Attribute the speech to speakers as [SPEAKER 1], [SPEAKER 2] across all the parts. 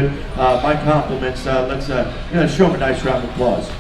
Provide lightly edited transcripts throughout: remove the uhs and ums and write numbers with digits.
[SPEAKER 1] good. My compliments. Let's show them a nice round of applause.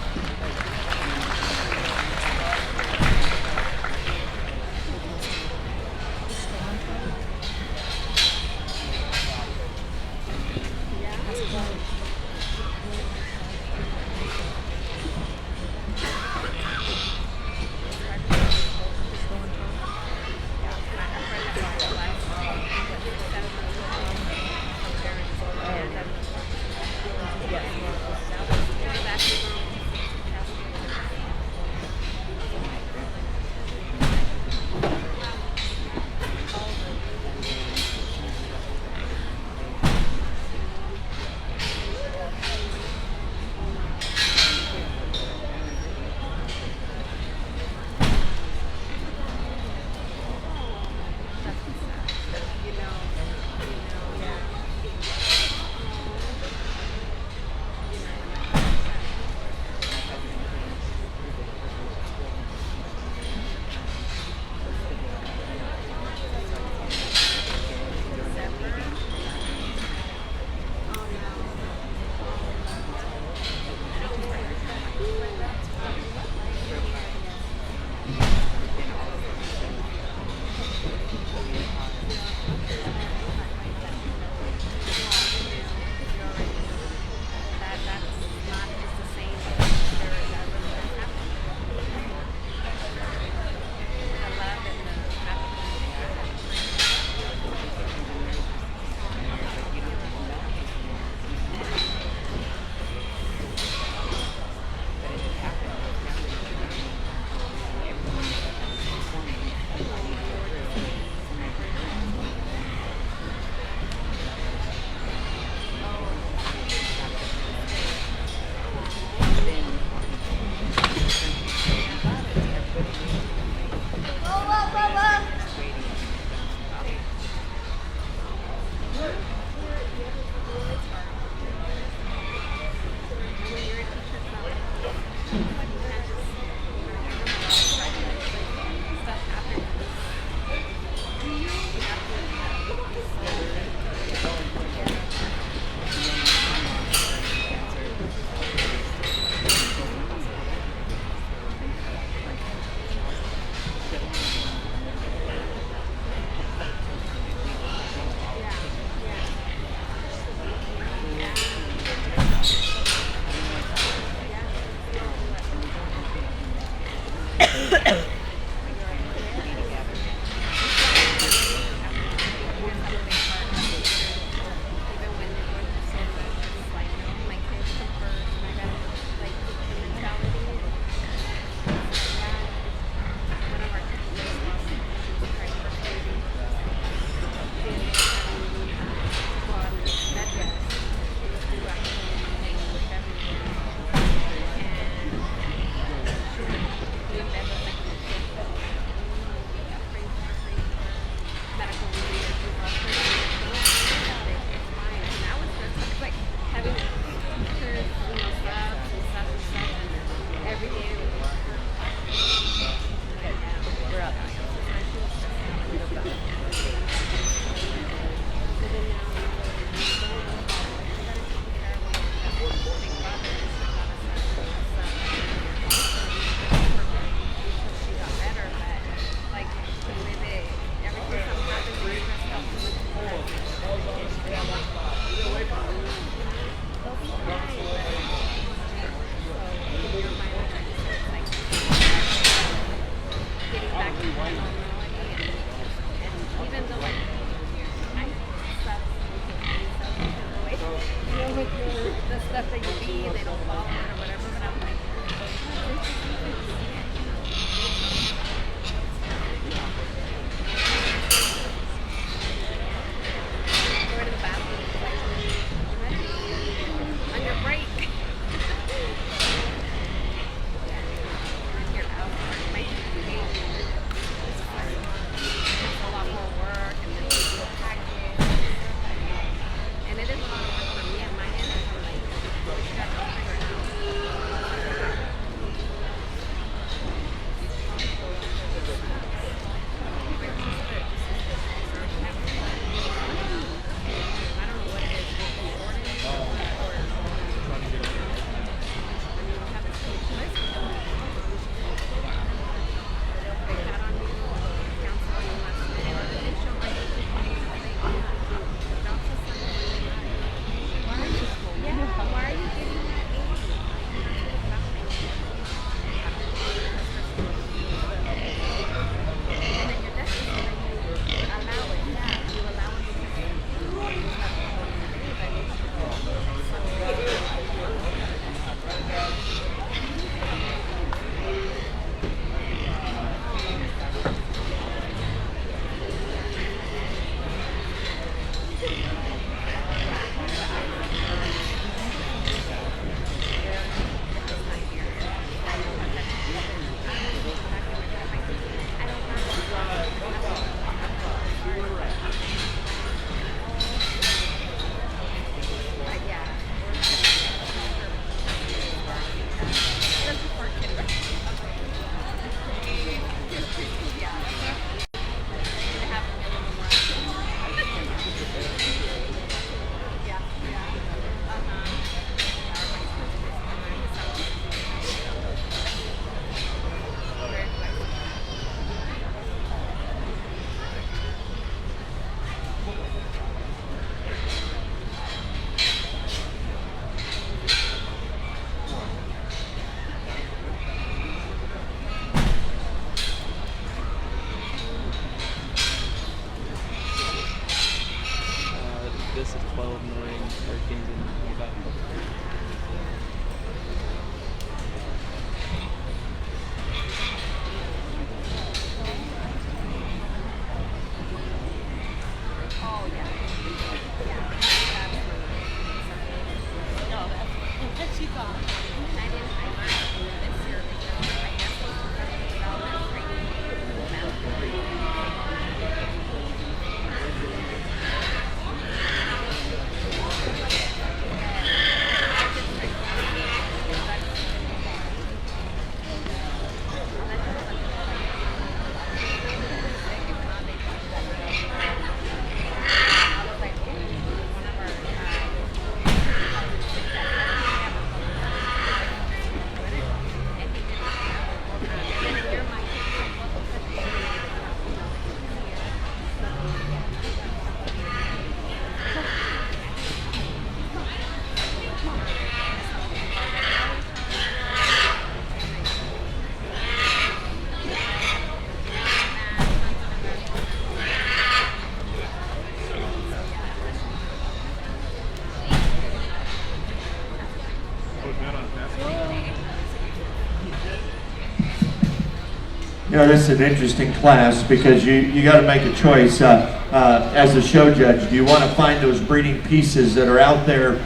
[SPEAKER 1] You know, this is an interesting class because you got to make a choice as a show judge. Do you want to find those breeding pieces that are out there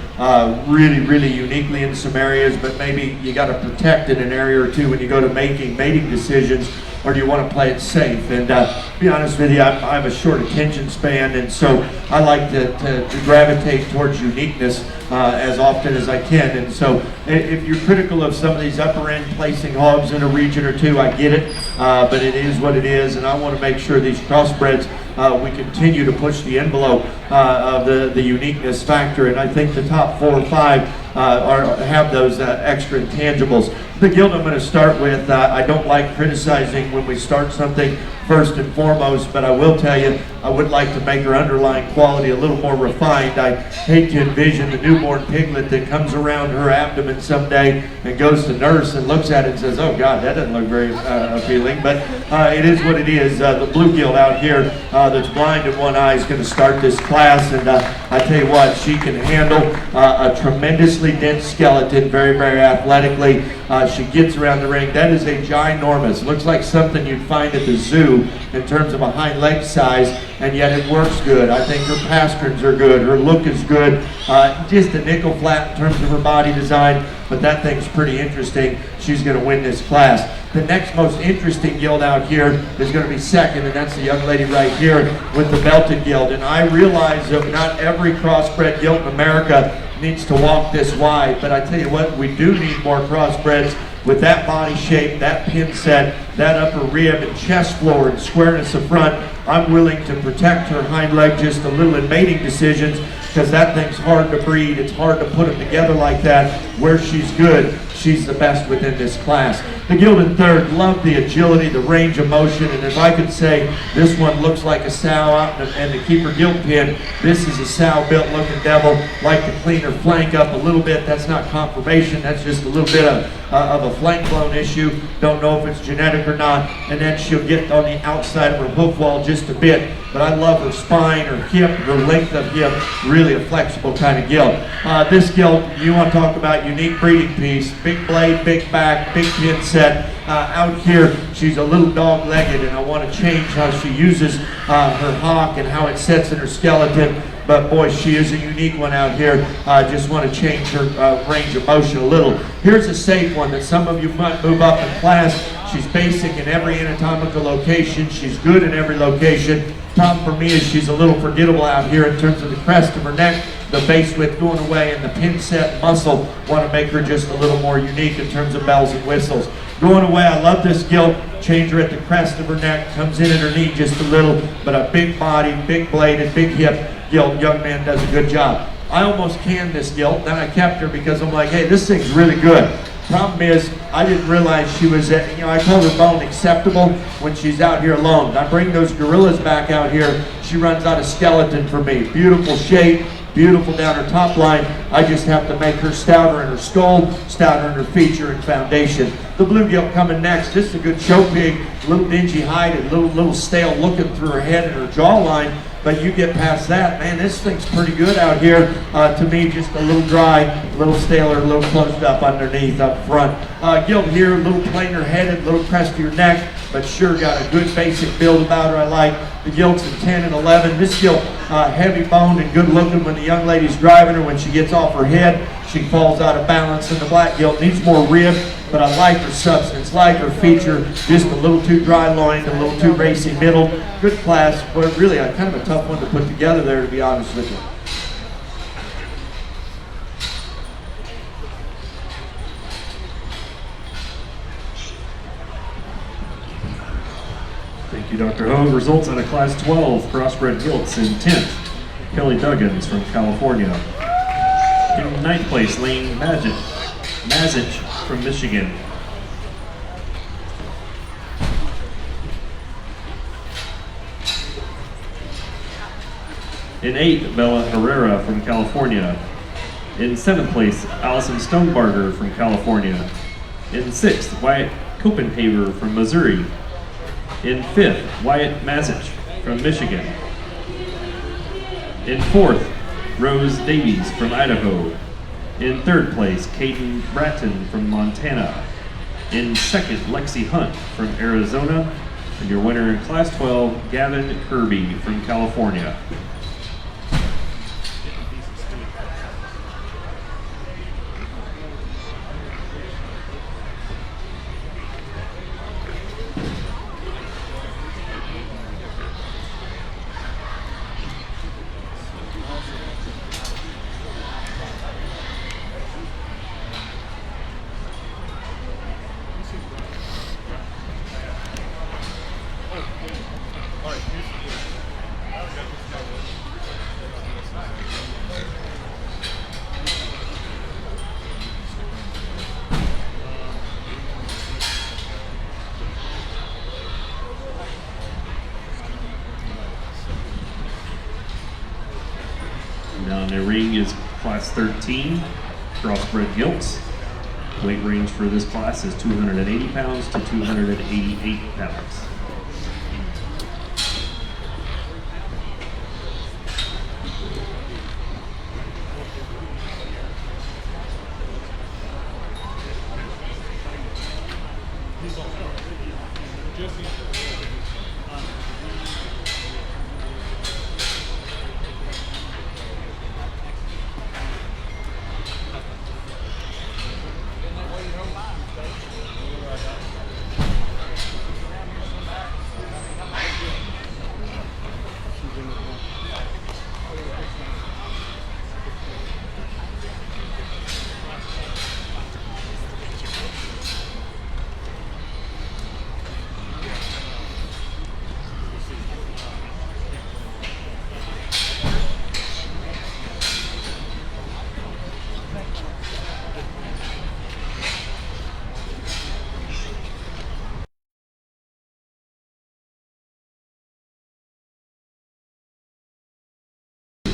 [SPEAKER 1] really uniquely in some areas, but maybe you got to protect in an area or two when you go to making mating decisions, or do you want to play it safe? And to be honest with you, I have a short attention span, and so I like to gravitate towards uniqueness as often as I can. And so if you're critical of some of these upper end placing hogs in a region or two, I get it, but it is what it is, and I want to make sure these crossbreds, we continue to push the envelope of the uniqueness factor, and I think the top 4 or 5 have those extra intangibles. The Gilt I'm going to start with, I don't like criticizing when we start something first and foremost, but I will tell you, I would like to make her underlying quality a little more refined. I hate to envision the newborn piglet that comes around her abdomen someday and goes to nurse and looks at it and says, oh God, that doesn't look very appealing, but it is what it is. The blue gilt out here that's blind in one eye is going to start this class, and I tell you what, she can handle a tremendously dense skeleton very athletically. She gets around the ring. That is a ginormous, looks like something you'd find at the zoo in terms of a hind leg size, and yet it works good. I think her pasterns are good. Her look is good. Just a nickel flat in terms of her body design, but that thing's pretty interesting. She's going to win this class. The next most interesting gilt out here is going to be second, and that's the young lady right here with the belted gilt. And I realize that not every crossbred gilt in America needs to walk this wide, but I tell you what, we do need more crossbreds with that body shape, that pin set, that upper rib and chest floor and squareness of front. I'm willing to protect her hind leg just a little in mating decisions, because that thing's hard to breed. It's hard to put them together like that. Where she's good, she's the best within this class. The Gilt in third, love the agility, the range of motion, and if I could say this one looks like a sow out and to keep her gilt pin, this is a sow built looking devil. Like to clean her flank up a little bit. That's not confirmation, that's just a little bit of a flank blown issue. Don't know if it's genetic or not. And then she'll get on the outside of her hoof wall just a bit. But I love her spine, her hip, her length of hip, really a flexible kind of gilt. This gilt, you want to talk about unique breeding piece, big blade, big back, big pin set. Out here, she's a little dog-legged, and I want to change how she uses her hock and how it sets in her skeleton. But boy, she is a unique one out here. I just want to change her range of motion a little. Here's a safe one that some of you might move up in class. She's basic in every anatomical location. She's good in every location. Problem for me is she's a little forgettable out here in terms of the crest of her neck, the base width going away, and the pin set muscle. Want to make her just a little more unique in terms of bells and whistles. Going away, I love this gilt. Change her at the crest of her neck, comes in at her knee just a little, but a big body, big bladed, big hip gilt. Young man does a good job. I almost canned this gilt, then I kept her because I'm like, hey, this thing's really good. Problem is, I didn't realize she was, I call her bone acceptable when she's out here alone. I bring those gorillas back out here, she runs out of skeleton for me. Beautiful shape, beautiful down her top line. I just have to make her stouter in her skull, stouter in her feature and foundation. The blue gilt coming next. This is a good show pig, a little dingy hide, a little stale looking through her head and her jawline. But you get past that, man, this thing's pretty good out here. To me, just a little dry, a little staler, a little closed up underneath, up front. Gilt here, a little plainer headed, a little crestier neck. but sure got a good basic build about her. I like the Gilts in 10 and 11. This Gilt, heavy boned and good looking when the young lady's driving her. When she gets off her head, she falls out of balance. And the black Gilt needs more rib, but I like her substance, like her feature, just a little too dry loined, a little too racy middle. Good class, but really kind of a tough one to put together there, to be honest with you.
[SPEAKER 2] Thank you, Dr. Ho. Results on a Class 12 Crossbred Gilts in 10th, Kelly Duggins from California. In 9th place, Lane Mazich from Michigan. In 8th, Bella Herrera from California. In 7th place, Allison Stonebarger from California. In 6th, Wyatt Copenhaver from Missouri. In 5th, Wyatt Mazich from Michigan. In 4th, Rose Davies from Idaho. In 3rd place, Caden Bratton from Montana. In 2nd, Lexi Hunt from Arizona. And your winner in Class 12, Gavin Kirby from California. Now in the ring is Class 13, Crossbred Gilts. Weight range for this class is 280 pounds to 288 pounds.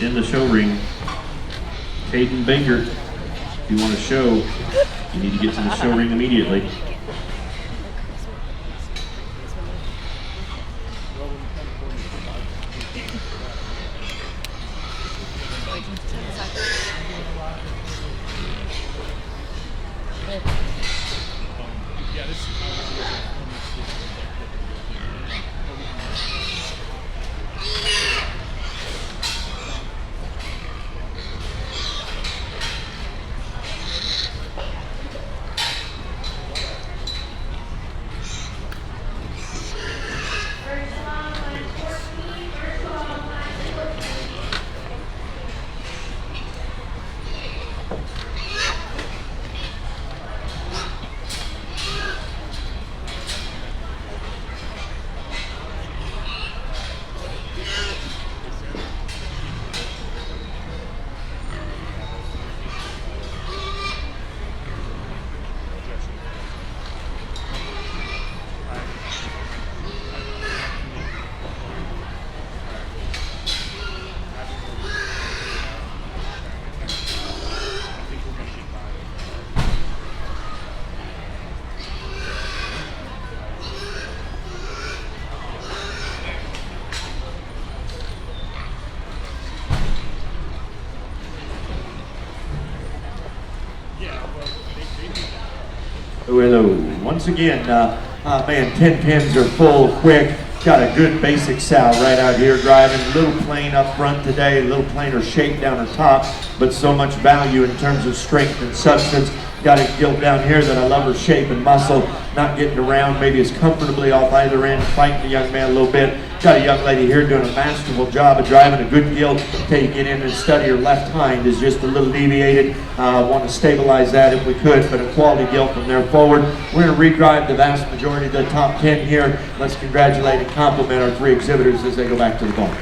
[SPEAKER 2] In the show ring, Caden Baker. If you want to show, you need to get to the show ring immediately.
[SPEAKER 1] Hello. Once again, Man, 10-10s are full, quick. Got a good basic sow right out here driving. A little plain up front today, a little plainer shape down the top, but so much value in terms of strength and substance. Got a gilt down here that I love her shape and muscle, not getting around maybe as comfortably off either end, fighting the young man a little bit. Got a young lady here doing a masterful job of driving a good gilt until you get in and study her left hind is just a little deviated. Want to stabilize that if we could, but a quality gilt from there forward. We're going to redrive the vast majority of the top 10 here. Let's congratulate and compliment our 3 exhibitors as they go back to the barn.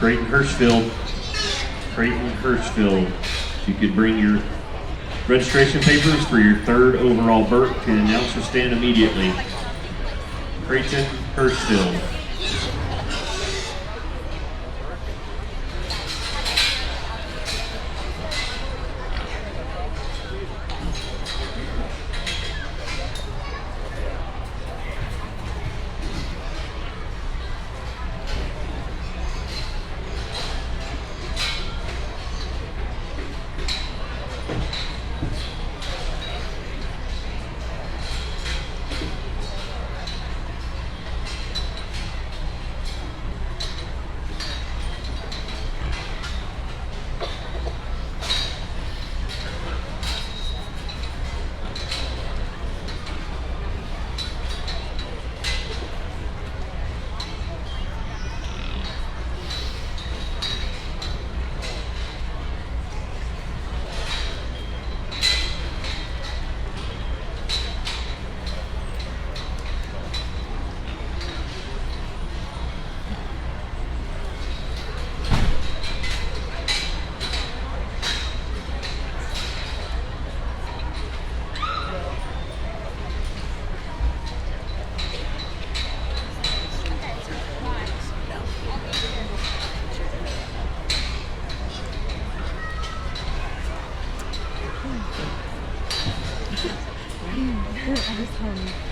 [SPEAKER 2] Creighton Hirschfield. Creighton Hirschfield. If you could bring your registration papers for your 3rd overall berth to the announcer stand immediately. Creighton Hirschfield.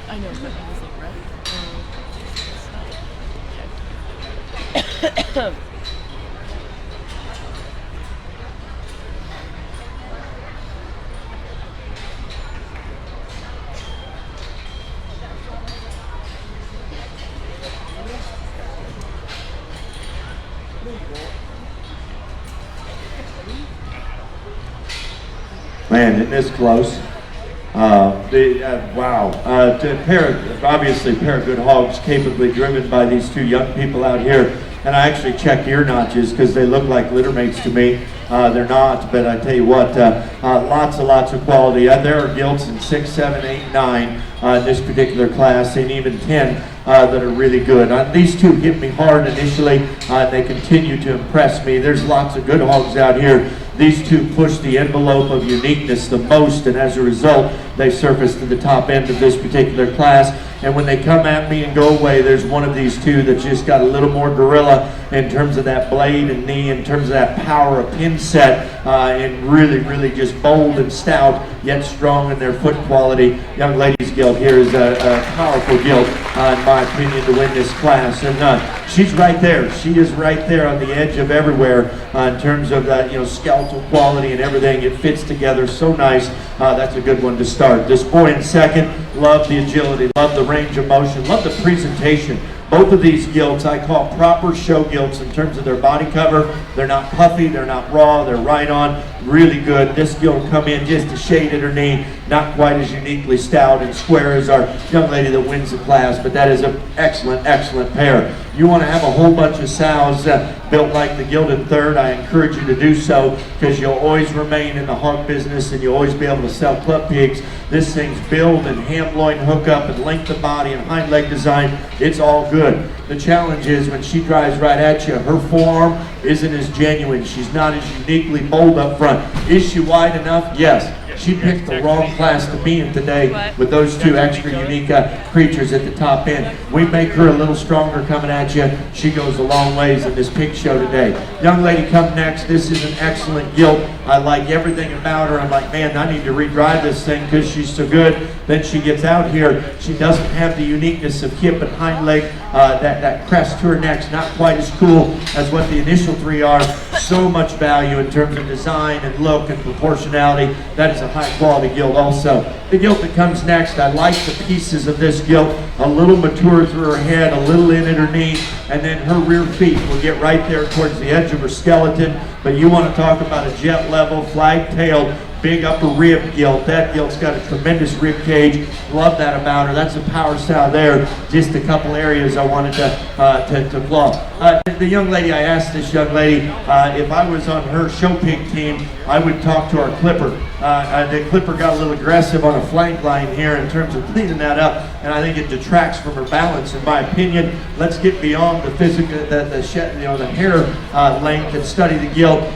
[SPEAKER 3] I know, but I was like, right?
[SPEAKER 1] Man, isn't this close? Wow. Obviously, a pair of good hogs capably driven by these 2 young people out here. And I actually checked ear notches because they look like litter mates to me. They're not, but I tell you what, lots of quality. There are gilts in 6, 7, 8, 9 in this particular class, and even 10 that are really good. These 2 hit me hard initially, and they continue to impress me. There's lots of good hogs out here. These 2 push the envelope of uniqueness the most, and as a result, they surface to the top end of this particular class. And when they come at me and go away, there's one of these 2 that just got a little more gorilla in terms of that blade and knee, in terms of that power of pin set, and really just bold and stout, yet strong in their foot quality. Young ladies gilt here is a powerful gilt, in my opinion, to win this class. And she's right there. She is right there on the edge of everywhere in terms of that, skeletal quality and everything. It fits together so nice. That's a good one to start. This boy in second, love the agility, love the range of motion, love the presentation. Both of these gilts I call proper show gilts in terms of their body cover. They're not puffy, they're not raw, they're right on, really good. This gilt will come in just a shade at her knee, not quite as uniquely stout and square as our young lady that wins the class, but that is an excellent pair. You want to have a whole bunch of sows built like the Gilded Third, I encourage you to do so, because you'll always remain in the hog business and you'll always be able to sell club pigs. This thing's build and ham loin hookup and length of body and hind leg design, it's all good. The challenge is when she drives right at you, her forearm isn't as genuine. She's not as uniquely bold up front. Is she wide enough? Yes. She picked the wrong class to be in today with those 2 extra unique creatures at the top end. We make her a little stronger coming at you. She goes a long ways in this pig show today. Young lady come next. This is an excellent gilt. I like everything about her. I'm like, man, I need to redrive this thing because she's so good. Then she gets out here. She doesn't have the uniqueness of hip and hind leg, that crest to her neck's not quite as cool as what the initial 3 are. So much value in terms of design and look and proportionality. That is a high quality gilt also. The gilt that comes next, I like the pieces of this gilt. A little mature through her head, a little in at her knee, and then her rear feet will get right there towards the edge of her skeleton. But you want to talk about a jet level, flag-tailed, big upper rib gilt. That gilt's got a tremendous rib cage. Love that about her. That's a power style there. Just a couple areas I wanted to flaw. The young lady, I asked this young lady if I was on her show pig team, I would talk to our clipper. The clipper got a little aggressive on a flank line here in terms of cleaning that up, and I think it detracts from her balance. In my opinion, let's get beyond the physical, the hair length and study the gilt.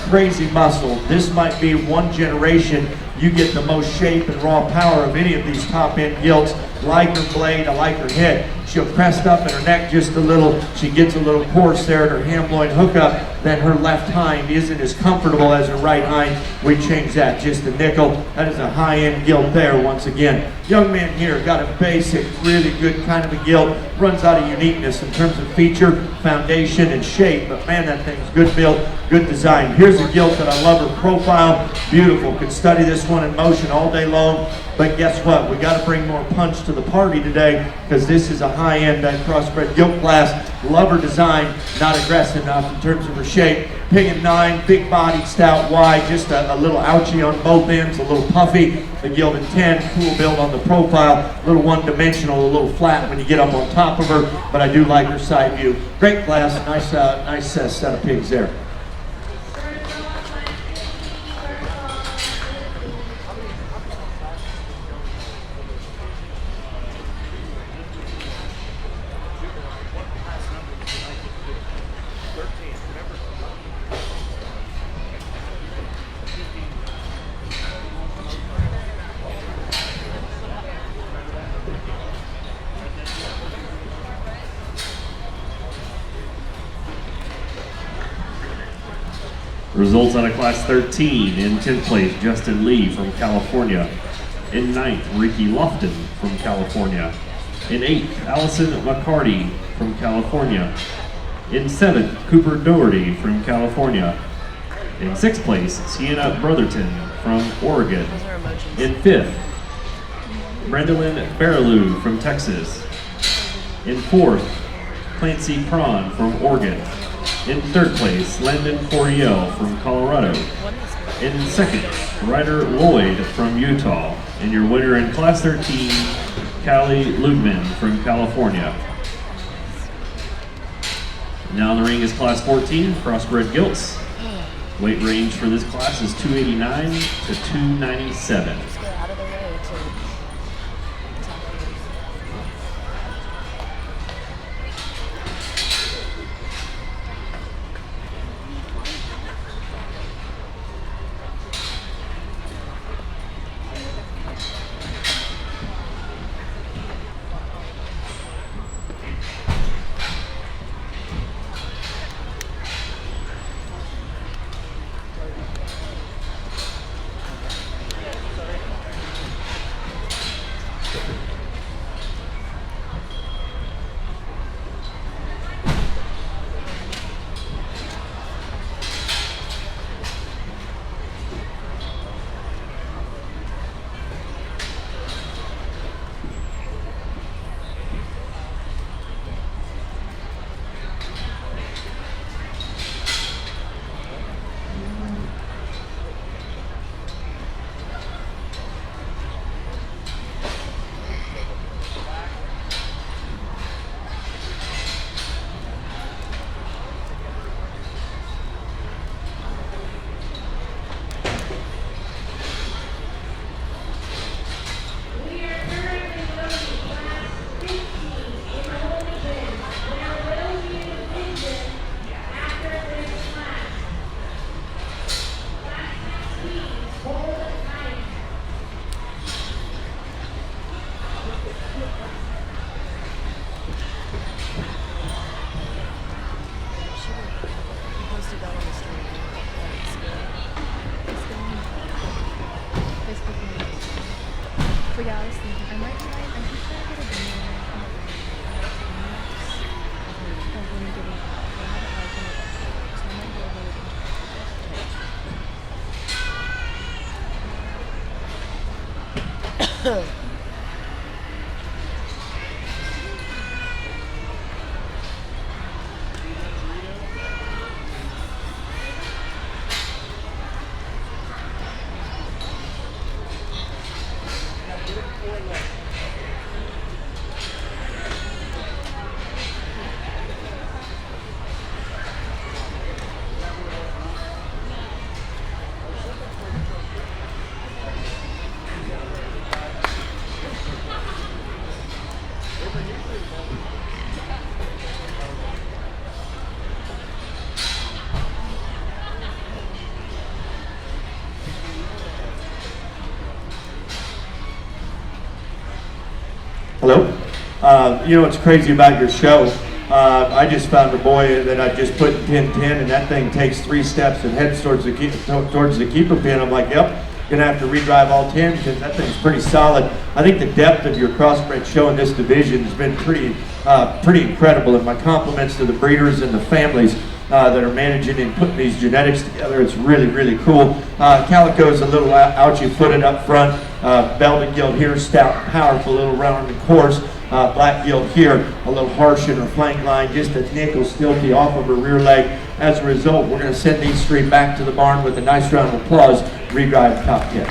[SPEAKER 1] Crazy muscle. This might be one generation you get the most shape and raw power of any of these top end gilts. Like her blade, I like her head. She'll crest up in her neck just a little. She gets a little coarse there at her ham loin hookup. Then her left hind isn't as comfortable as her right hind. We change that just a nickel. That is a high end gilt there once again. Young man here got a basic, really good kind of a gilt. Runs out of uniqueness in terms of feature, foundation, and shape. But man, that thing's good built, good design. Here's a gilt that I love her profile. Beautiful. Could study this one in motion all day long. But guess what? We got to bring more punch to the party today because this is a high-end crossbred gilt class. Love her design, not aggressive enough in terms of her shape. Pig and 9, big bodied, stout, wide, just a little ouchy on both ends, a little puffy. The gilt at 10, cool build on the profile, a little one-dimensional, a little flat when you get up on top of her. But I do like her side view. Great class, nice set of pigs there.
[SPEAKER 2] Results out of Class 13. In 10th place, Justin Lee from California. In 9th, Ricky Lofton from California. In 8th, Allison McCarty from California. In 7th, Cooper Doherty from California. In 6th place, Sienna Brotherton from Oregon.
[SPEAKER 3] Those are emojis.
[SPEAKER 2] In 5th, Brandolyn Baraloo from Texas. In 4th, Clancy Prawn from Oregon. In 3rd place, Landon Coriel from Colorado.
[SPEAKER 3] What is
[SPEAKER 2] In 2nd, Ryder Lloyd from Utah. And your winner in Class 13, Callie Lugman from California. Now in the ring is Class 14, Crossbred Gilts. Weight range for this class is 289 to 297.
[SPEAKER 3] Just get out of the way to attack these. But yeah, I was thinking I might try. I think try to get a dinner of when you get it. I haven't liked it before, so I might go over it.
[SPEAKER 1] You know what's crazy about your show? I just found a boy that I just put in pin 10, and that thing takes 3 steps and heads towards the keeper pin. I'm like, yep, gonna have to redrive all 10 because that thing's pretty solid. I think the depth of your crossbred show in this division has been pretty incredible, and my compliments to the breeders and the families that are managing and putting these genetics together. It's really, really cool. Calico's a little ouchy footed up front. Belted Gilt here, stout and powerful, a little round and coarse. Black Gilt here, a little harsh in her flank line, just a nickel stilty off of her rear leg. As a result, we're going to send these 3 back to the barn with a nice round of applause. Redrive top 10.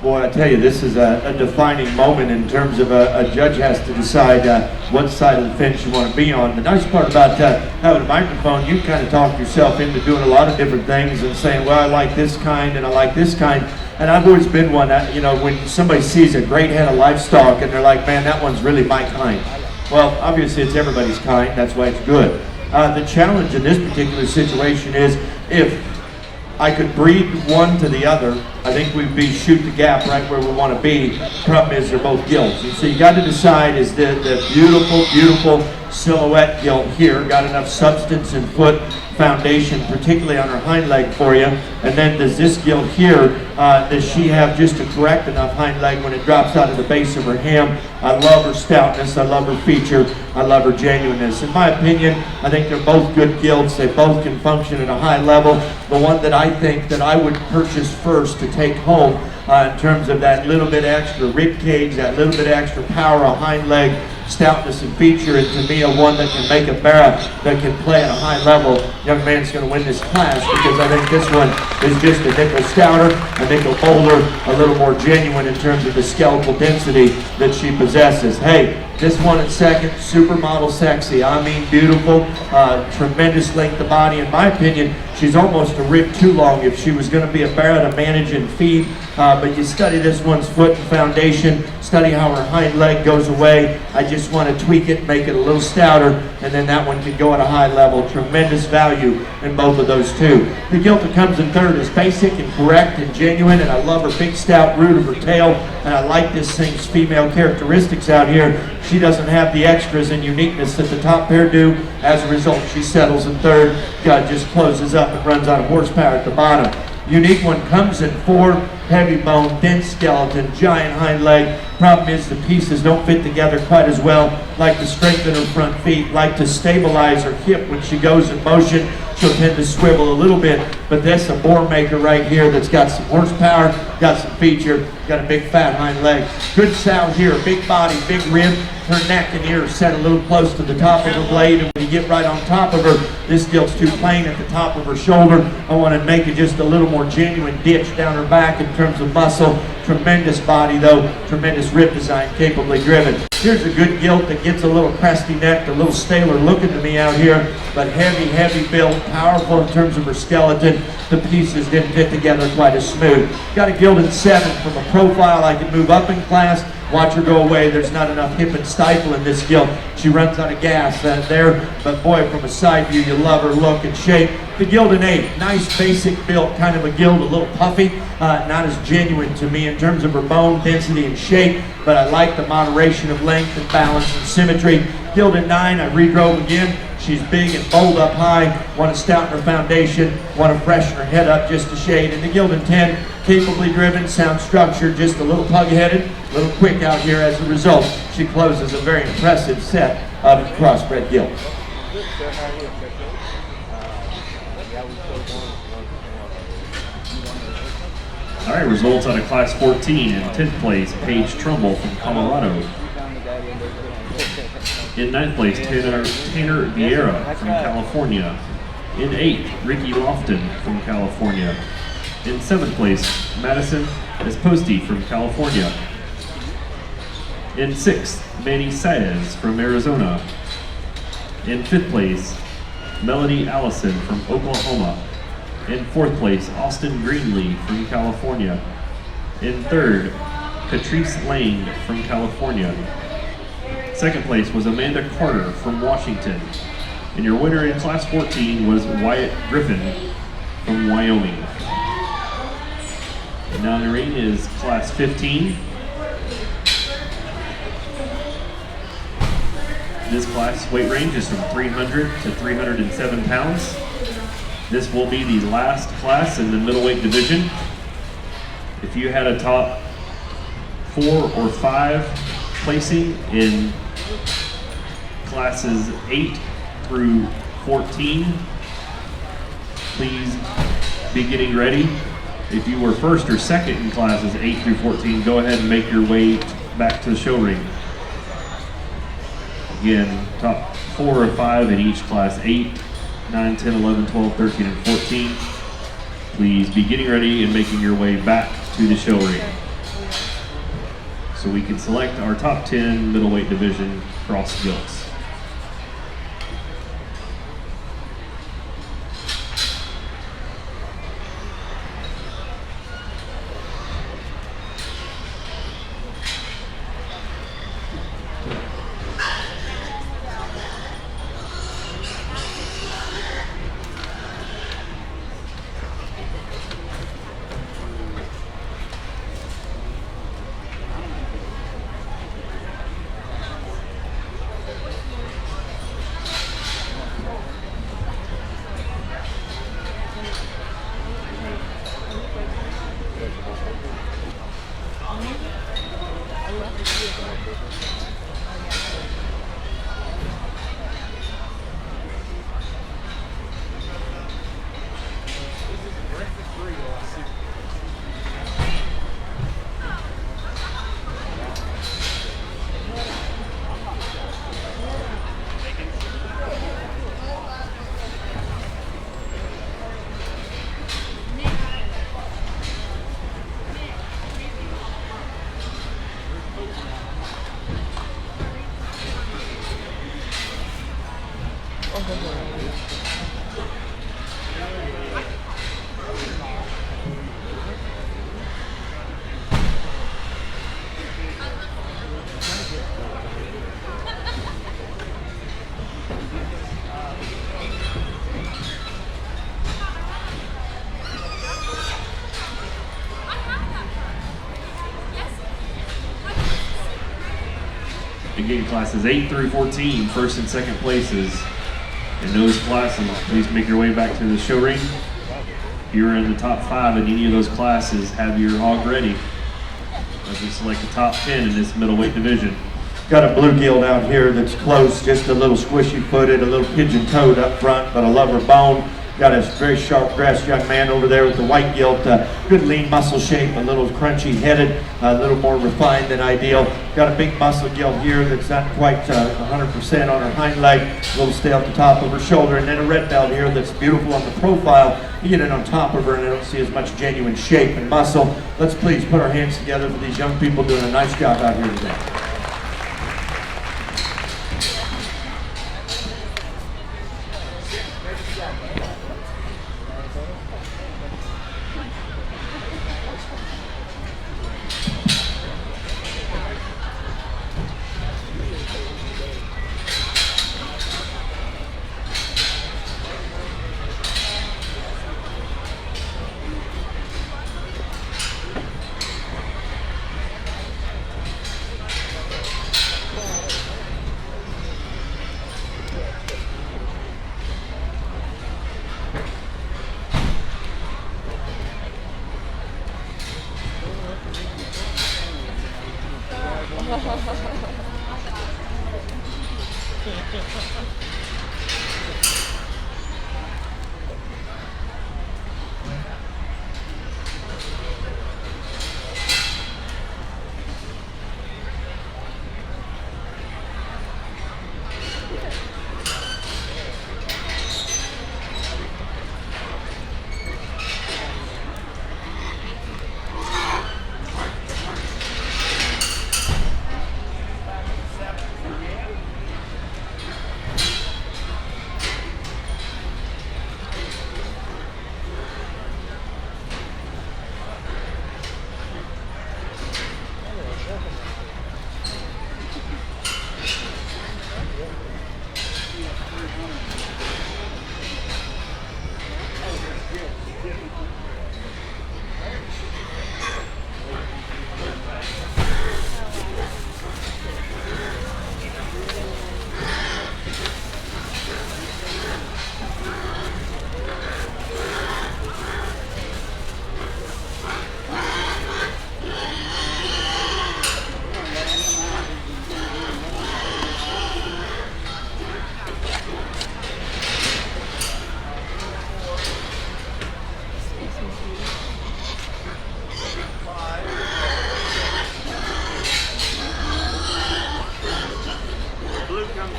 [SPEAKER 1] Boy, I tell you, this is a defining moment in terms of a judge has to decide what side of the fence you want to be on. The nice part about having a microphone, you kind of talk yourself into doing a lot of different things and saying, well, I like this kind and I like this kind. And I've always been one that, you know, when somebody sees a great head of livestock and they're like, man, that one's really my kind. Well, obviously it's everybody's kind, that's why it's good. The challenge in this particular situation is if I could breed one to the other, I think we'd be shoot the gap right where we want to be. Problem is they're both gilts. And so you got to decide, is the beautiful, beautiful silhouette gilt here got enough substance and foot foundation, particularly on her hind leg for you? And then does this gilt here, does she have just a correct enough hind leg when it drops out of the base of her ham? I love her stoutness, I love her feature, I love her genuineness. In my opinion, I think they're both good gilts. They both can function at a high level. The one that I think that I would purchase first to take home in terms of that little bit extra rib cage, that little bit extra power, a hind leg, stoutness and feature, and to me a one that can make a barra that can play at a high level. Young man's going to win this class because I think this one is just a nickel stouter, a nickel bolder, a little more genuine in terms of the skeletal density that she possesses. Hey, this one at second, supermodel sexy. I mean beautiful, tremendous length of body. In my opinion, she's almost a rib too long if she was going to be a barra to manage and feed. But you study this one's foot and foundation, study how her hind leg goes away. I just want to tweak it, make it a little stouter, and then that one can go at a high level. Tremendous value in both of those two. The gilt that comes in third is basic and correct and genuine, and I love her big stout root of her tail, and I like this thing's female characteristics out here. She doesn't have the extras and uniqueness that the top pair do. As a result, she settles in third. God just closes up and runs out of horsepower at the bottom. Unique one comes in four, heavy bone, dense skeleton, giant hind leg. Problem is the pieces don't fit together quite as well. Like to strengthen her front feet, like to stabilize her hip when she goes in motion. She'll tend to swivel a little bit, but that's a bore maker right here that's got some horsepower, got some feature, got a big fat hind leg. Good sow here, big body, big rib. Her neck and ears set a little close to the top of her blade, and when you get right on top of her, this gilt's too plain at the top of her shoulder. I want to make it just a little more genuine ditch down her back in terms terms of muscle. Tremendous body though, tremendous rib design, capably driven. Here's a good gilt that gets a little crusty neck, a little staler looking to me out here, but heavy build, powerful in terms of her skeleton. The pieces didn't fit together quite as smooth. Got a gilded 7 from a profile. I can move up in class. Watch her go away. There's not enough hip and stifle in this gilt. She runs out of gas there, but boy, from a side view, you love her look and shape. The Gilded 8, nice basic built, kind of a gilt, a little puffy, not as genuine to me in terms of her bone density and shape, but I like the moderation of length and balance and symmetry. Gilded 9, I redrove again. She's big and bold up high. Want to stouten her foundation, want to freshen her head up just a shade. And the Gilded 10, capably driven, sound structured, just a little pug-headed, a little quick out here as a result. She closes a very impressive set of crossbred gilts.
[SPEAKER 2] All right, results out of Class 14. In 10th place, Paige Trumbull from Colorado. In 9th place, Tanner Vieira from California. In 8th, Ricky Lofton from California. In 7th place, Madison Esposti from California. In 6th, Manny Saez from Arizona. In 5th place, Melody Allison from Oklahoma. In 4th place, Austin Greenlee from California. In 3rd, Patrice Lang from California. 2nd place was Amanda Carter from Washington. And your winner in Class 14 was Wyatt Griffin from Wyoming. And now in the ring is Class 15. This class weight range is from 300 to 307 pounds. This will be the last class in the middleweight division. If you had a top 4 or 5 placing in classes 8 through 14, please be getting ready. If you were first or second in classes 8 through 14, go ahead and make your way back to the show ring. Again, top 4 or 5 in each class 8, 9, 10, 11, 12, 13, and 14. Please be getting ready and making your way back to the show ring so we can select our top 10 middleweight division cross gilts. Again, classes 8 through 14, first and second places in those classes. Please make your way back to the show ring. If you're in the top 5 in any of those classes, have your hog ready as we select the top 10 in this middleweight division.
[SPEAKER 1] Got a blue gilt out here that's close, just a little squishy footed, a little pigeon toed up front, but I love her bone. Got a very sharp dressed young man over there with the white gilt. Good lean muscle shape, a little crunchy headed, a little more refined than ideal. Got a big muscle gilt here that's not quite 100% on her hind leg, a little stay up the top of her shoulder, and then a red belt here that's beautiful on the profile. You get it on top of her and I don't see as much genuine shape and muscle. Let's please put our hands together for these young people doing a nice job out here today.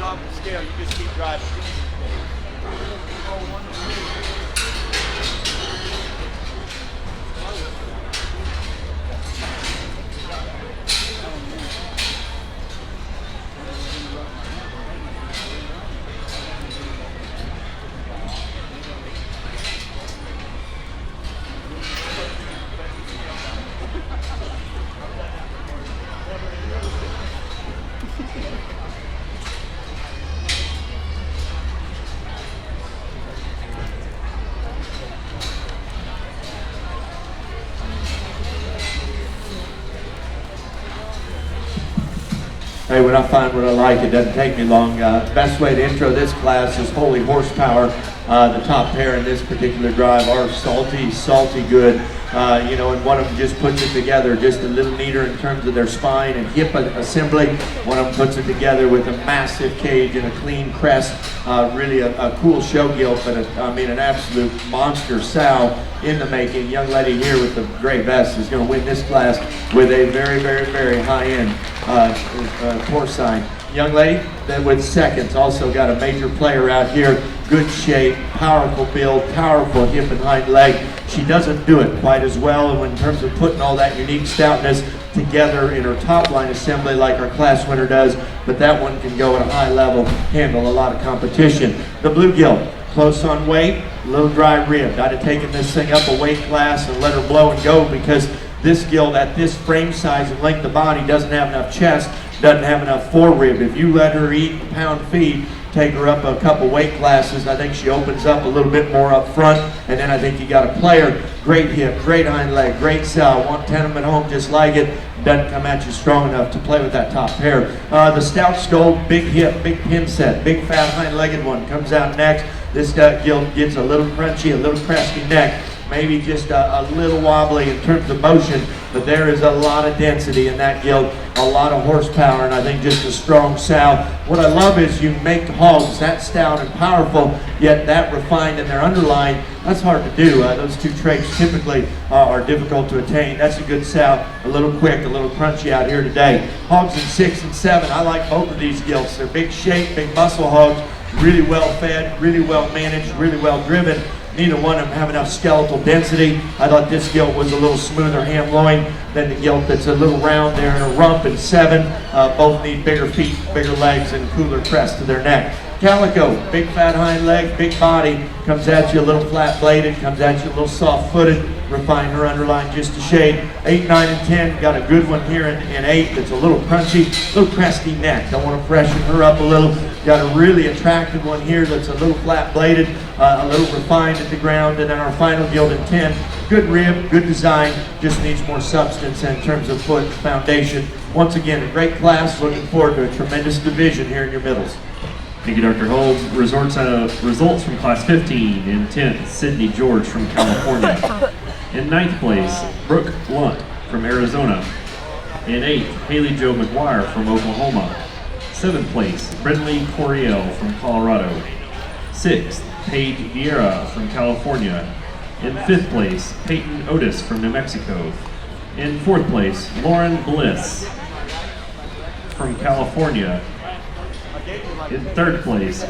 [SPEAKER 4] Off the scale, you just keep driving.
[SPEAKER 1] Hey, when I find what I like, it doesn't take me long. Best way to intro this class is Holy Horsepower. The top pair in this particular drive are salty good. And one of them just puts it together just a little neater in terms of their spine and hip assembly. One of them puts it together with a massive cage and a clean crest. Really a cool show gilt, but an absolute monster sow in the making. Young lady here with the gray vest is going to win this class with a very high-end porcine. Young lady that with seconds also got a major player out here. Good shape, powerful build, powerful hip and hind leg. She doesn't do it quite as well in terms of putting all that unique stoutness together in her top line assembly like our class winner does, but that one can go at a high level, handle a lot of competition. The blue gilt, close on weight, a little dry ribbed. I'd have taken this thing up a weight class and let her blow and go, because this gilt at this frame size and length of body doesn't have enough chest, doesn't have enough forerib. If you let her eat and pound feed, take her up a couple weight classes, I think she opens up a little bit more up front, and then I think you got a player. Great hip, great hind leg, great sow. Want tenement home just like it. Doesn't come at you strong enough to play with that top pair. The stout skull, big hip, big pin set, big fat hind-legged one comes out next. This gilt gets a little crunchy, a little crusty neck. maybe just a little wobbly in terms of motion, but there is a lot of density in that gilt, a lot of horsepower, and I think just a strong sow. What I love is you make hogs that stout and powerful, yet that refined in their underline. That's hard to do. Those two traits typically are difficult to attain. That's a good sow, a little quick, a little crunchy out here today. Hogs in 6 and 7, I like both of these gilts. They're big shape, big muscle hogs, really well fed, really well managed, really well driven. Neither one of them have enough skeletal density. I thought this gilt was a little smoother ham loin than the gilt that's a little round there in a rump in 7. Both need bigger feet, bigger legs, and cooler crest to their neck. Calico, big fat hind leg, big body, comes at you a little flat bladed, comes at you a little soft footed, refine her underline just a shade. 8, 9, and 10, got a good one here in 8 that's a little crunchy, a little cresty neck. I want to freshen her up a little. Got a really attractive one here that's a little flat bladed, a little refined at the ground, and then our final gilt in 10. Good rib, good design, just needs more substance in terms of foot foundation. Once again, a great class, looking forward to a tremendous division here in your middles.
[SPEAKER 2] Thank you, Dr. Holt. Results from Class 15. In 10th, Sydney George from California. In 9th place, Brooke Blunt from Arizona. In 8th, Haley Jo McGuire from Oklahoma. 7th place, Brindley Coriel from Colorado. 6th, Paige Vieira from California. In 5th place, Peyton Otis from New Mexico. In 4th place, Lauren Bliss from California. In 3rd place,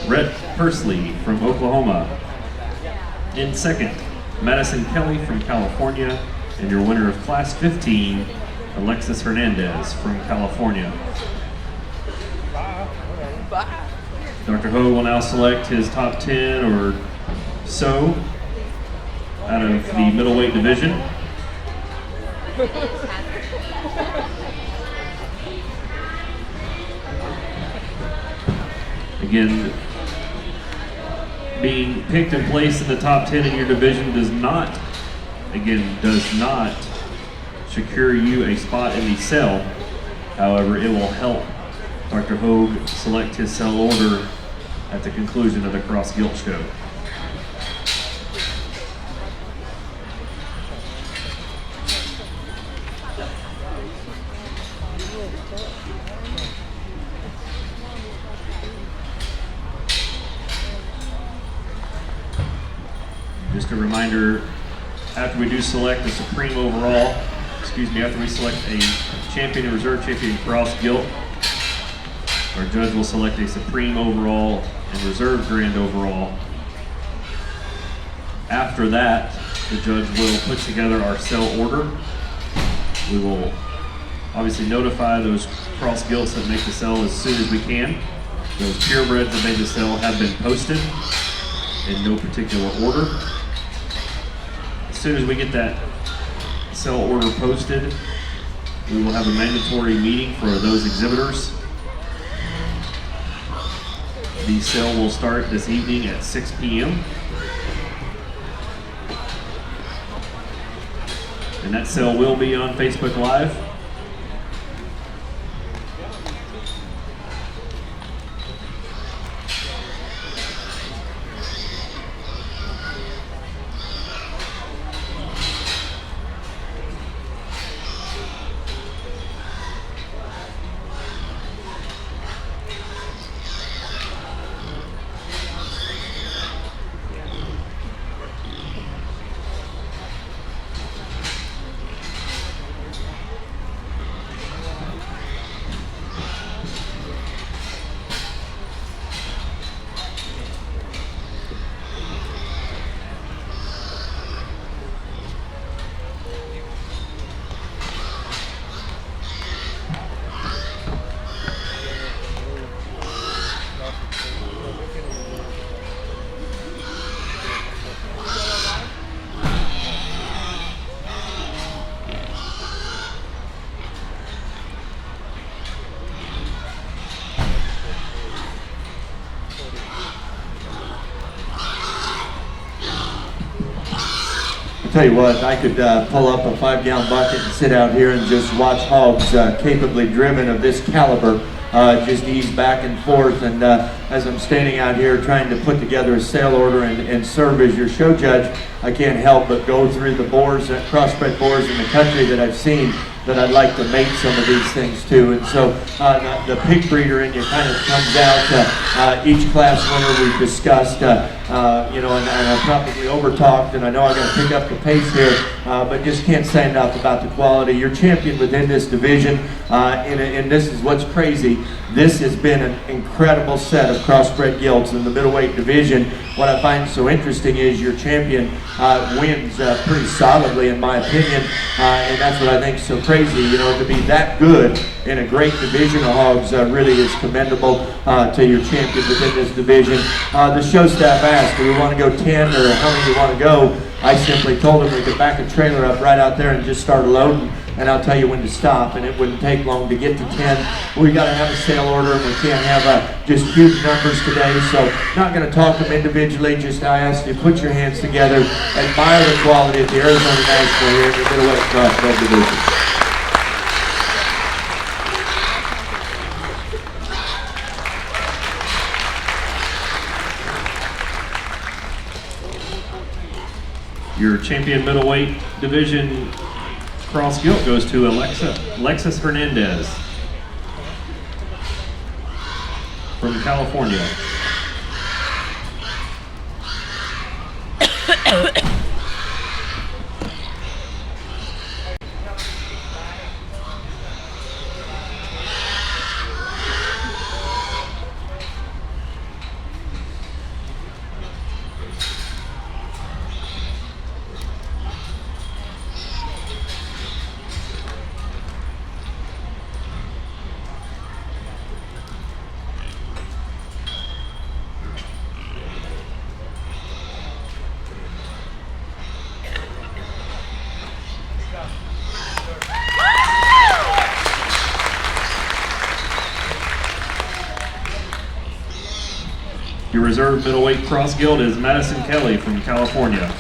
[SPEAKER 2] Rhett Pursley from Oklahoma. In 2nd, Madison Kelly from California. And your winner of Class 15, Alexis Hernandez from California. Dr. Ho will now select his top 10 or so out of the middleweight division. Again, being picked and placed in the top 10 in your division does not secure you a spot in the cell. However, it will help Dr. Hogue select his cell order at the conclusion of the Cross Gilt Show. Just a reminder, after we do select a supreme overall, after we select a champion and reserve champion cross gilt, our judge will select a supreme overall and reserve grand overall. After that, the judge will put together our cell order. We will obviously notify those cross gilts that make the cell as soon as we can. Those purebreds that made the cell have been posted in no particular order. As soon as we get that cell order posted, we will have a mandatory meeting for those exhibitors. The sale will start this evening at 6 p.m. And that sale will be on Facebook Live.
[SPEAKER 1] Tell you what, I could pull up a 5-gallon bucket and sit out here and just watch hogs capably driven of this caliber. just ease back and forth. And as I'm standing out here trying to put together a sale order and serve as your show judge, I can't help but go through the boars, crossbred boars in the country that I've seen that I'd like to mate some of these things to. And so the pig breeder in you kind of comes out. Each class winner we've discussed, you know, and I probably over-talked, and I know I got to pick up the pace here, but just can't say enough about the quality. You're champion within this division, and this is what's crazy. This has been an incredible set of crossbred gilts in the middleweight division. What I find so interesting is your champion wins pretty solidly, in my opinion, and that's what I think is so crazy. You know, to be that good in a great division of hogs really is commendable to your champion within this division. The show staff asked, do we want to go 10 or how many do we want to go? I simply told them we could back a trailer up right out there and just start loading, and I'll tell you when to stop, and it wouldn't take long to get to 10. We got to have a sale order, and we can't have just huge numbers today, so not going to talk them individually. Just I asked you to put your hands together, admire the quality of the Arizona National here in the middleweight crossbred division.
[SPEAKER 2] Your champion middleweight division cross gilt goes to Alexis Hernandez from California. Your reserve middleweight cross gilt is Madison Kelly from California.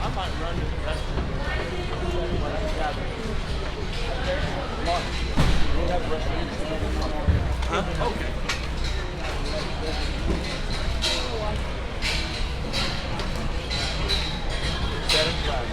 [SPEAKER 4] I might run to the rest of what I gather. Huh? Okay. Set it flat.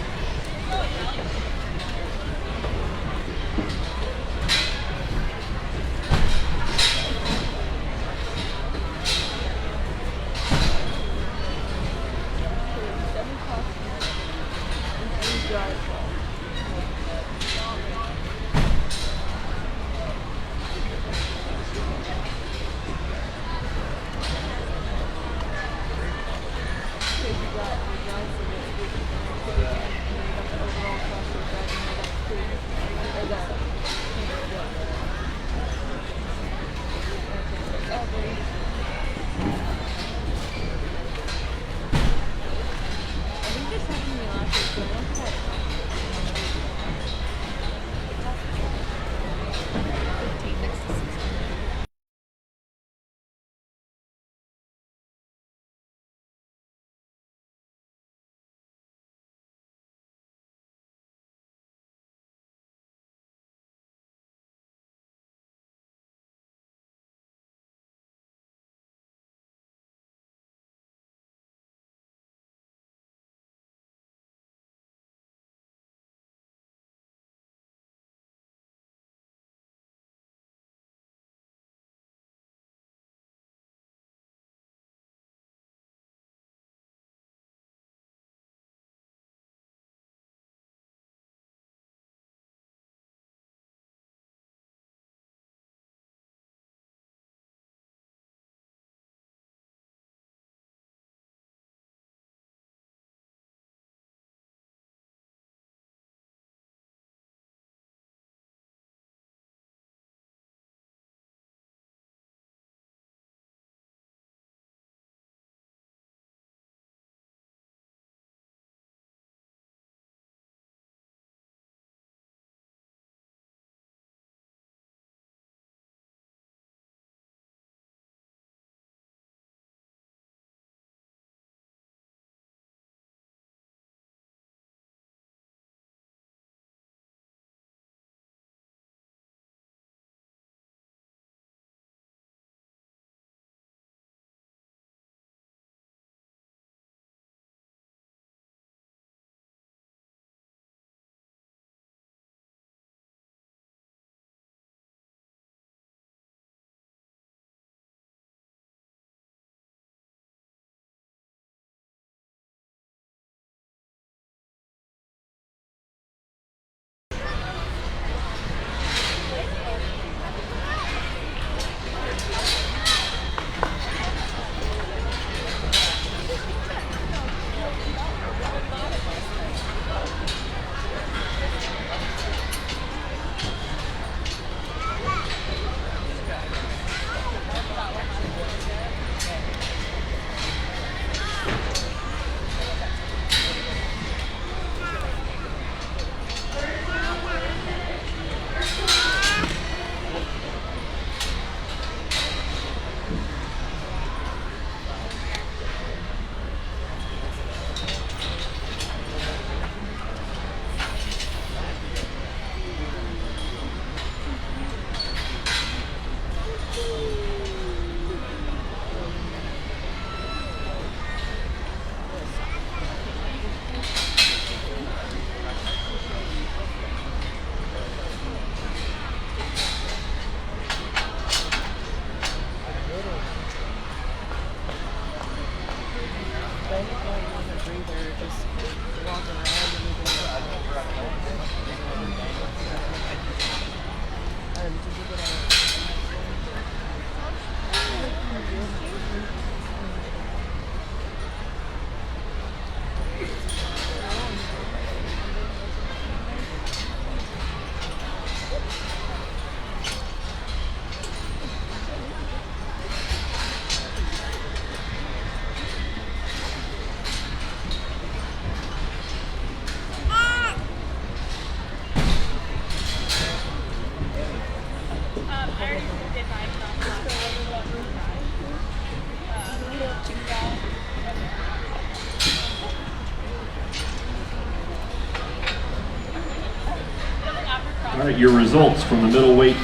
[SPEAKER 2] out at your results from the middleweight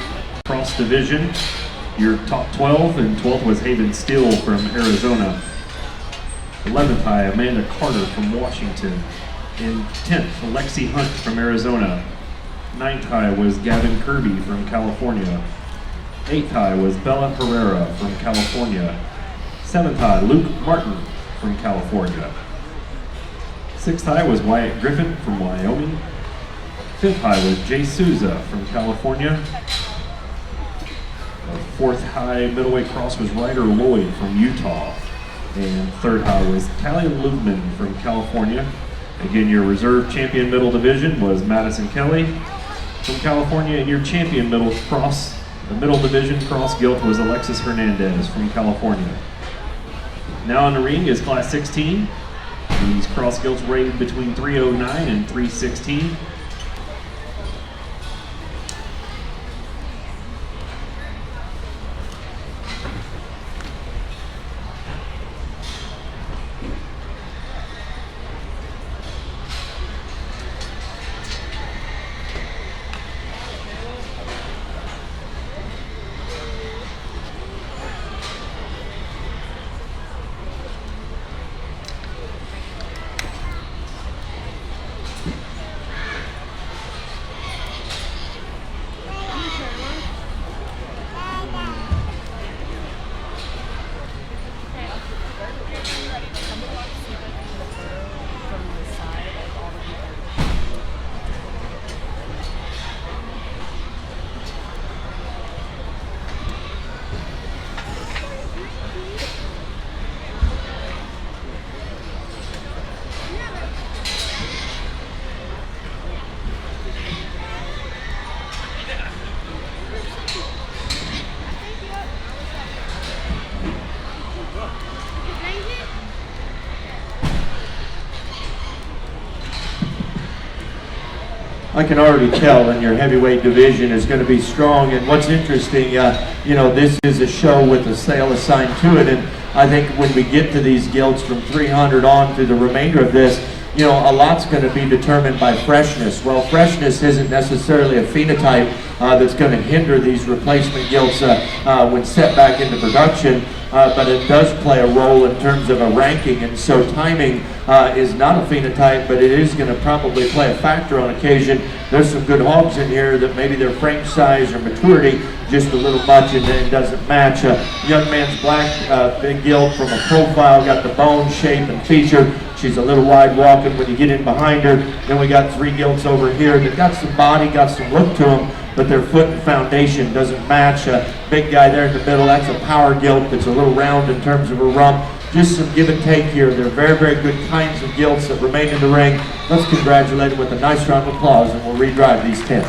[SPEAKER 2] cross division. Your top 12, and 12th was Haven Steele from Arizona. 11th high, Amanda Carter from Washington. In 10th, Lexi Hunt from Arizona. 9th high was Gavin Kirby from California. 8th high was Bella Herrera from California. 7th high, Luke Martin from California. 6th high was Wyatt Griffin from Wyoming. 5th high was Jay Souza from California. 4th high middleweight cross was Ryder Lloyd from Utah. And 3rd high was Callie Lubman from California. Again, your reserve champion middle division was Madison Kelly from California, and your champion middle division cross gilt was Alexis Hernandez from California. Now in the ring is class 16. These cross gilts rated between 309 and 316.
[SPEAKER 1] I can already tell in your heavyweight division is going to be strong. And what's interesting, you know, this is a show with a sale assigned to it. And I think when we get to these gilts from 300 on to the remainder of this, you know, a lot's going to be determined by freshness. Well, freshness isn't necessarily a phenotype that's going to hinder these replacement gilts when set back into production, but it does play a role in terms of a ranking. And so timing is not a phenotype, but it is going to probably play a factor on occasion. There's some good hogs in here that maybe their frame size or maturity just a little much and it doesn't match. Young man's black, big gilt from a profile, got the bone shape and feature. She's a little wide walking when you get in behind her. Then we got 3 gilts over here that got some body, got some look to them, but their foot and foundation doesn't match. Big guy there in the middle, that's a power gilt that's a little round in terms of a rump. Just some give and take here. They're very, very good kinds of gilts that remain in the ring. Let's congratulate them with a nice round of applause, and we'll redrive these 10.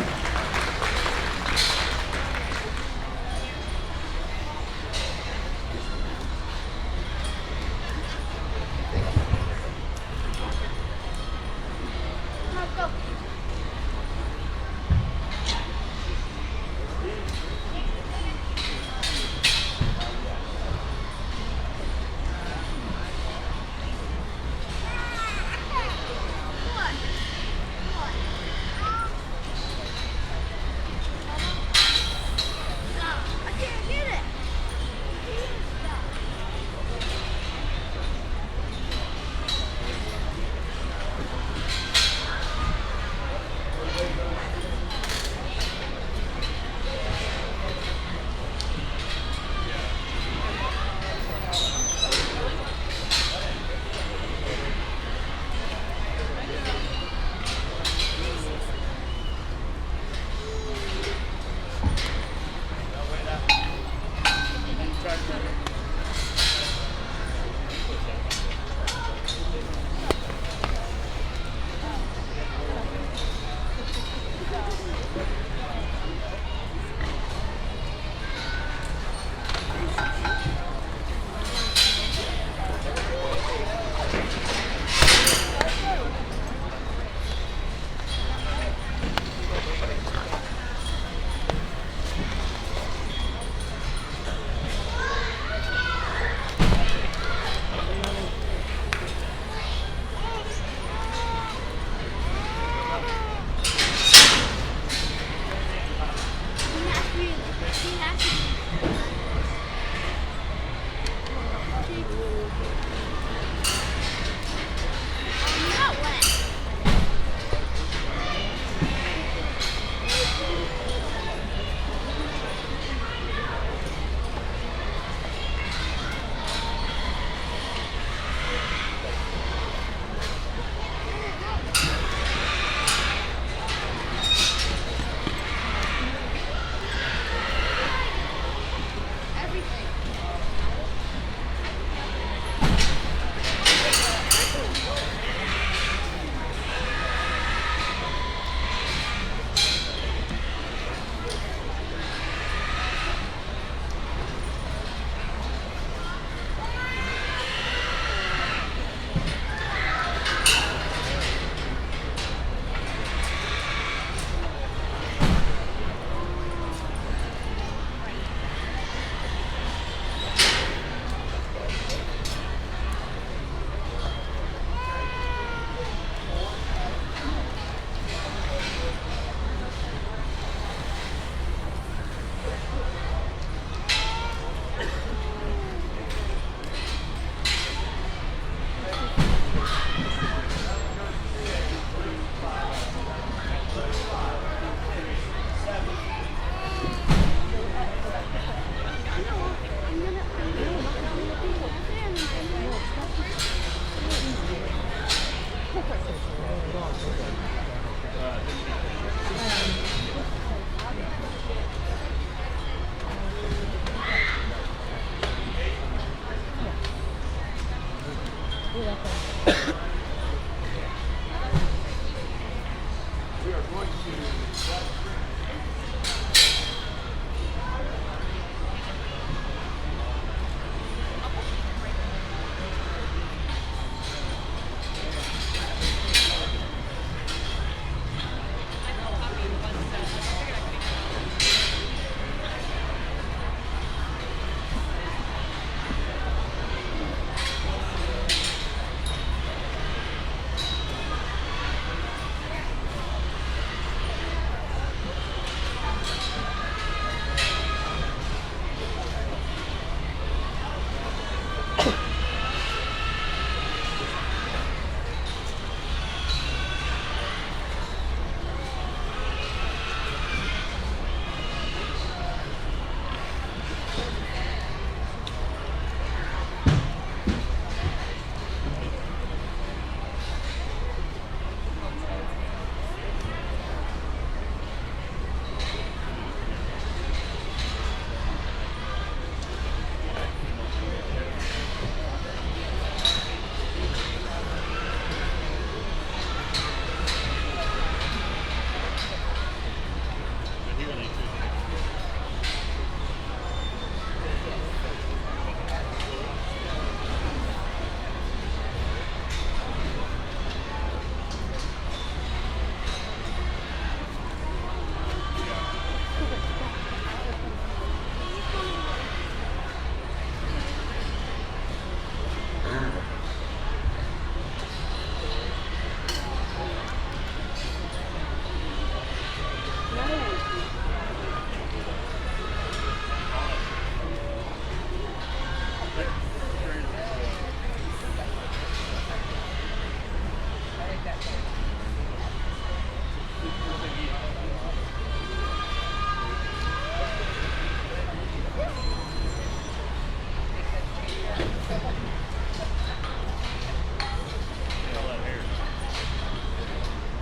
[SPEAKER 3] You're welcome.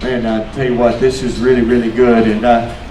[SPEAKER 1] And tell you what, this is really, really good. And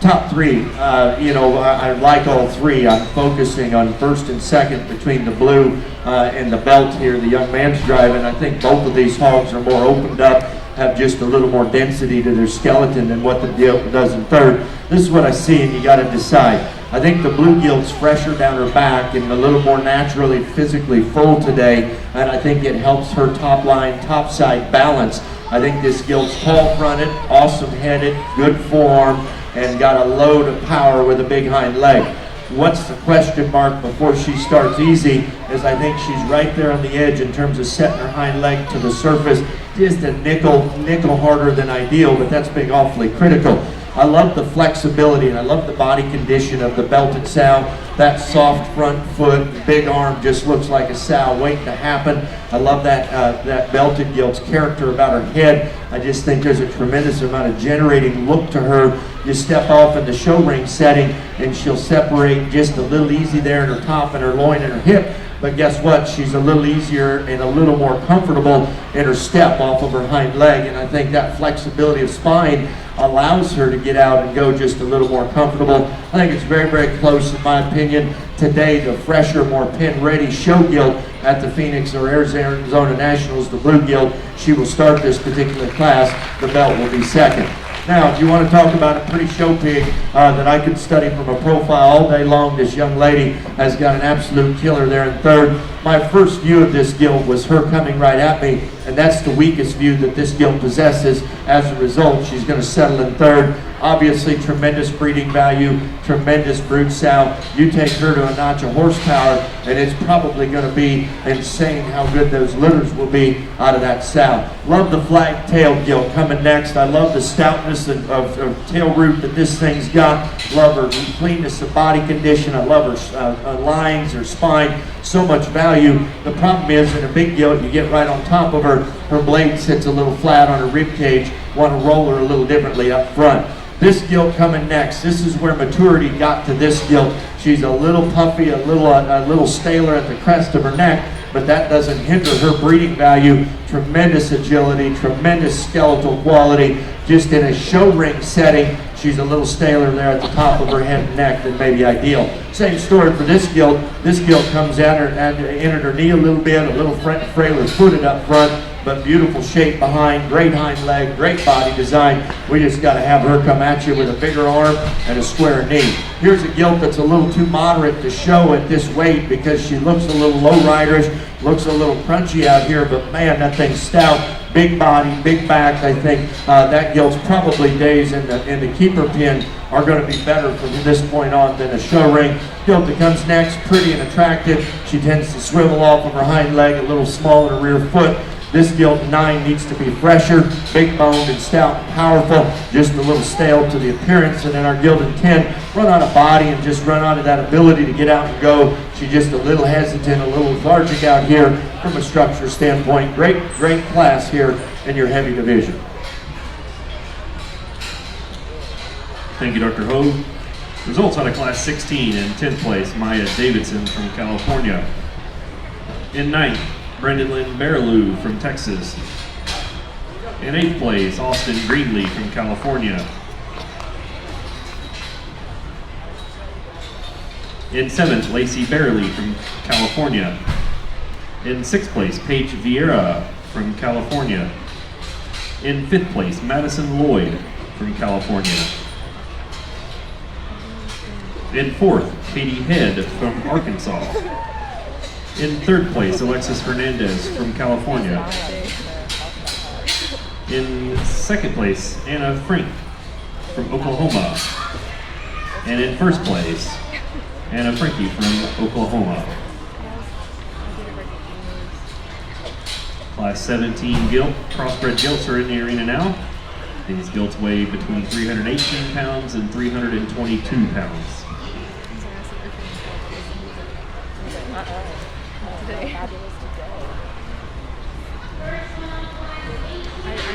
[SPEAKER 1] top three, you know, I like all three. I'm focusing on first and second between the blue and the belt here, the young man's drive. And I think both of these hogs are more opened up, have just a little more density to their skeleton than what the Gilt does in third. This is what I see, and you got to decide. I think the blue Gilt's fresher down her back and a little more naturally, physically full today, and I think it helps her top line, top side balance. I think this Gilt's tall fronted, awesome headed, good forearm, and got a load of power with a big hind leg. What's the question mark before she starts easy is I think she's right there on the edge in terms of setting her hind leg to the surface. Just a nickel harder than ideal, but that's being awfully critical. I love the flexibility and I love the body condition of the belted sow. That soft front foot, big arm just looks like a sow waiting to happen. I love that belted Gilt's character about her head. I just think there's a tremendous amount of generating look to her. You step off in the show ring setting and she'll separate just a little easy there in her top and her loin and her hip. But guess what? She's a little easier and a little more comfortable in her step off of her hind leg. And I think that flexibility of spine allows her to get out and go just a little more comfortable. I think it's very, very close in my opinion. Today, the fresher, more pin-ready show Gilt at the Phoenix or Arizona Nationals, the blue Gilt, she will start this particular class. The belt will be second. Now, if you want to talk about a pretty show pig that I could study from a profile all day long, this young lady has got an absolute killer there in third. My first view of this Gilt was her coming right at me, and that's the weakest view that this Gilt possesses. As a result, she's going to settle in third. Obviously, tremendous breeding value, tremendous brood sow. You take her to a notch of horsepower, and it's probably going to be insane how good those litters will be out of that sow. Love the flag tail Gilt coming next. I love the stoutness of tail root that this thing's got. Love her cleanness of body condition. I love her lines, her spine. So much value. The problem is in a big Gilt, you get right on top of her, her blade sits a little flat on her rib cage. Want to roll her a little differently up front. This Gilt coming next. This is where maturity got to this Gilt. She's a little puffy, a little staler at the crest of her neck, but that doesn't hinder her breeding value. Tremendous agility, tremendous skeletal quality. Just in a show ring setting, she's a little staler there at the top of her head and neck than maybe ideal. Same story for this gilt. This gilt comes at her and entered her knee a little bit, a little frailer footed up front, but beautiful shape behind, great hind leg, great body design. We just got to have her come at you with a bigger arm and a square knee. Here's a gilt that's a little too moderate to show at this weight because she looks a little low-riderish, looks a little crunchy out here, but man, that thing's stout. Big body, big back. I think that gilt's probably days in the keeper pin are going to be better from this point on than a show ring. Gilt that comes next, pretty and attractive. She tends to swivel off of her hind leg, a little small in her rear foot. This gilt 9 needs to be fresher, big boned and stout and powerful, just a little stale to the appearance. And then our gilt in 10, run out of body and just run out of that ability to get out and go. She's just a little hesitant, a little lethargic out here from a structure standpoint. Great class here in your heavy division.
[SPEAKER 2] Thank you, Dr. Hogue. Results out of Class 16. In 10th place, Maya Davidson from California. In 9th, Brendan Lynn Baraloo from Texas. In 8th place, Austin Greenlee from California. In 7th, Lacey Barley from California. In 6th place, Paige Vieira from California. In 5th place, Madison Lloyd from California. In 4th, Katie Head from Arkansas. In 3rd place, Alexis Hernandez from California. In 2nd place, Anna Frank from Oklahoma. And in 1st place, Anna Frankie from Oklahoma. Class 17 gilt, crossbred gilts are in the arena now. These gilts weigh between 318 pounds and 322 pounds.
[SPEAKER 3] Today. I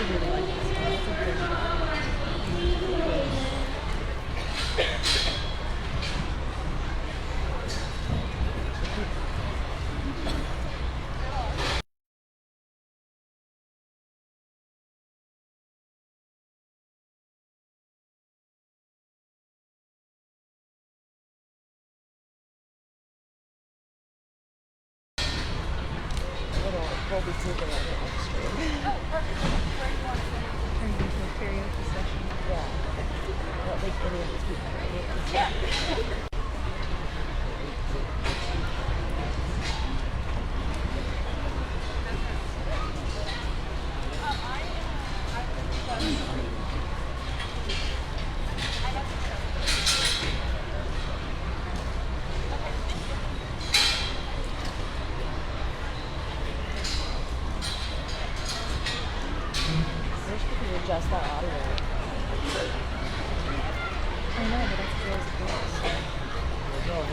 [SPEAKER 3] really like this one. It's a good we'll be taking it on stream. Turn into a karaoke session. Yeah. I don't think any of these people are karaoke. Yeah. Adjust that audio. I know, but that's as it goes.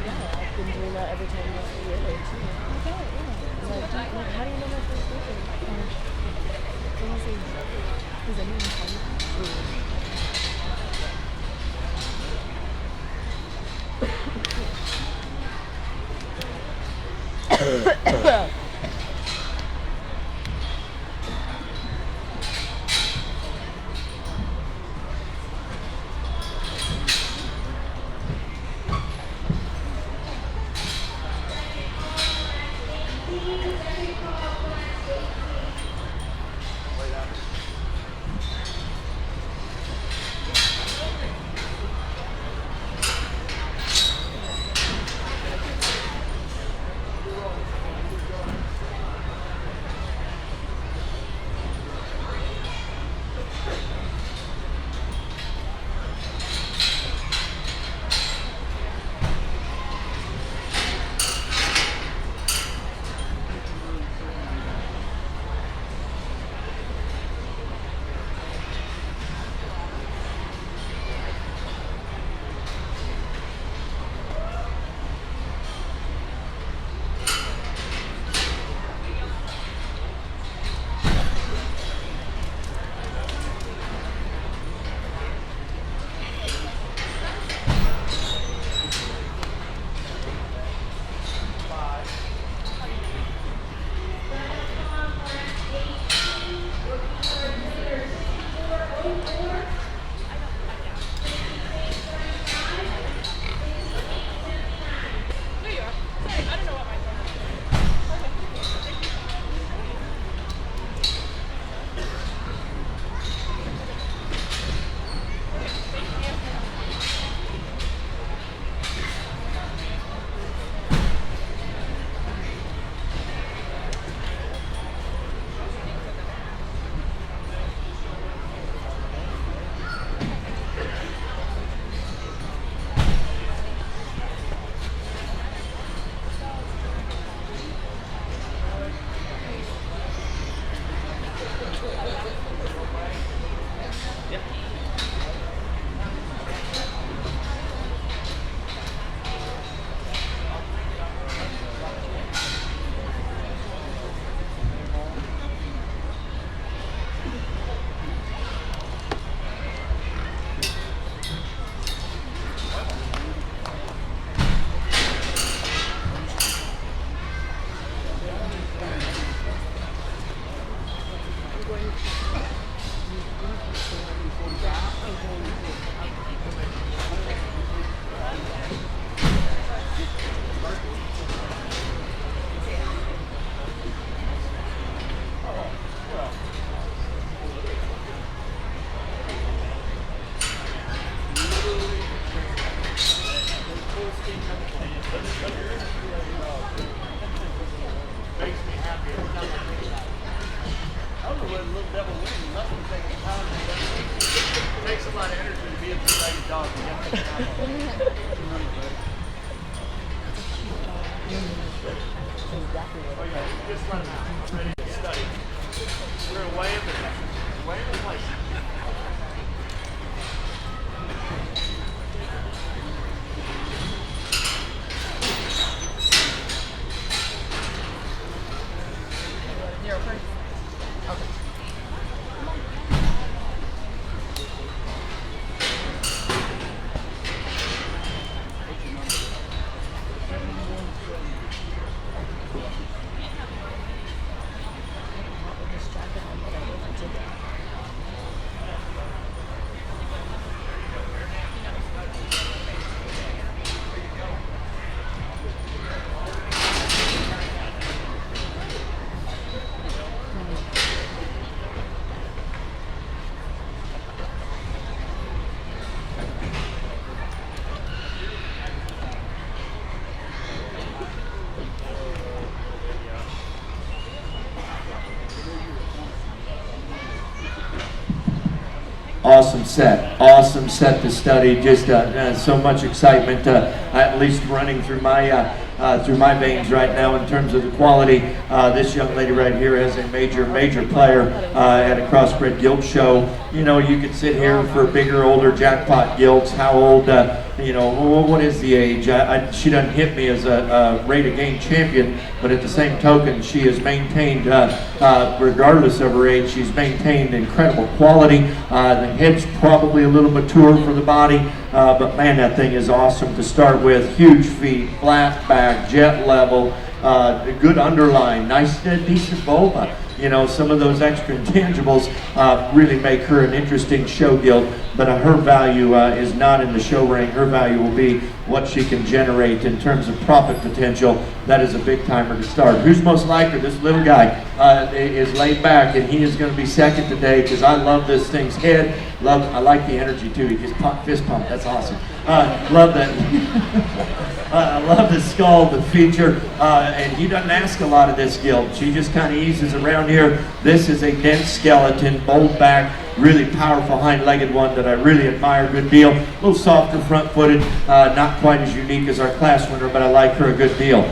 [SPEAKER 3] Yeah, I've been doing that every time you see the image too. Okay, yeah. Like, how do you know my first birthday? Does anyone tell you?
[SPEAKER 4] takes a lot of energy to be a two-legged dog. You have to have one. Oh yeah, you just let him out. I'm ready to study. We're gonna weigh him in place.
[SPEAKER 3] Zero first. Okay.
[SPEAKER 1] Awesome set to study. Just so much excitement, at least running through my veins right now in terms of the quality. This young lady right here is a major player at a Crossbred Gilt show. You know, you could sit here for bigger, older jackpot gilts. How old? You know, what is the age? She doesn't hit me as a rate of gain champion, but at the same token, she has maintained, regardless of her age, she's maintained incredible quality. The head's probably a little mature for the body, but man, that thing is awesome to start with. Huge feet, flat back, jet level, good underline, nice, decent vulva. You know, some of those extra intangibles really make her an interesting show gilt, but her value is not in the show ring. Her value will be what she can generate in terms of profit potential. That is a big timer to start. Who's most like her? This little guy is laid back, and he is going to be second today because I love this thing's head. I like the energy too. He just fist pump. That's awesome. Love that. I love the skull, the feature, and he doesn't ask a lot of this gilt. She just kind of eases around here. This is a dense skeleton, bold back, really powerful hind-legged one that I really admire a good deal. A little softer front-footed, not quite as unique as our class winner, but I like her a good deal.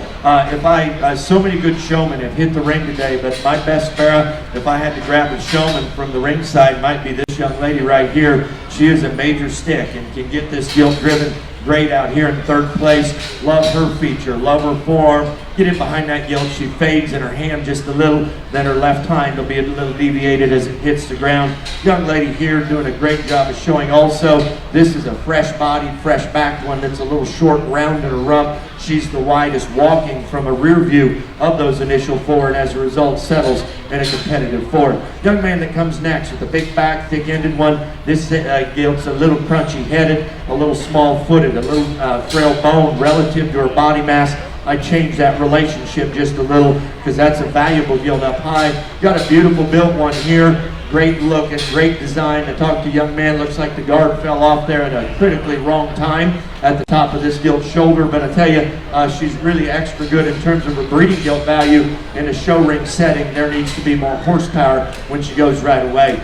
[SPEAKER 1] So many good showmen have hit the ring today, but my best Farrah, if I had to grab a showman from the ringside, might be this young lady right here. She is a major stick and can get this gilt driven great out here in third place. Love her feature, love her form. Get in behind that gilt. She fades in her hand just a little, then her left hind will be a little deviated as it hits the ground. Young lady here doing a great job of showing also. This is a fresh-bodied, fresh-backed one that's a little short, round in her rump. She's the widest walking from a rear view of those initial four, and as a result settles in a competitive fourth. Young man that comes next with a big back, thick-ended one. This gilt's a little crunchy-headed, a little small-footed, a little frail bone relative to her body mass. I changed that relationship just a little because that's a valuable gilt up high. Got a beautiful built one here. Great look and great design. I talked to a young man, looks like the guard fell off there at a critically wrong time at the top of this gilt shoulder, but I tell you, she's really extra good in terms of her breeding gilt value in a show ring setting. There needs to be more horsepower when she goes right away.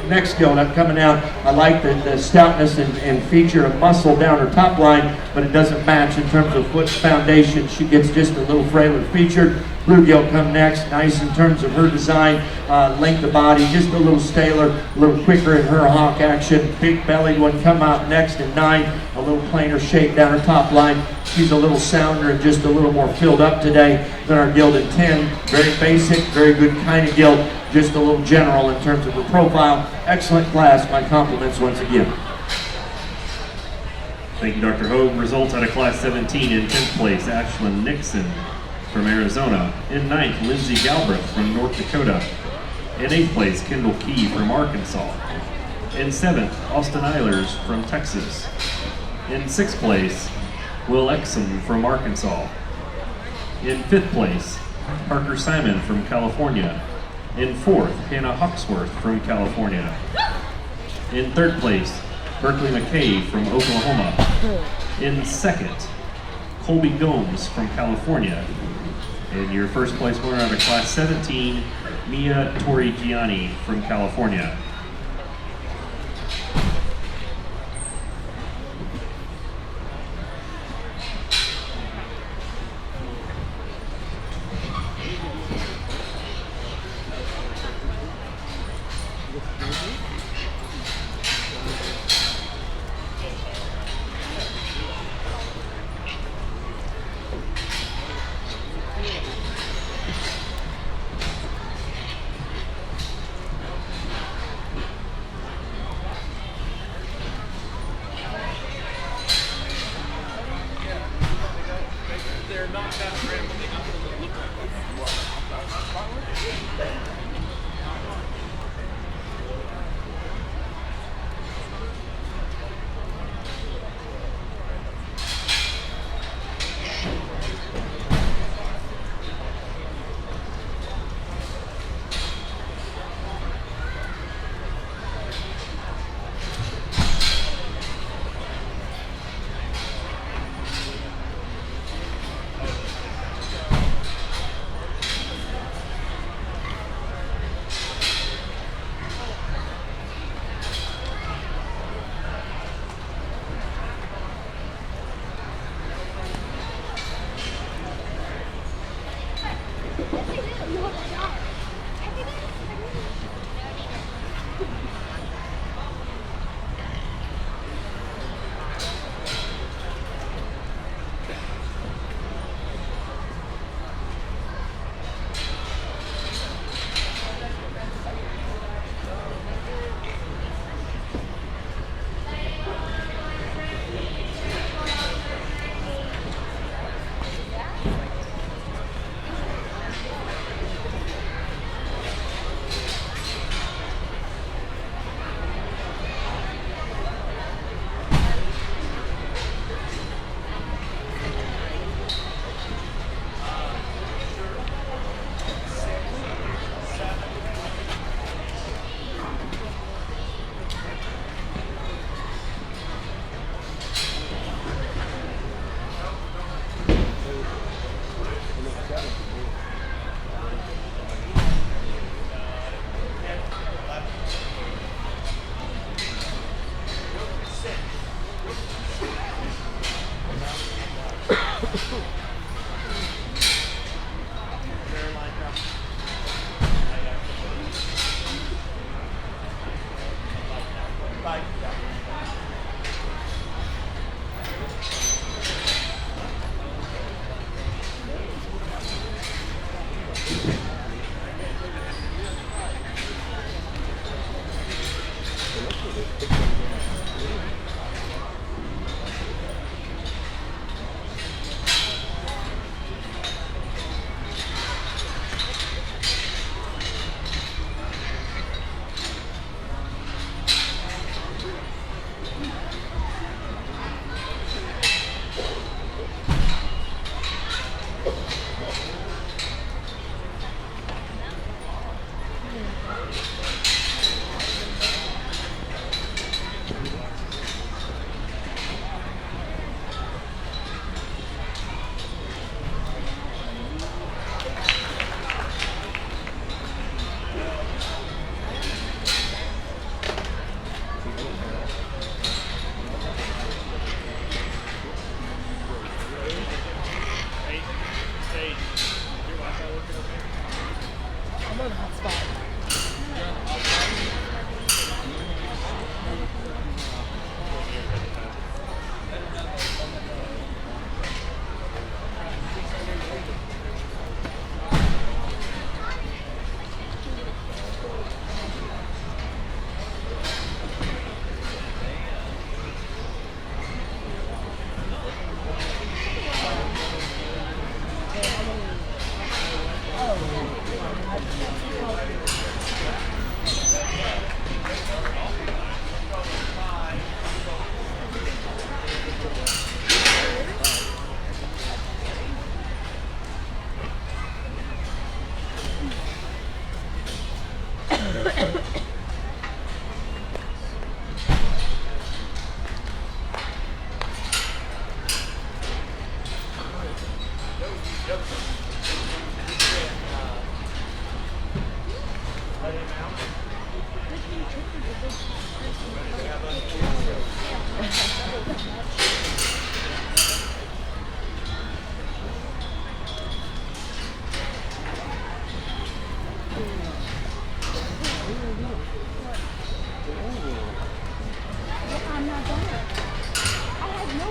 [SPEAKER 1] Next gilt I'm coming out, I like the stoutness and feature of muscle down her top line, but it doesn't match in terms of foot foundation. She gets just a little frailer featured. Blue gilt come next, nice in terms of her design, length of body, just a little staler, a little quicker in her hawk action. Big bellied one come out next in 9, a little plainer shape down her top line. She's a little sounder and just a little more filled up today than our gilt in 10. Very basic, very good kind of gilt, just a little general in terms of her profile. Excellent class, my compliments once again.
[SPEAKER 2] Thank you, Dr. Hogue. Results out of Class 17 in 10th place, Ashlyn Nixon from Arizona. In 9th, Lindsay Galbraith from North Dakota. In 8th place, Kendall Key from Arkansas. In 7th, Austin Eilers from Texas. In 6th place, Will Exum from Arkansas. In 5th place, Parker Simon from California. In 4th, Hannah Hawksworth from California. In 3rd place, Berkeley McKay from Oklahoma. In 2nd, Colby Gomes from California. And your first place winner out of Class 17, Mia Torrigiani from California.
[SPEAKER 3] I'm on hotspot.
[SPEAKER 5] I'm not done. I had no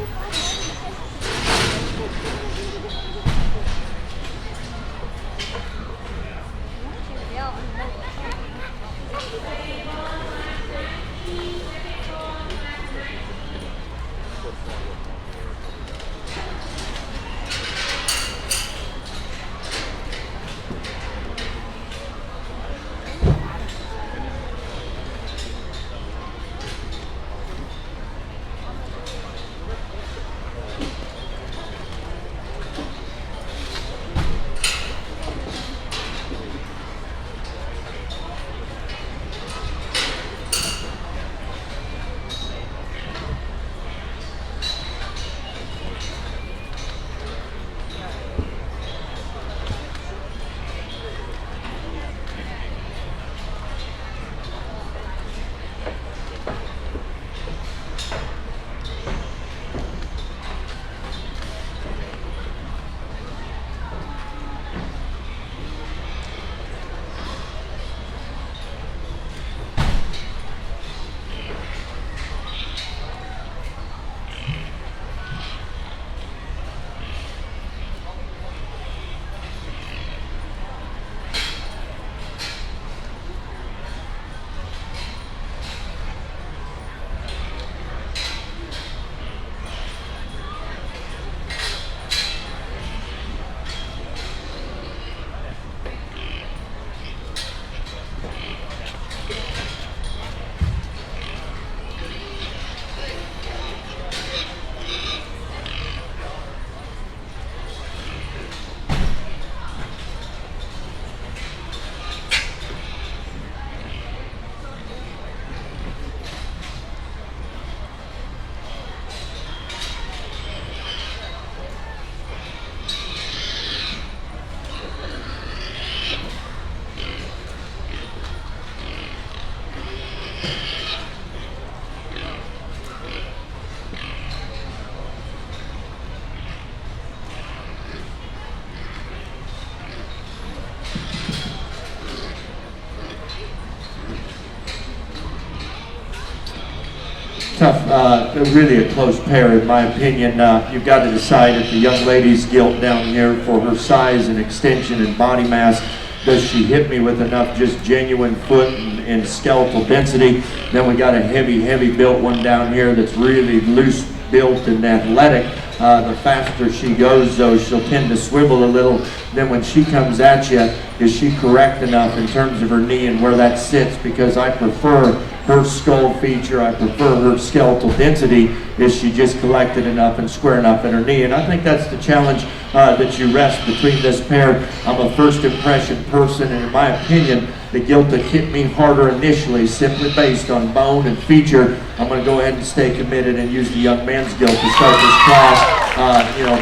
[SPEAKER 1] Tough, really a close pair in my opinion. You've got to decide if the young lady's Gilt down here for her size and extension and body mass, does she hit me with enough just genuine foot in skeletal density. Then we got a heavy built one down here that's really loose built and athletic. The faster she goes, though, she'll tend to swivel a little. Then when she comes at you, is she correct enough in terms of her knee and where that sits? Because I prefer her skull feature, I prefer her skeletal density. Is she just collected enough and square enough in her knee? And I think that's the challenge that you rest between this pair. I'm a first impression person, and in my opinion, the Gilt that hit me harder initially, simply based on bone and feature. I'm going to go ahead and stay committed and use the young man's Gilt to start this class.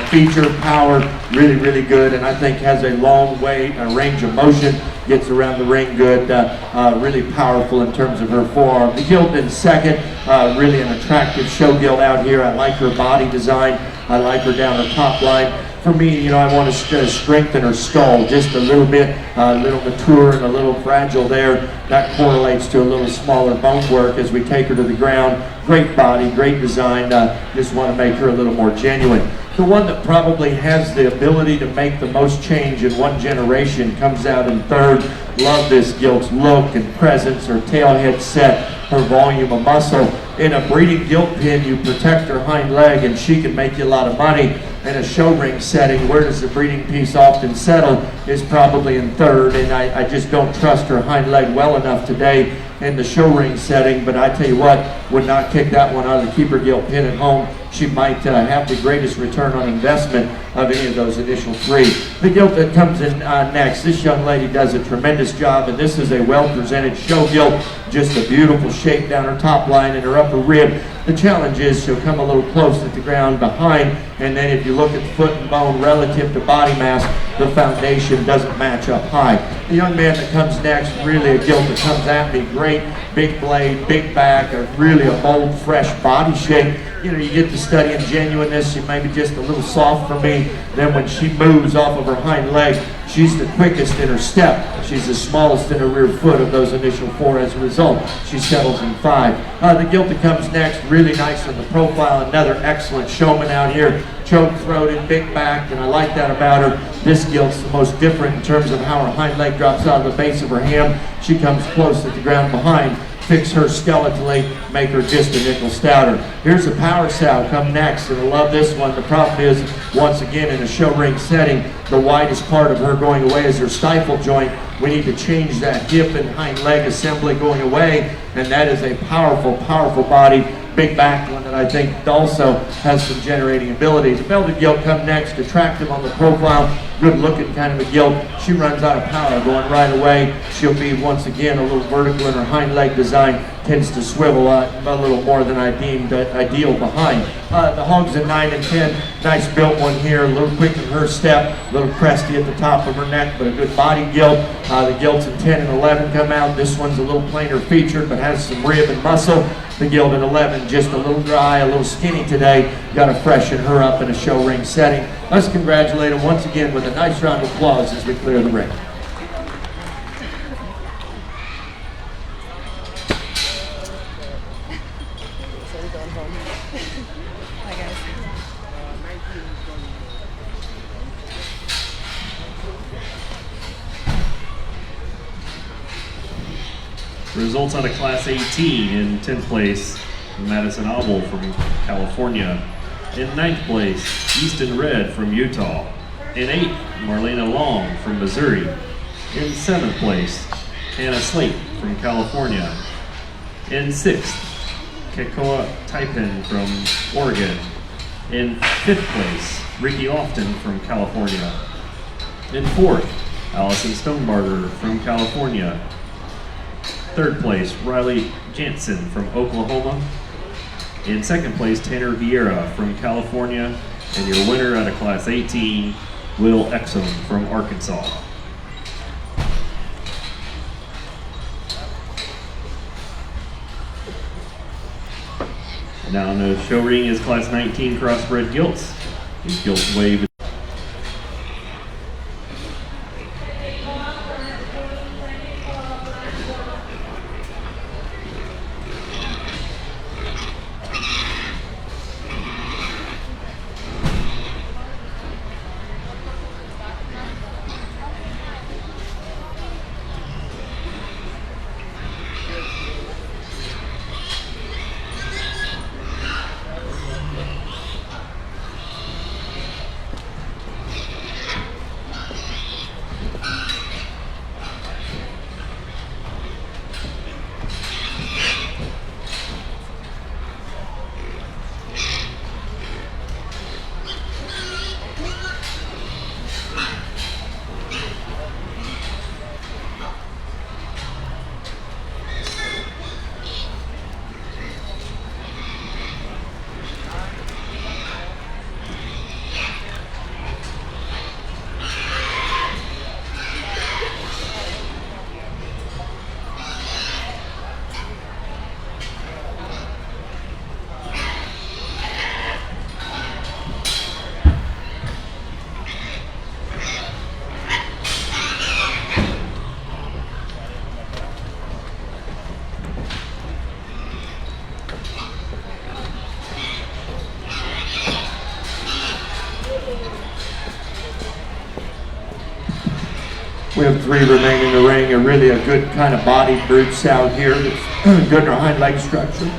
[SPEAKER 1] Feature, power, really good, and I think has a long range of motion, gets around the ring good, really powerful in terms of her forearm. The Gilt in second, really an attractive show Gilt out here. I like her body design. I like her down her top line. For me, I want to strengthen her skull just a little bit, a little mature and a little fragile there. That correlates to a little smaller bone work as we take her to the ground. Great body, great design. Just want to make her a little more genuine. The one that probably has the ability to make the most change in one generation comes out in third. Love this Gilt's look and presence, her tail head set, her volume of muscle. In a breeding Gilt pin, you protect her hind leg and she can make you a lot of money. In a show ring setting, where does the breeding piece often settle is probably in third, and I just don't trust her hind leg well enough today in the show ring setting, but I tell you what, would not kick that one out of the keeper Gilt pin at home. She might have the greatest return on investment of any of those initial three. The Gilt that comes in next, this young lady does a tremendous job, and this is a well-presented show Gilt, just a beautiful shape down her top line and her upper rib. The challenge is she'll come a little close at the ground behind, and then if you look at the foot and bone relative to body mass, the foundation doesn't match up high. The young man that comes next, really a Gilt that comes at me great, big blade, big back, really a bold, fresh body shape. You get to studying genuineness. She may be just a little soft for me. Then when she moves off of her hind leg, she's the quickest in her step. She's the smallest in her rear foot of those initial four. As a result, she settles in five. The Gilt that comes next, really nice on the profile. Another excellent showman out here. Choke-throated, big back, and I like that about her. This Gilt's the most different in terms of how her hind leg drops out of the base of her ham. She comes close at the ground behind. Fix her skeletally, make her just a nickel stouter. Here's a power sow come next, and I love this one. The problem is, once again, in a show ring setting, the widest part of her going away is her stifle joint. We need to change that hip and hind leg assembly going away, and that is a powerful body, big back one that I think also has some generating ability. The Belted Gilt come next, attractive on the profile, good looking kind of a Gilt. She runs out of power going right away. She'll be once again a little vertical in her hind leg design, tends to swivel a little more than I deemed ideal behind. The hogs in 9 and 10, nice built one here, a little quick in her step, a little cresty at the top of her neck, but a good body Gilt. The Gilts in 10 and 11 come out. This one's a little plainer featured, but has some rib and muscle. The Gilt in 11, just a little dry, a little skinny today. Got to freshen her up in a show ring setting. Let's congratulate them once again with a nice round of applause as we clear the ring.
[SPEAKER 3] So we're going home. Hi guys.
[SPEAKER 2] Results out of Class 18 in 10th place, Madison Obel from California. In 9th place, Easton Red from Utah. In 8th, Marlena Long from Missouri. In 7th place, Hannah Slate from California. In 6th, Kekoa Taipin from Oregon. In 5th place, Ricky Lofton from California. In 4th, Allison Stonebarger from California. 3rd place, Riley Jansen from Oklahoma. In 2nd place, Tanner Vieira from California. And your winner out of Class 18, Will Exum from Arkansas. Now in the show ring is Class 19 Crossbred Gilts. These Gilts weigh
[SPEAKER 1] We have 3 remaining in the ring. A really a good kind of bodied brute sow here that's good in her hind leg structure.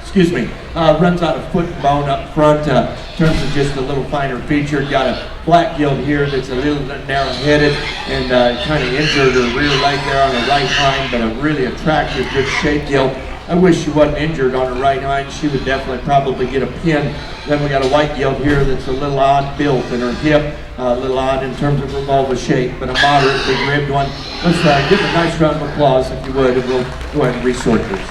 [SPEAKER 1] Excuse me, runs out of foot and bone up front, in terms of just a little finer feature. Got a black gilt here that's a little narrow-headed and kind of injured her rear leg there on her right hind, but a really attractive, good shape gilt. I wish she wasn't injured on her right hind. She would definitely probably get a pin. Then we got a white gilt here that's a little odd built in her hip, a little odd in terms of her vulva shape, but a moderately ribbed one. Let's give a nice round of applause if you would, and we'll go ahead and resort this.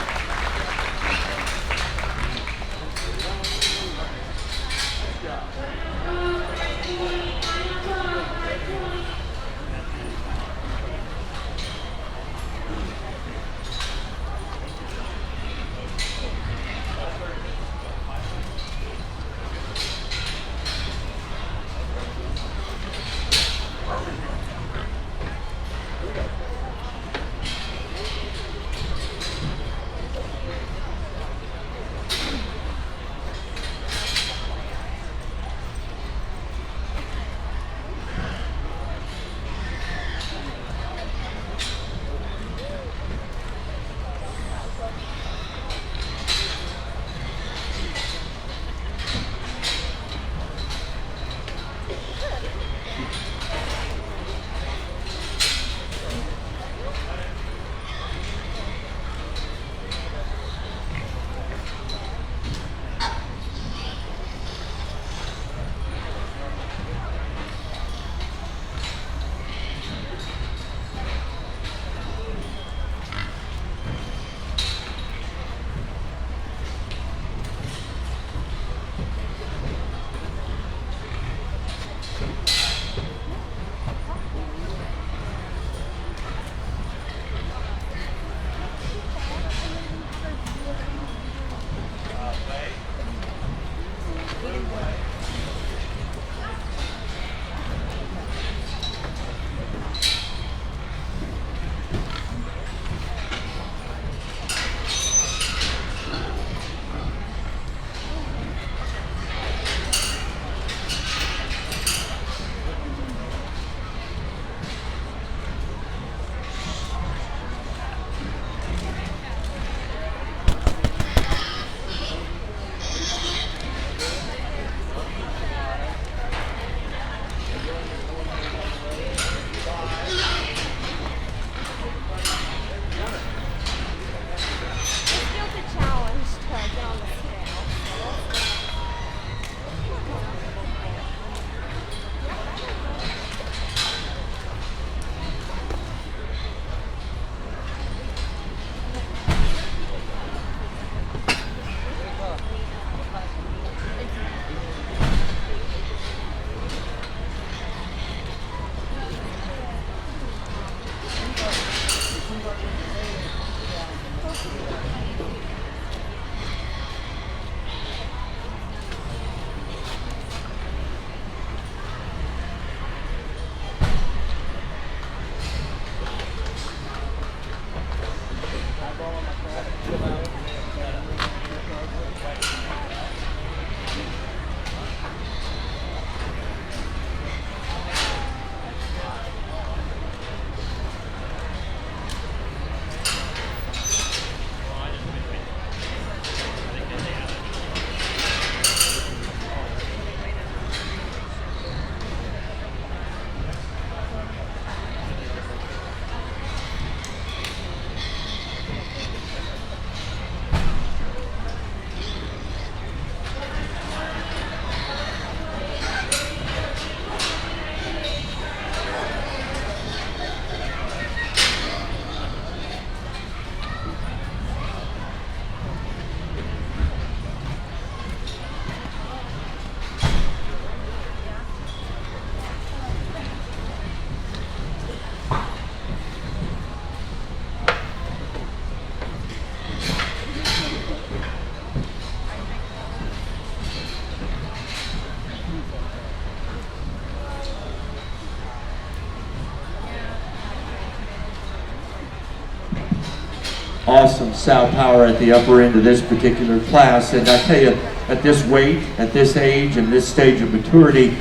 [SPEAKER 1] Awesome sow power at the upper end of this particular class, and I tell you, at this weight, at this age, and this stage of maturity,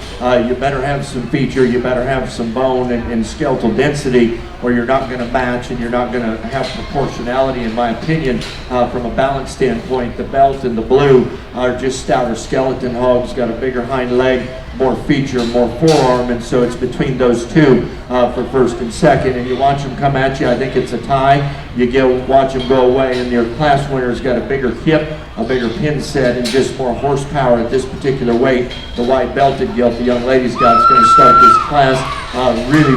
[SPEAKER 1] you better have some feature, you better have some bone and skeletal density, or you're not going to match and you're not going to have proportionality, in my opinion. From a balance standpoint, the belt and the blue are just stouter skeleton hogs, got a bigger hind leg, more feature, more forearm, and so it's between those two for first and second. And you watch them come at you, I think it's a tie. You watch them go away, and your class winner's got a bigger hip, a bigger pin set, and just more horsepower at this particular weight. The white belted gilt the young lady's got is going to start this class.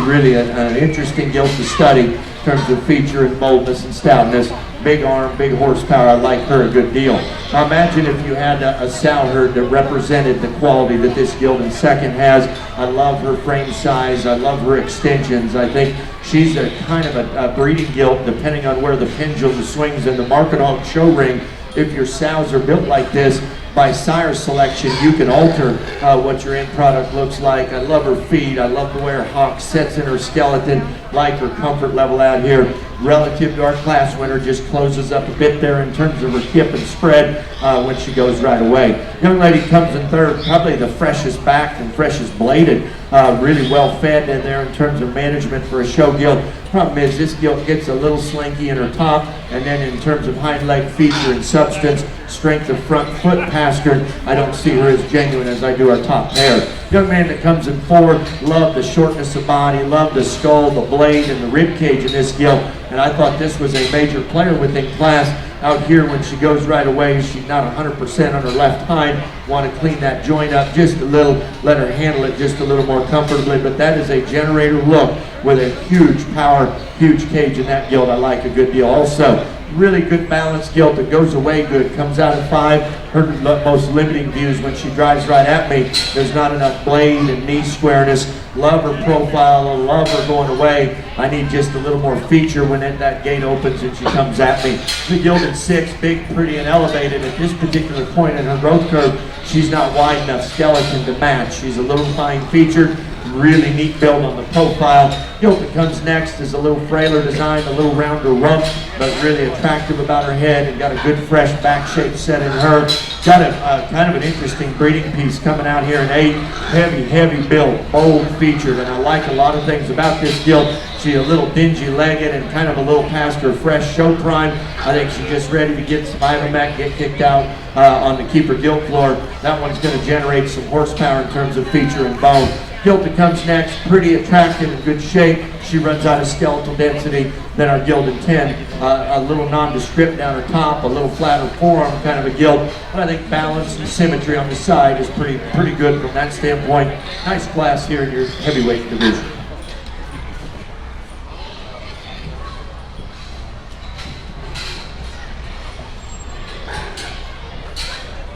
[SPEAKER 1] Really an interesting gilt to study in terms of feature and boldness and stoutness. Big arm, big horsepower. I like her a good deal. Now imagine if you had a sow herd that represented the quality that this gilt in second has. I love her frame size. I love her extensions. I think she's a kind of a breeding gilt, depending on where the pendulum swings in the market hog show ring. If your sows are built like this, by sire selection, you can alter what your end product looks like. I love her feet. I love the way her hock sets in her skeleton, like her comfort level out here. Relative to our class winner, just closes up a bit there in terms of her hip and spread when she goes right away. Young lady comes in third, probably the freshest backed and freshest bladed. Really well fed in there in terms of management for a show gilt. Problem is, this gilt gets a little slinky in her top, and then in terms of hind leg feature and substance, strength of front foot pastern, I don't see her as genuine as I do our top pair. Young man that comes in fourth, love the shortness of body, love the skull, the blade, and the rib cage in this gilt, and I thought this was a major player within class. Out here, when she goes right away, she's not 100% on her left hind. Want to clean that joint up just a little, let her handle it just a little more comfortably, but that is a generator look with a huge power, huge cage in that gilt. I like a good deal. Also, really good balanced gilt that goes away good, comes out at 5. Her most limiting views when she drives right at me, there's not enough blade and knee squareness. Love her profile, love her going away. I need just a little more feature when that gate opens and she comes at me. The gilt at 6, big, pretty, and elevated. At this particular point in her growth curve, she's not wide enough skeleton to match. She's a little fine featured. Really neat build on the profile. Gilt that comes next is a little frailer design, a little rounder rump, but really attractive about her head, and got a good fresh back shape set in her. Got a kind of an interesting breeding piece coming out here in 8. Heavy build, bold featured, and I like a lot of things about this gilt. She's a little dingy legged and kind of a little past her fresh show prime. I think she's just ready to get some Ivermectin, get kicked out on the keeper gilt floor. That one's going to generate some horsepower in terms of feature and bone. Gilt that comes next, pretty attractive, in good shape. She runs out of skeletal density. Then our gilt at 10, a little nondescript down her top, a little flatter forearm kind of a gilt. But I think balance and symmetry on the side is pretty good from that standpoint. Nice class here in your heavyweight division.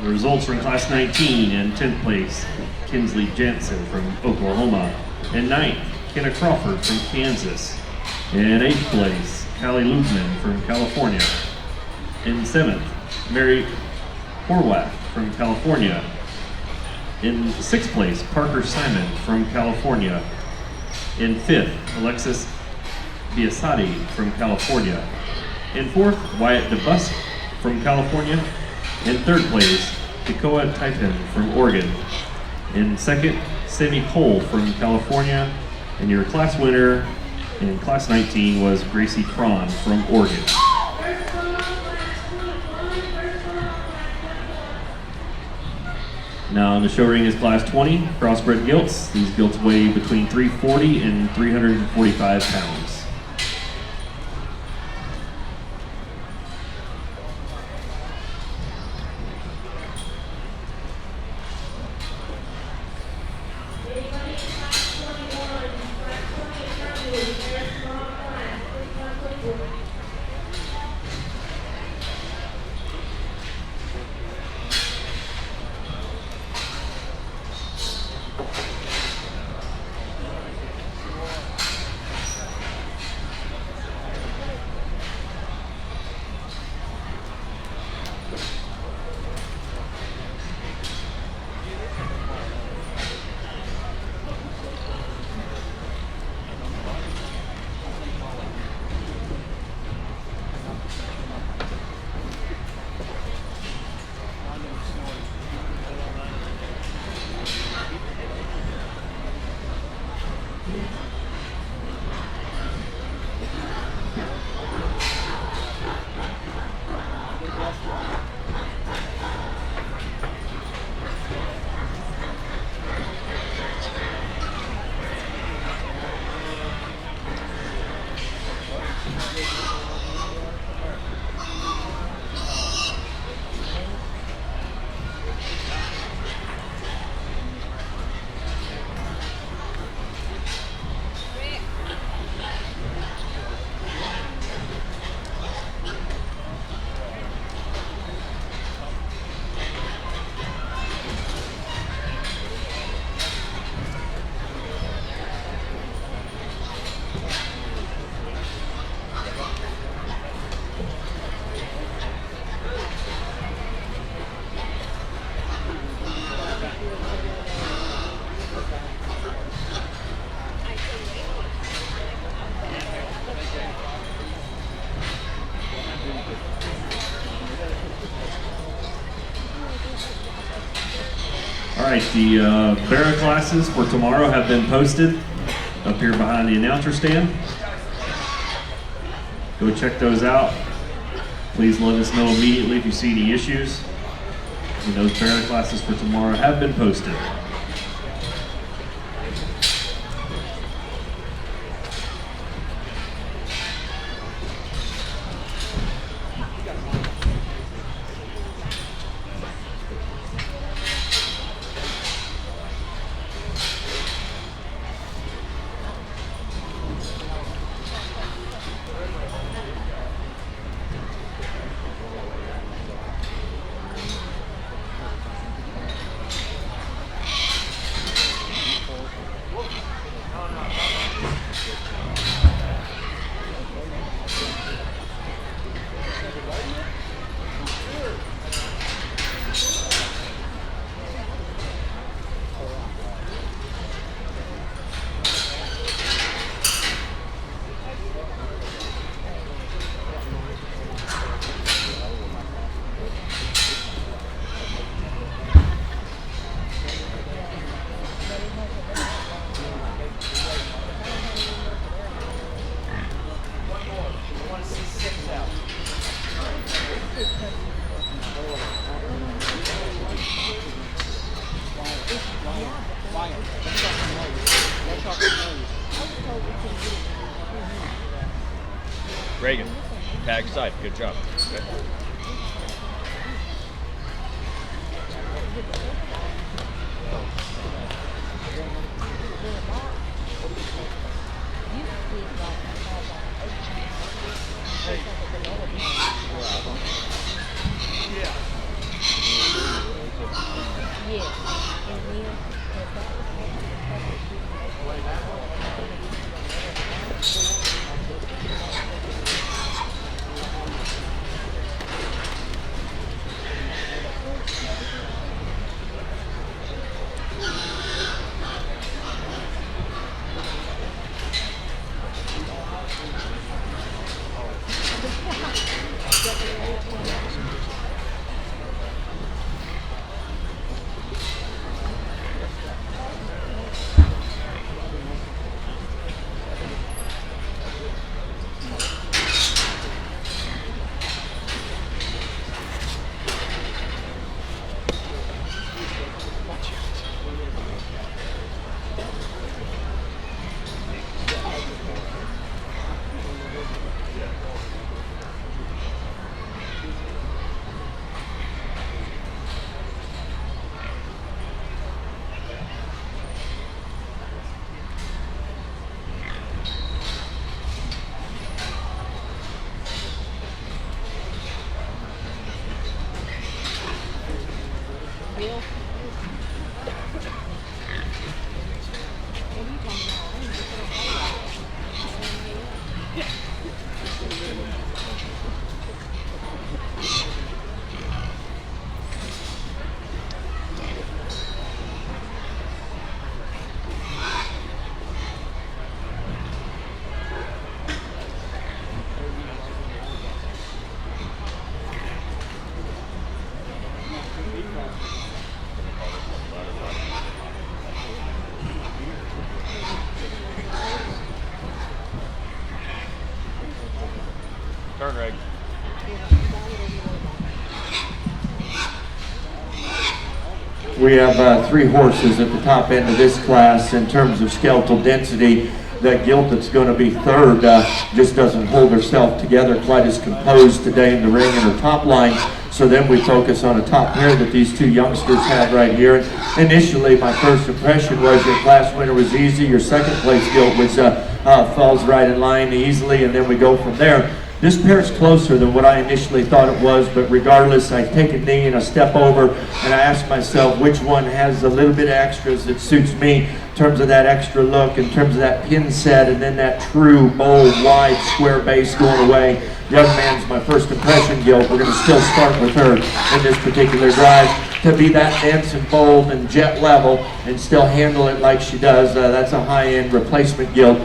[SPEAKER 2] The results from Class 19 in 10th place, Kinsley Jansen from Oklahoma. In 9th, Kenna Crawford from Kansas. In 8th place, Callie Lubman from California. In 7th, Mary Horwath from California. In 6th place, Parker Simon from California. In 5th, Alexis Biasati from California. In 4th, Wyatt DeBusk from California. In 3rd place, Tekoa Titan from Oregon. In 2nd, Sammy Cole from California. And your class winner in Class 19 was Gracie Cron from Oregon. Now on the show ring is Class 20, Crossbred Gilts. These gilts weigh between 340 and 345 pounds. right, the barra classes for tomorrow have been posted up here behind the announcer stand. Go check those out. Please let us know immediately if you see any issues. And those barra classes for tomorrow have been posted.
[SPEAKER 6] Reagan, tag side, good job. Okay. Turn, Greg.
[SPEAKER 1] We have 3 horses at the top end of this class in terms of skeletal density. That Gilt that's going to be third just doesn't hold herself together quite as composed today in the ring and her top line. So then we focus on a top pair that these 2 youngsters have right here. Initially, my first impression was your class winner was easy. Your second place Gilt was falls right in line easily, and then we go from there. This pair is closer than what I initially thought it was, but regardless, I take a knee and I step over and I ask myself which one has a little bit of extras that suits me in terms of that extra look, in terms of that pin set, and then that true, bold, wide, square base going away. The other man's my first impression, Gilt. We're going to still start with her in this particular drive. To be that dense and bold and jet level and still handle it like she does, that's a high-end replacement Gilt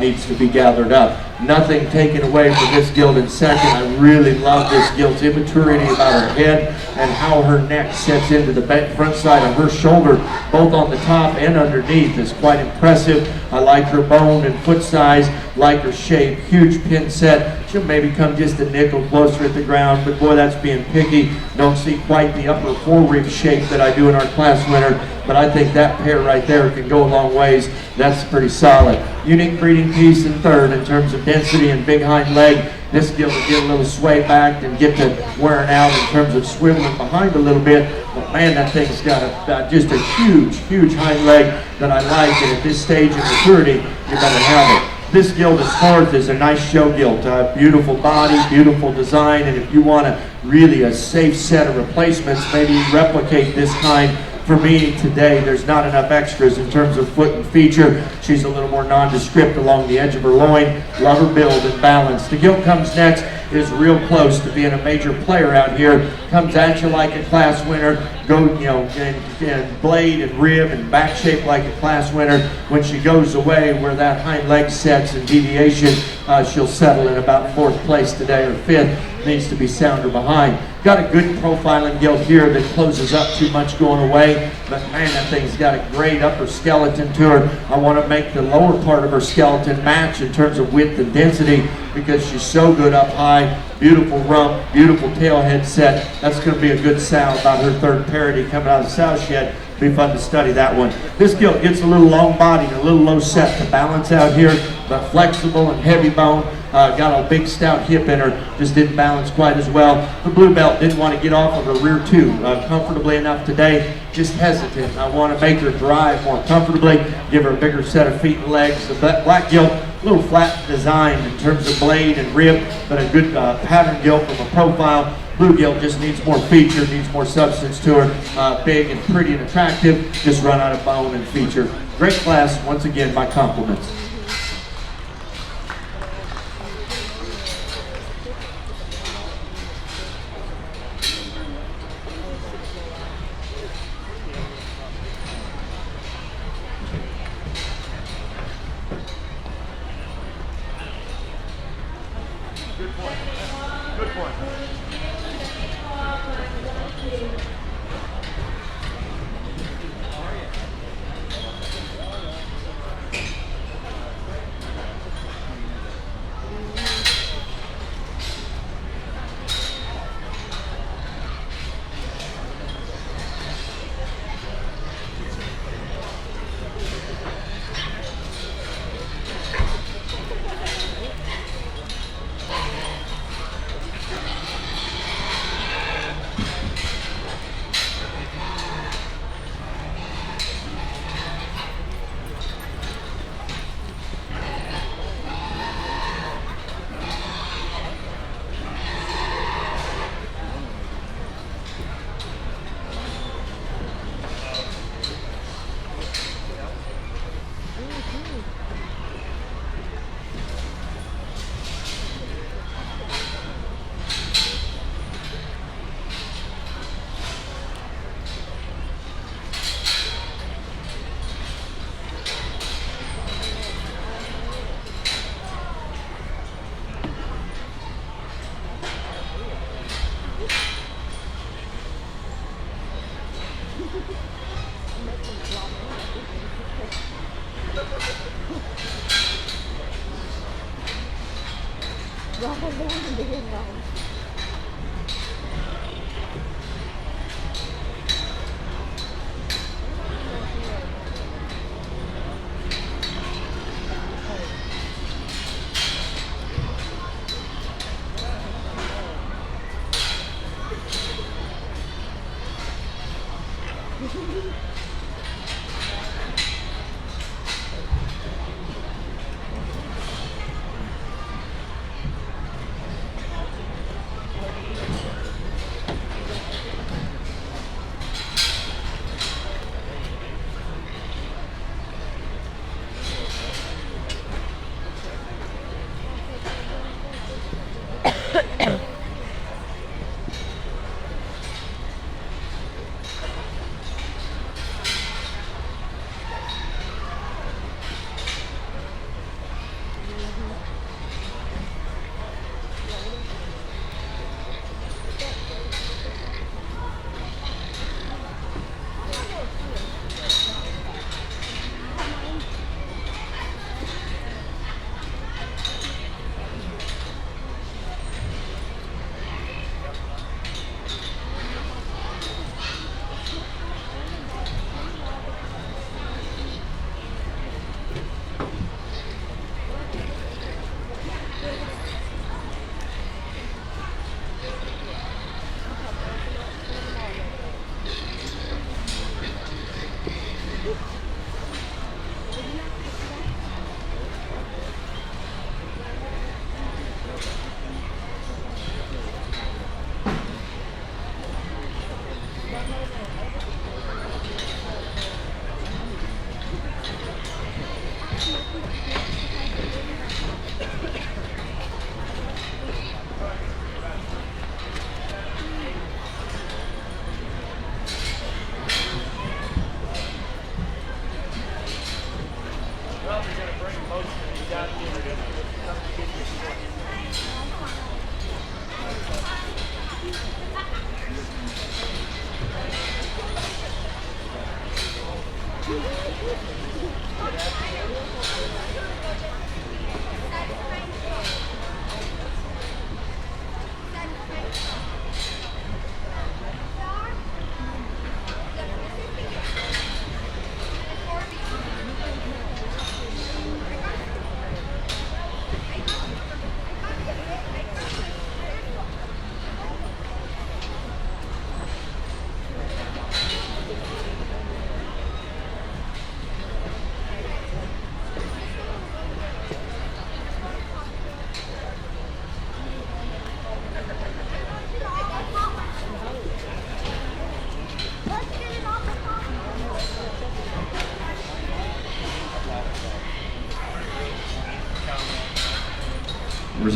[SPEAKER 1] needs to be gathered up. Nothing taken away from this Gilt in second. I really love this Gilt's immaturity about her head and how her neck sets into the front side of her shoulder, both on the top and underneath, is quite impressive. I like her bone and foot size, like her shape, huge pin set. She'll maybe come just a nickel closer at the ground, but boy, that's being picky. Don't see quite the upper forerib shape that I do in our class winner, but I think that pair right there can go a long ways. That's pretty solid. Unique breeding piece in third in terms of density and big hind leg. This Gilt will get a little sway back and get to wearing out in terms of swiveling behind a little bit. But man, that thing's got just a huge hind leg that I like. And at this stage of maturity, you better have it. This Gilt is fourth is a nice show Gilt. Beautiful body, beautiful design. And if you want really a safe set of replacements, maybe replicate this kind. For me today, there's not enough extras in terms of foot and feature. She's a little more nondescript along the edge of her loin. Love her build and balance. The Gilt comes next, is real close to being a major player out here. Comes at you like a class winner. And blade and rib and back shape like a class winner. When she goes away, where that hind leg sets and deviation, she'll settle in about fourth place today, or fifth. Needs to be sounder behind. Got a good profiling Gilt here that closes up too much going away, but man, that thing's got a great upper skeleton to her. I want to make the lower part of her skeleton match in terms of width and density because she's so good up high. Beautiful rump, beautiful tail head set. That's going to be a good sow about her third parity coming out of the sow shed. Be fun to study that one. This Gilt gets a little long bodied, a little low set to balance out here, but flexible and heavy bone. Got a big stout hip in her, just didn't balance quite as well. The blue belt didn't want to get off of her rear too comfortably enough today, just hesitant. I want to make her drive more comfortably, give her a bigger set of feet and legs. The black Gilt, a little flat design in terms of blade and rib, but a good pattern Gilt from a profile. Blue Gilt just needs more feature, needs more substance to her. Big and pretty and attractive, just run out of bone and feature. Great class, once again, my compliments.
[SPEAKER 4] Good point.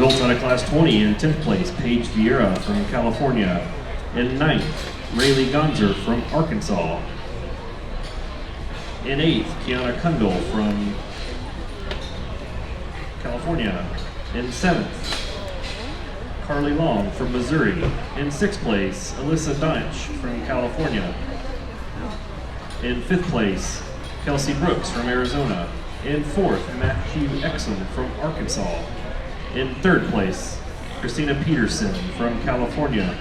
[SPEAKER 2] Results out of Class 20 in 10th place, Paige Vieira from California. In 9th, Rayleigh Gonzer from Arkansas. In 8th, Kiana Kundal from California. In 7th, Carly Long from Missouri. In 6th place, Alyssa Dunch from California. In 5th place, Kelsey Brooks from Arizona. In 4th, Matthew Exum from Arkansas. In 3rd place, Christina Peterson from California.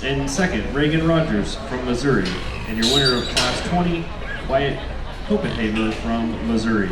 [SPEAKER 2] In 2nd, Reagan Rogers from Missouri. And your winner of Class 20, Wyatt Copenhagen from Missouri.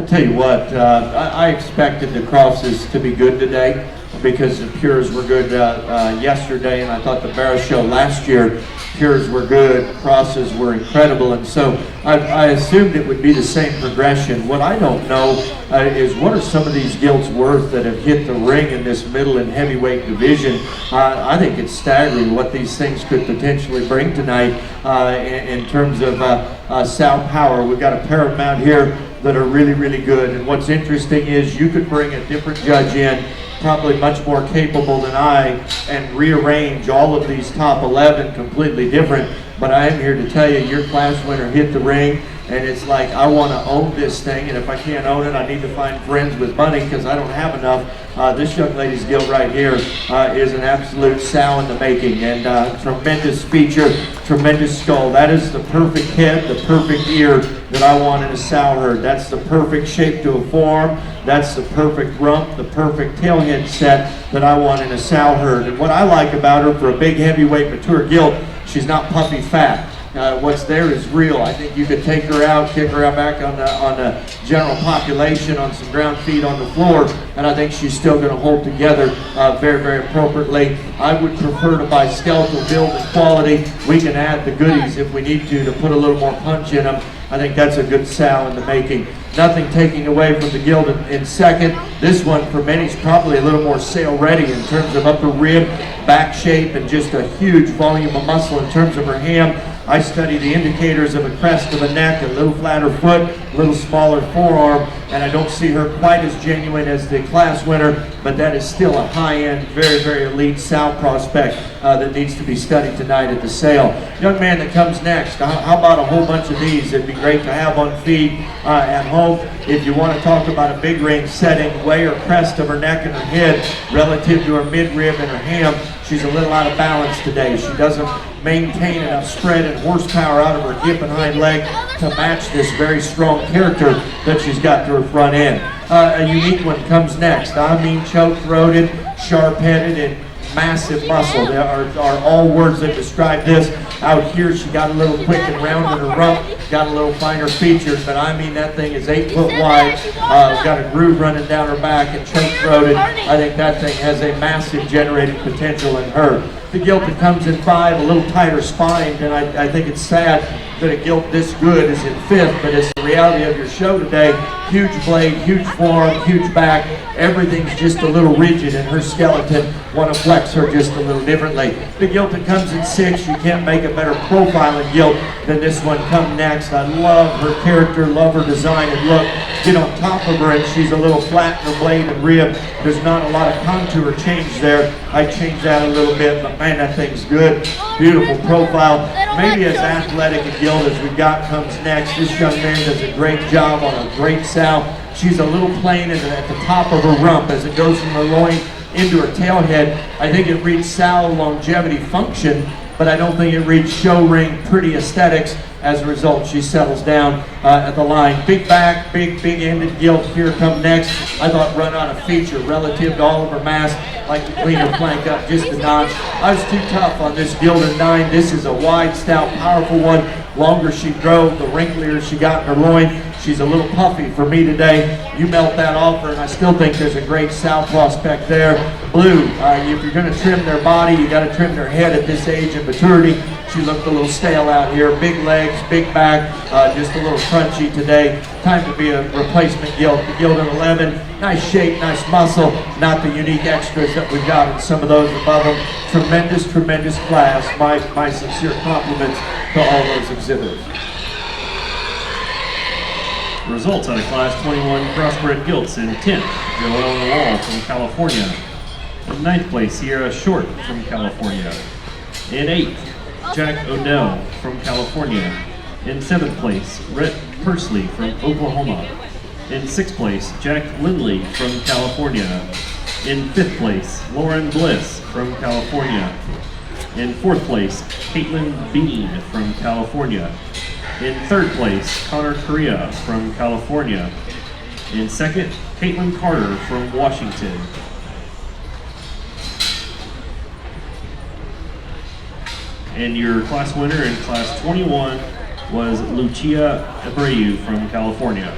[SPEAKER 1] I tell you what, I expected the crosses to be good today because the pures were good yesterday, and I thought the barrow show last year, pures were good, crosses were incredible, and so I assumed it would be the same progression. What I don't know is what are some of these gilts worth that have hit the ring in this middle and heavyweight division. I think it's staggering what these things could potentially bring tonight in terms of sow power. We've got a pair of them out here that are really, really good, and what's interesting is you could bring a different judge in, probably much more capable than I, and rearrange all of these top 11 completely different. But I am here to tell you, your class winner hit the ring, and it's like, I want to own this thing, and if I can't own it, I need to find friends with money because I don't have enough. This young lady's gilt right here is an absolute sow in the making, and tremendous feature, tremendous skull. That is the perfect head, the perfect ear that I want in a sow herd. That's the perfect shape to a form. That's the perfect rump, the perfect tailhead set that I want in a sow herd. And what I like about her for a big heavyweight mature gilt, she's not puffy fat. What's there is real. I think you could take her out, kick her out back on the general population on some ground feed on the floor, and I think she's still going to hold together very, very appropriately. I would prefer to buy skeletal build and quality. We can add the goodies if we need to put a little more punch in them. I think that's a good sow in the making. Nothing taking away from the gilt in second. This one for many is probably a little more sale ready in terms of upper rib, back shape, and just a huge volume of muscle in terms of her ham. I study the indicators of a crest of a neck, a little flatter foot, a little smaller forearm, and I don't see her quite as genuine as the class winner, but that is still a high-end, very, very elite sow prospect that needs to be studied tonight at the sale. Young man that comes next, how about a whole bunch of these? It'd be great to have on feed at home. If you want to talk about a big range setting, way or crest of her neck and her head relative to her midrib and her ham, she's a little out of balance today. She doesn't maintain enough spread and horsepower out of her hip and hind leg to match this very strong character that she's got to her front end. A unique one comes next. I mean choke-throated, sharp-headed, and massive muscle. There are all words that describe this. Out here, she got a little quick and round in her rump, got a little finer features, but I mean that thing is 8 foot wide, got a groove running down her back and choke-throated. I think that thing has a massive generating potential in her. The gilt that comes in 5, a little tighter spined, and I think it's sad that a gilt this good is in 5th, but it's the reality of your show today. Huge blade, huge forearm, huge back, everything's just a little rigid, and her skeleton want to flex her just a little differently. The gilt that comes in 6, you can't make a better profiling gilt than this one come next. I love her character, love her design and look. Get on top of her and she's a little flat in her blade and rib. There's not a lot of contour change there. I changed that a little bit, but man, that thing's good. Beautiful profile. Maybe as athletic a gilt as we got comes next. This young man does a great job on a great sow. She's a little plain at the top of her rump as it goes from her loin into her tailhead. I think it reached sow longevity function, but I don't think it reached show ring pretty aesthetics. As a result, she settles down at the line. Big back, big ended gilt here come next. I thought run out of feature relative to all of her mass. Like to clean her flank up just a notch. I was too tough on this gilt in 9. This is a wide, stout, powerful one. Longer she drove, the wrinklier she got in her loin. She's a little puffy for me today. You melt that off her, and I still think there's a great sow prospect there. Blue, if you're going to trim their body, you got to trim their head at this age of maturity. She looked a little stale out here. Big legs, big back, just a little crunchy today. Time to be a replacement gilt. The gilt in 11, nice shape, nice muscle. Not the unique extras that we've got in some of those above them. Tremendous, tremendous class. My sincere compliments to all those exhibitors.
[SPEAKER 2] Results out of Class 21 Crossbred Gilts in 10th, Joel Wall from California. In 9th place, Sierra Short from California. In 8th, Jack Odell from California. In 7th place, Rhett Pursley from Oklahoma. In 6th place, Jack Lindley from California. In 5th place, Lauren Bliss from California. In 4th place, Caitlin Bean from California. In 3rd place, Connor Correa from California. In 2nd, Caitlin Carter from Washington. And your class winner in Class 21 was Lucia Abreu from California.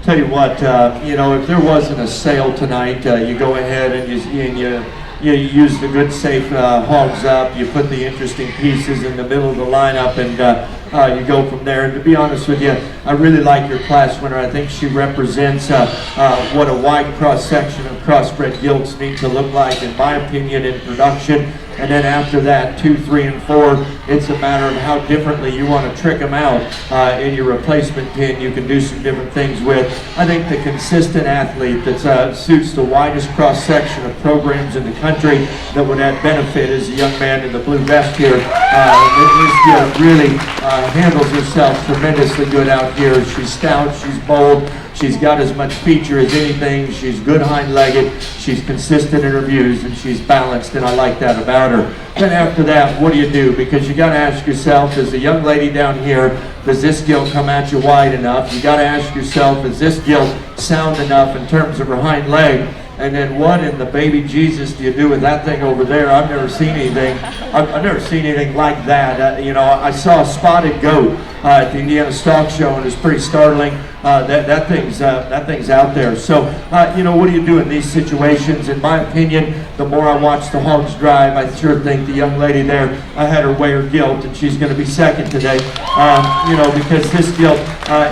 [SPEAKER 1] Tell you what, you know, if there wasn't a sale tonight, you go ahead and you use the good safe hogs up, you put the interesting pieces in the middle of the lineup, and you go from there. And to be honest with you, I really like your class winner. I think she represents what a wide cross-section of crossbred gilts need to look like, in my opinion, in production. And then after that, 2, 3, and 4 It's a matter of how differently you want to trick them out in your replacement pin. You can do some different things with. I think the consistent athlete that suits the widest cross section of programs in the country that would add benefit is a young man in the blue vest here. This Gilt really handles herself tremendously good out here. She's stout, she's bold, she's got as much feature as anything. She's good hind-legged, she's consistent in her views, and she's balanced, and I like that about her. Then after that, what do? Because you got to ask yourself, as a young lady down here, does this Gilt come at you wide enough? You got to ask yourself, is this Gilt sound enough in terms of her hind leg? And then what in the baby Jesus do you do with that thing over there? I've never seen anything. I've never seen anything like that. You know, I saw a spotted goat at the Indiana Stock Show, and it's pretty startling. That thing's out there. So, you know, what do you do in these situations? In my opinion, the more I watch the hogs drive, I sure think the young lady there, I had her weigh her Gilt, and she's going to be second today. You know, because this Gilt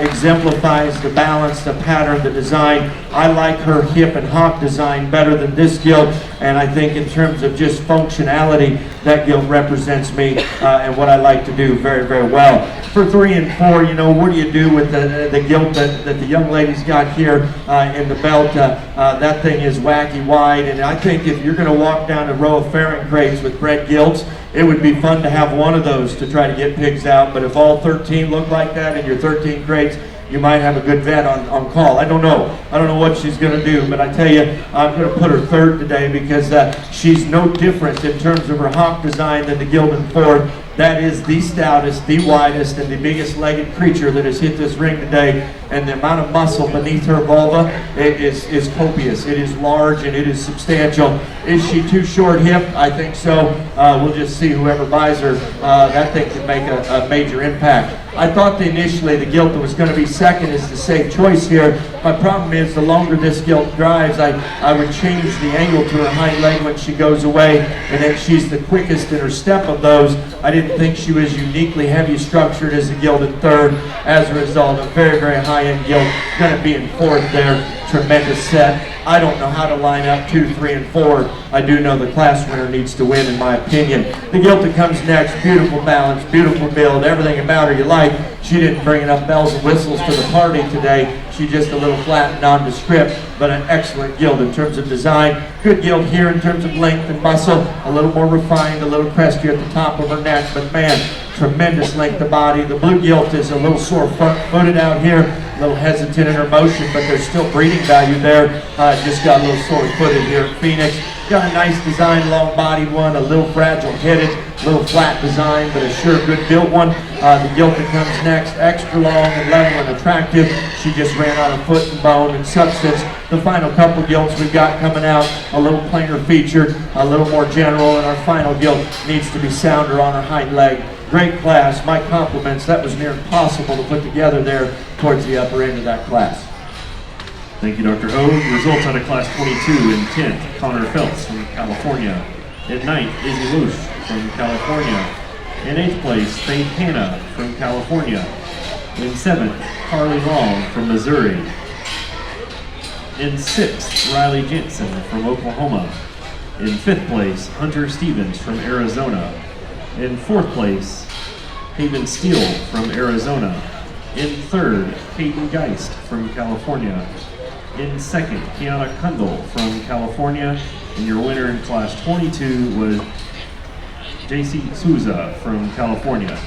[SPEAKER 1] exemplifies the balance, the pattern, the design. I like her hip and hock design better than this Gilt, and I think in terms of just functionality, that Gilt represents me and what I like to do very, very well. For 3 and 4, you know, what do you do with the Gilt that the young lady's got here in the belt? That thing is wacky wide, and I think if you're going to walk down a row of fairing crates with bred Gilts, it would be fun to have one of those to try to get pigs out. But if all 13 look like that in your 13 crates, you might have a good vet on call. I don't know. I don't know what she's going to do, but I tell you, I'm going to put her third today because she's no different in terms of her hock design than the Gilt in fourth. That is the stoutest, the widest, and the biggest legged creature that has hit this ring today. And the amount of muscle beneath her vulva is copious. It is large and it is substantial. Is she too short hip? I think so. We'll just see whoever buys her. That thing can make a major impact. I thought initially the Gilt that was going to be second is the safe choice here. My problem is the longer this Gilt drives, I would change the angle to her hind leg when she goes away, and then she's the quickest in her step of those. I didn't think she was uniquely heavy structured as a Gilt in third. As a result, a very, very high-end Gilt going to be in fourth there. Tremendous set. I don't know how to line up 2, 3, and 4. I do know the class winner needs to win, in my opinion. The Gilt that comes next, beautiful balance, beautiful build, everything about her you like. She didn't bring enough bells and whistles to the party today. She's just a little flat and nondescript, but an excellent Gilt in terms of design. Good Gilt here in terms of length and muscle, a little more refined, a little crestier at the top of her neck, but man, tremendous length of body. The blue Gilt is a little sore front-footed out here, a little hesitant in her motion, but there's still breeding value there. Just got a little sore-footed here at Phoenix. Got a nice design, long-bodied one, a little fragile-headed, little flat design, but a sure good built one. The Gilt that comes next, extra long and level and attractive. She just ran out of foot and bone and substance. The final couple Gilts we've got coming out, a little plainer featured, a little more general, and our final Gilt needs to be sounder on her hind leg. Great class, my compliments. That was near impossible to put together there towards the upper end of that class.
[SPEAKER 2] Thank you, Dr. O. Results out of Class 22 in 10th, Connor Phelps from California. In 9th, Izzy Lush from California. In 8th place, Faith Hanna from California. In 7th, Carly Long from Missouri. In 6th, Riley Jensen from Oklahoma. In 5th place, Hunter Stevens from Arizona. In 4th place, Haven Steele from Arizona. In 3rd, Peyton Geist from California. In 2nd, Kiana Kundal from California. And your winner in Class 22 was JC Souza from California.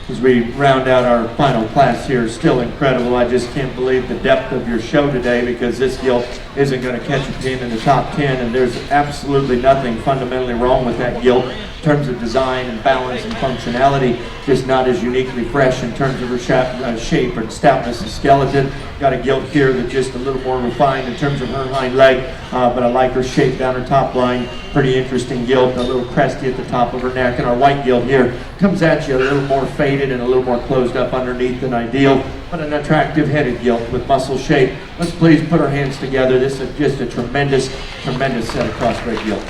[SPEAKER 1] As we round out our final class here, still incredible. I just can't believe the depth of your show today, because this gilt isn't going to catch a pin in the top 10, and there's absolutely nothing fundamentally wrong with that gilt in terms of design and balance and functionality. Just not as uniquely fresh in terms of her shape and stoutness of skeleton. Got a gilt here that's just a little more refined in terms of her hind leg, but I like her shape down her top line. Pretty interesting gilt, a little cresty at the top of her neck, and our white gilt here comes at you a little more faded and a little more closed up underneath than ideal, but an attractive headed gilt with muscle shape. Let's please put our hands together. This is just a tremendous, tremendous set of crossbred gilt.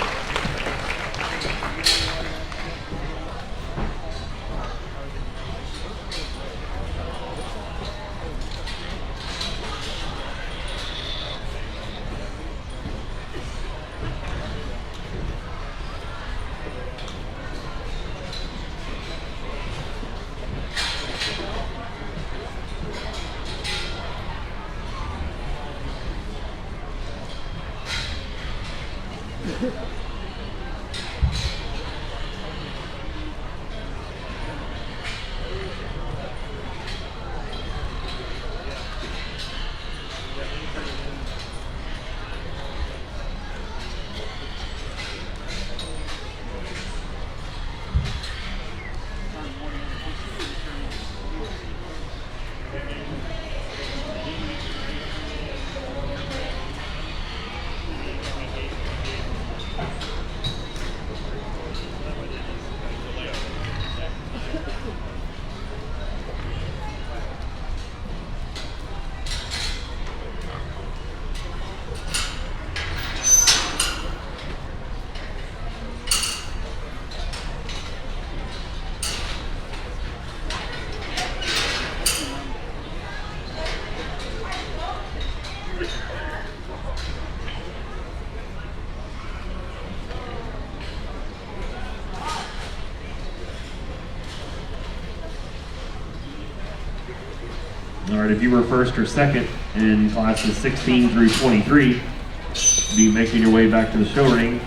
[SPEAKER 2] All right, if you were first or second in classes 16 through 23, be making your way back to the show ring.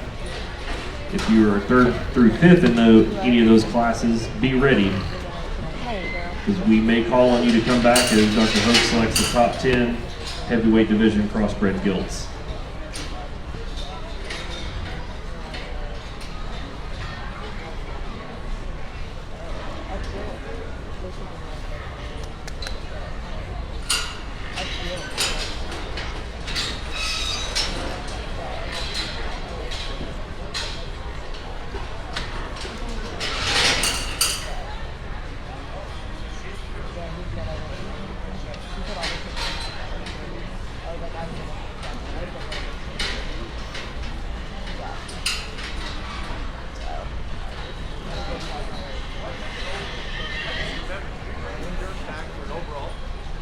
[SPEAKER 2] If you were third through fifth in any of those classes, be ready, because we may call on you to come back as Dr. Hope selects the top 10 heavyweight division crossbred gilts.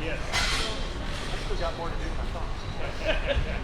[SPEAKER 4] Yes. I still got more to do than I thought.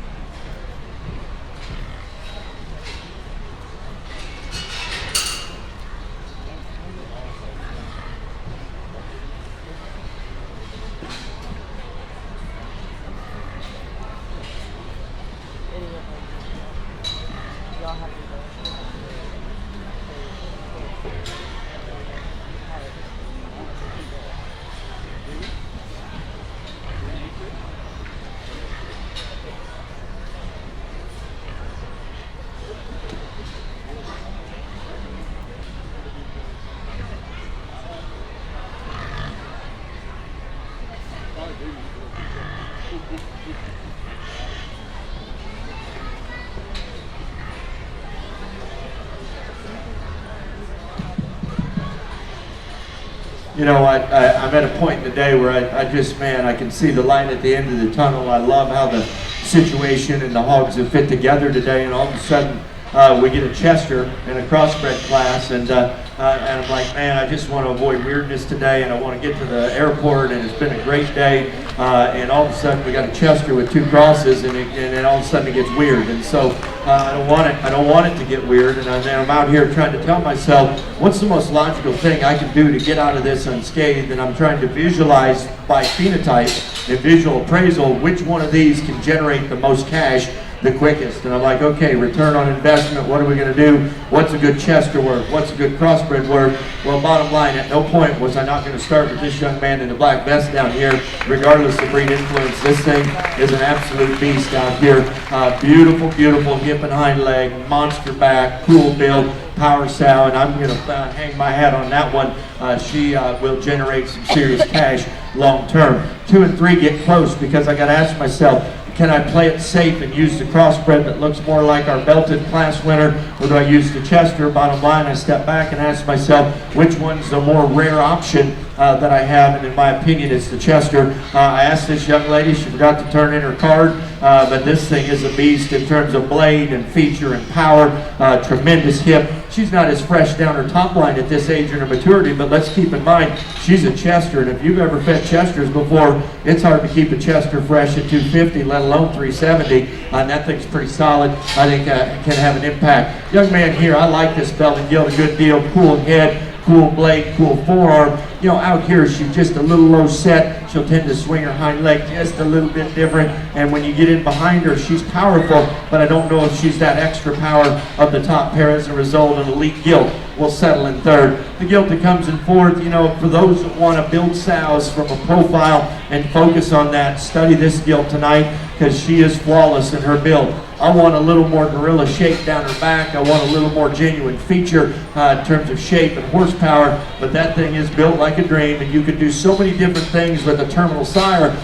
[SPEAKER 1] You know, I'm at a point in the day where I just, man, I can see the light at the end of the tunnel. I love how the situation and the hogs have fit together today, and all of a sudden we get a Chester in a crossbred class, and I'm like, man, I just want to avoid weirdness today, and I want to get to the airport, and it's been a great day, and all of a sudden we got a Chester with 2 crosses, and then all of a sudden it gets weird, and so I don't want it to get weird, and I'm out here trying to tell myself, what's the most logical thing I can do to get out of this unscathed, and I'm trying to visualize by phenotype and visual appraisal which one of these can generate the most cash the quickest. And I'm like, okay, return on investment, what are we going to do? What's a good Chester worth? What's a good crossbred worth? Well, bottom line, at no point was I not going to start with this young man in the black vest down here, regardless of breed influence. This thing is an absolute beast out here. Beautiful, beautiful hip and hind leg, monster back, cool build, power sow, and I'm going to hang my hat on that one. She will generate some serious cash long term. 2 and 3 get close because I got to ask myself, can I play it safe and use the crossbred that looks more like our belted class winner, or do I use the Chester? Bottom line, I step back and ask myself, which one's the more rare option that I have, and in my opinion, it's the Chester. I asked this young lady, she forgot to turn in her card, but this thing is a beast in terms of blade and feature and power, tremendous hip. She's not as fresh down her top line at this age in her maturity, but let's keep in mind, she's a Chester, and if you've ever fed Chesters before, it's hard to keep a Chester fresh at 250, let alone 370, and that thing's pretty solid. I think can have an impact. Young man here, I like this belt and gilt a good deal, cool head, cool blade, cool forearm. You know, out here she's just a little low set. She'll tend to swing her hind leg just a little bit different. And when you get in behind her, she's powerful, but I don't know if she's that extra power of the top pair. As a result, an elite gilt will settle in third. The gilt that comes in fourth, you know, for those that want to build sows from a profile and focus on that, study this gilt tonight because she is flawless in her build. I want a little more gorilla shape down her back. I want a little more genuine feature in terms of shape and horsepower, but that thing is built like a dream, and you can do so many different things with the terminal sire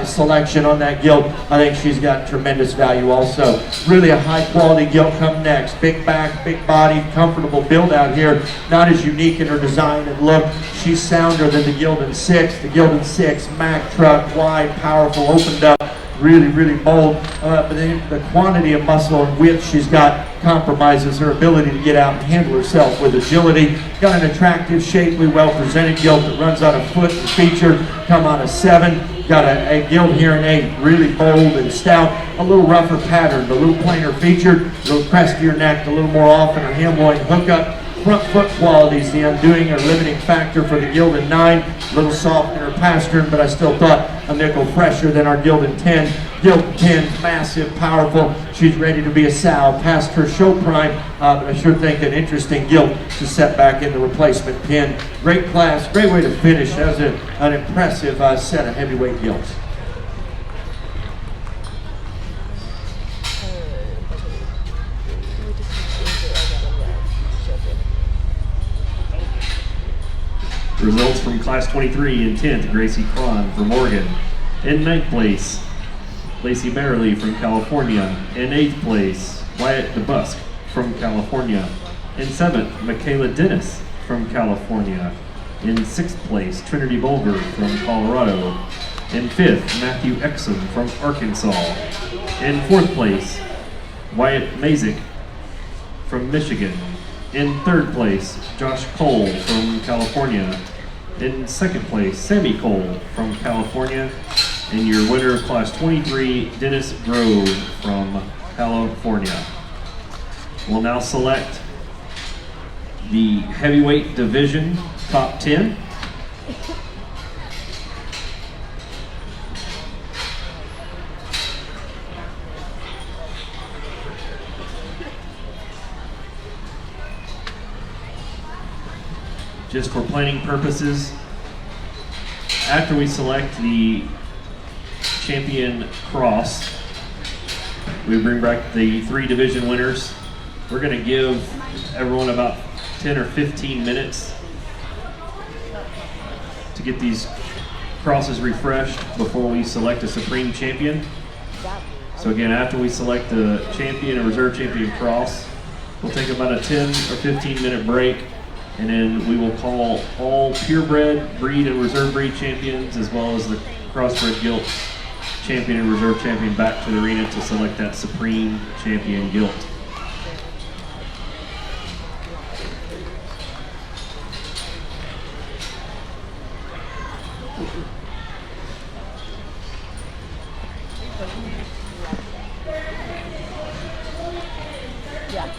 [SPEAKER 1] selection on that gilt. I think she's got tremendous value also. Really a high quality gilt come next. Big back, big body, comfortable build out here. Not as unique in her design and look. She's sounder than the Gilded 6. The Gilded 6, Mack truck, wide, powerful, opened up. Really, really bold, but the quantity of muscle and width she's got compromises her ability to get out and handle herself with agility. Got an attractive, shapely, well-presented gilt that runs on a foot and feature, come on a 7. Got a gilt here in 8, really bold and stout, a little rougher pattern, a little plainer featured, a little pressed to your neck, a little more off in her ham loin hookup. Front foot qualities, the undoing or limiting factor for the Gilded 9. A little soft in her pastern, but I still thought a nickel fresher than our Gilded 10. Gilded 10, massive, powerful. She's ready to be a sow past her show prime, but I sure think an interesting gilt to set back in the replacement pin. Great class, great way to finish. That was an impressive set of heavyweight gilts.
[SPEAKER 2] Results from Class 23 in 10th, Gracie Cron from Oregon. In 9th place, Lacey Merrily from California. In 8th place, Wyatt DeBusk from California. In 7th, Michaela Dennis from California. In 6th place, Trinity Bolger from Colorado. In 5th, Matthew Exum from Arkansas. In 4th place, Wyatt Mazik from Michigan. In 3rd place, Josh Cole from California. In 2nd place, Sammy Cole from California. And your winner of Class 23, Dennis Grove from California. We'll now select the heavyweight division top 10. Just for planning purposes, after we select the champion cross, we bring back the 3 division winners. We're going to give everyone about 10 or 15 minutes to get these cross is refreshed before we select a Supreme Champion. So again, after we select the champion and reserve champion cross, we'll take about a 10 or 15 minute break, and then we will call all purebred, breed, and reserve breed champions, as well as the Crossbred Gilt champion and reserve champion back to the arena to select that Supreme Champion Gilt.
[SPEAKER 3] Yeah.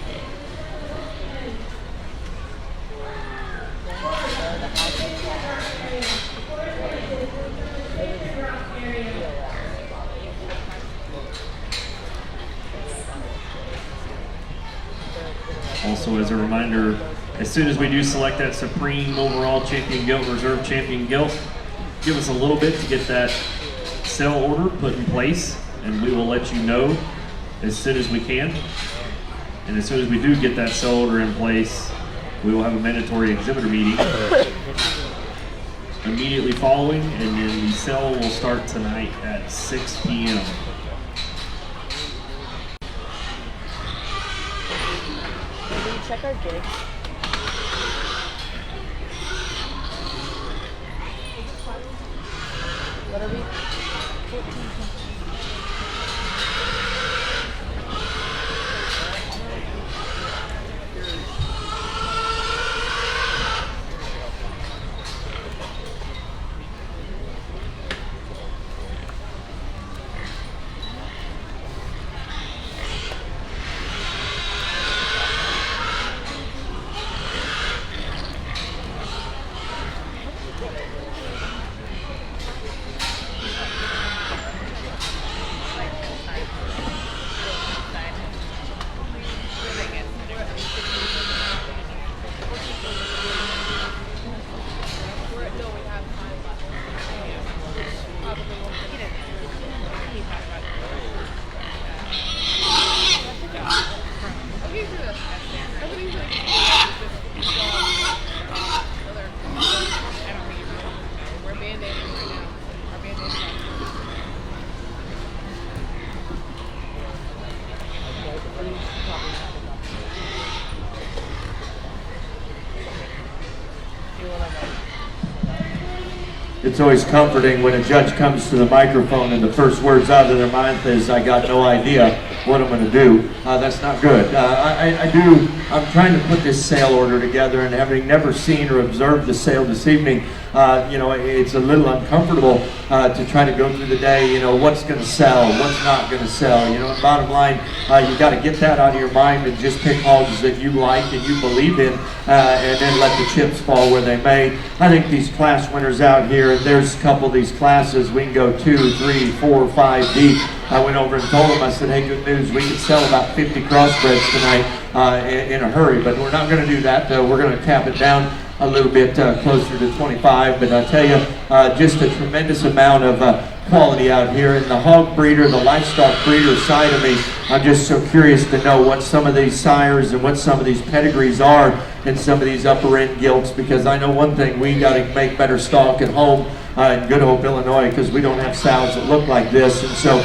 [SPEAKER 2] Also, as a reminder, as soon as we do select that Supreme Overall Champion Gilt, Reserve Champion Gilt, give us a little bit to get that sale order put in place, and we will let you know as soon as we can. And as soon as we do get that sale order in place, we will have a mandatory exhibitor meeting immediately following, and then the sale will start tonight at 6 p.m.
[SPEAKER 3] Did we check our gigs? What are we? 14.
[SPEAKER 1] It's always comforting when a judge comes to the microphone and the first words out of their mouth is, "I got no idea what I'm going to do." That's not good. I'm trying to put this sale order together, and having never seen or observed the sale this evening, it's a little uncomfortable to try to go through the day, what's going to sell, what's not going to sell. And bottom line, you got to get that out of your mind and just pick hogs that you like and you believe in, and then let the chips fall where they may. I think these class winners out here, and there's a couple of these classes, we can go 2, 3, 4, 5 deep. I went over and told them, I said, hey, good news, we can sell about 50 crossbreds tonight in a hurry, but we're not going to do that. We're going to tap it down a little bit closer to 25, but I tell you, just a tremendous amount of quality out here. In the hog breeder, the livestock breeder side of me, I'm just so curious to know what some of these sires and what some of these pedigrees are in some of these upper end gilts, because I know one thing, we got to make better stock at home in Good Hope, Illinois, because we don't have sows that look like this. And so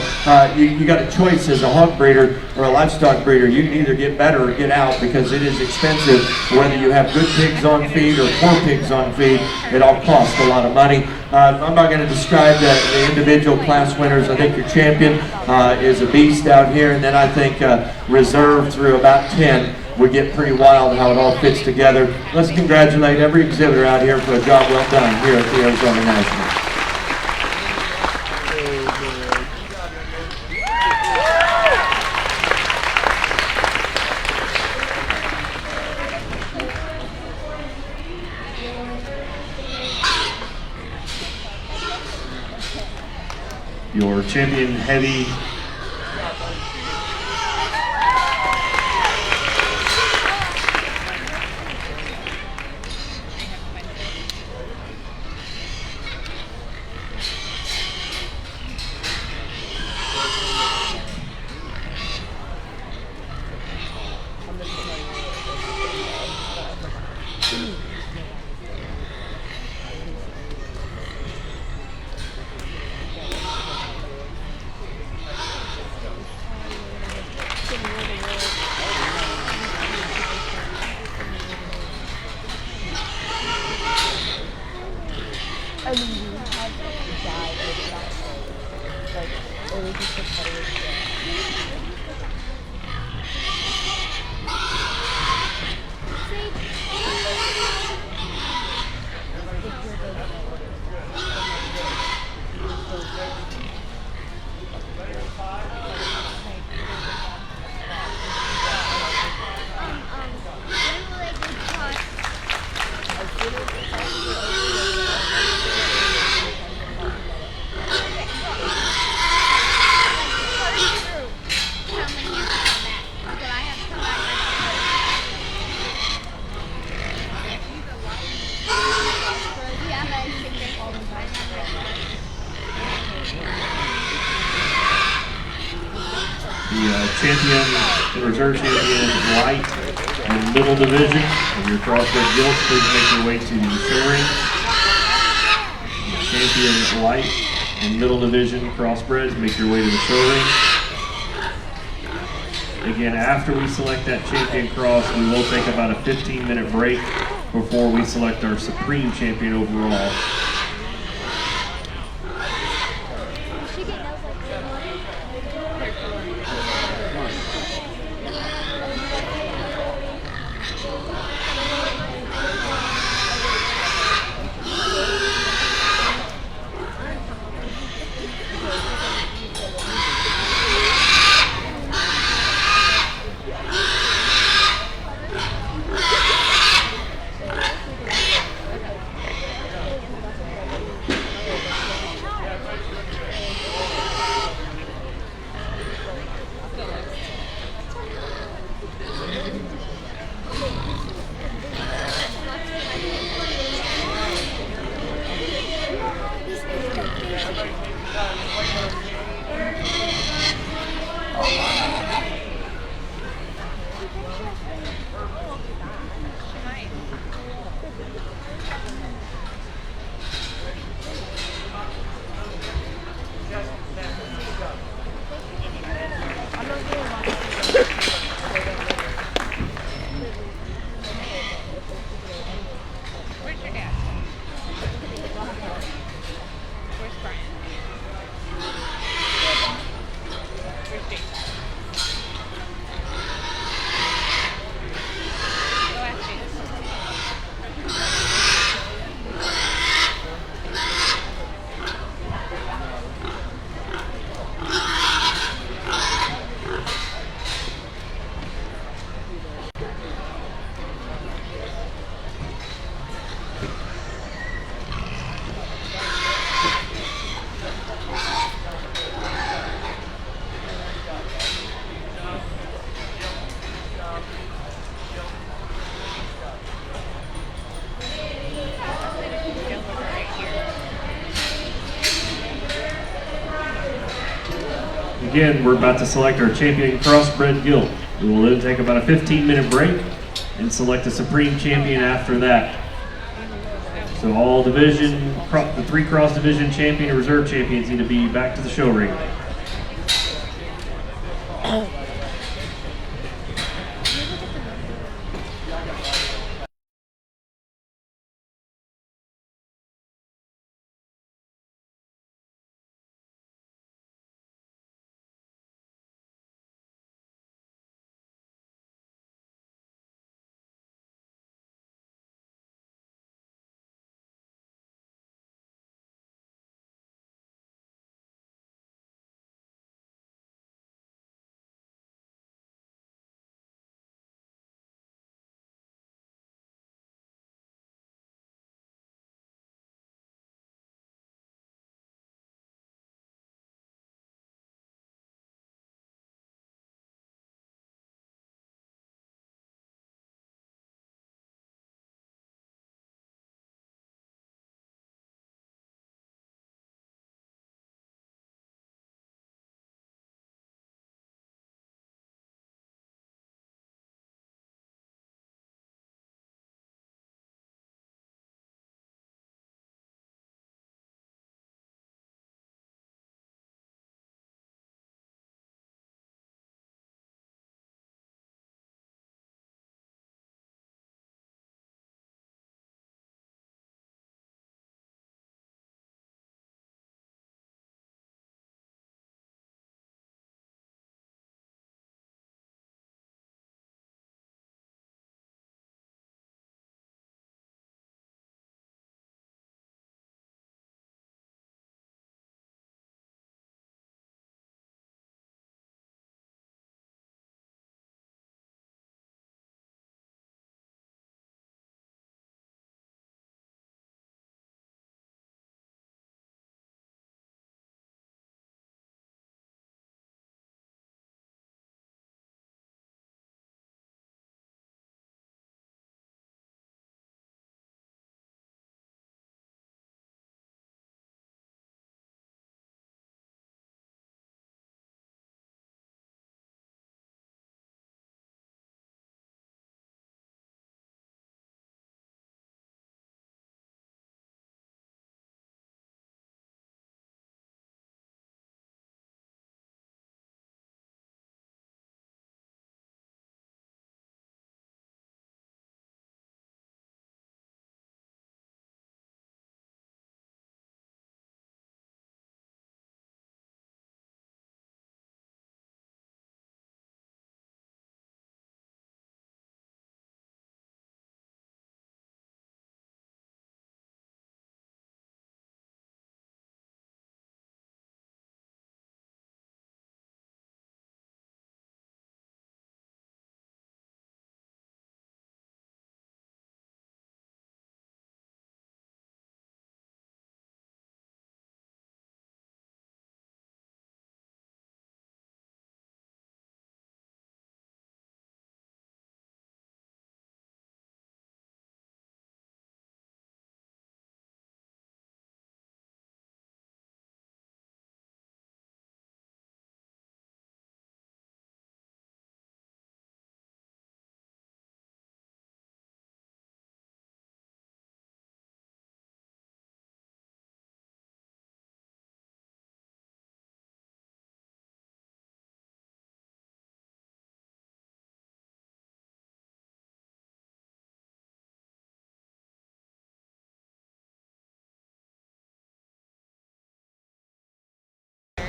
[SPEAKER 1] you got a choice as a hog breeder or a livestock breeder. You can either get better or get out, because it is expensive. Whether you have good pigs on feed or poor pigs on feed, it all costs a lot of money. I'm not going to describe the individual class winners. I think your champion is a beast out here, and then I think reserve through about 10 would get pretty wild how it all fits together. Let's congratulate every exhibitor out here for a job well done here at the Arizona National.
[SPEAKER 2] Your champion heavy
[SPEAKER 3] Or we can put butter with
[SPEAKER 2] The champion, the reserve champion, light and middle division of your Crossbred Gilt, please make your way to the show ring. The champion, light and middle division Crossbreds, make your way to the show ring. Again, after we select that champion cross, we will take about a 15-minute break before we select our supreme champion overall. Again, we're about to select our champion Crossbred Gilt. We will then take about a 15-minute break and select a supreme champion after that. So all division, the 3 cross division champion and reserve champions need to be back to the show ring.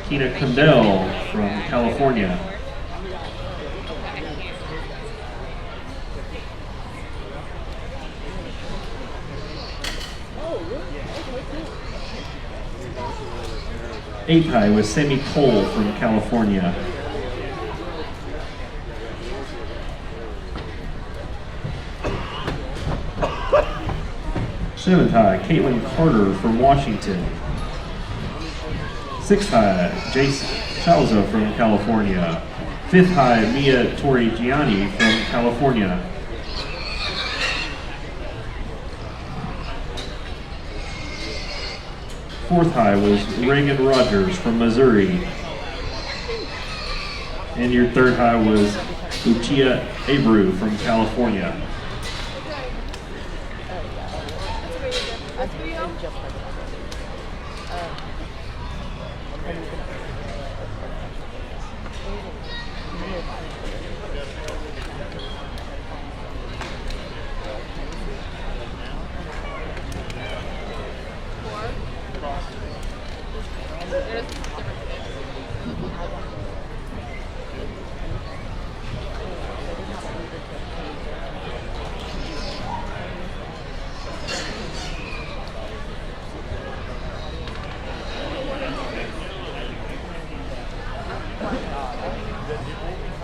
[SPEAKER 2] Tina Condell from California. Eighth high was Sammy Cole from California. Seventh high, Caitlin Carter from Washington. Sixth high, Jace Salza from California. Fifth high, Mia Torrigiani from California. Fourth high was Reagan Rogers from Missouri. And your third high was Lucia Abreu from California.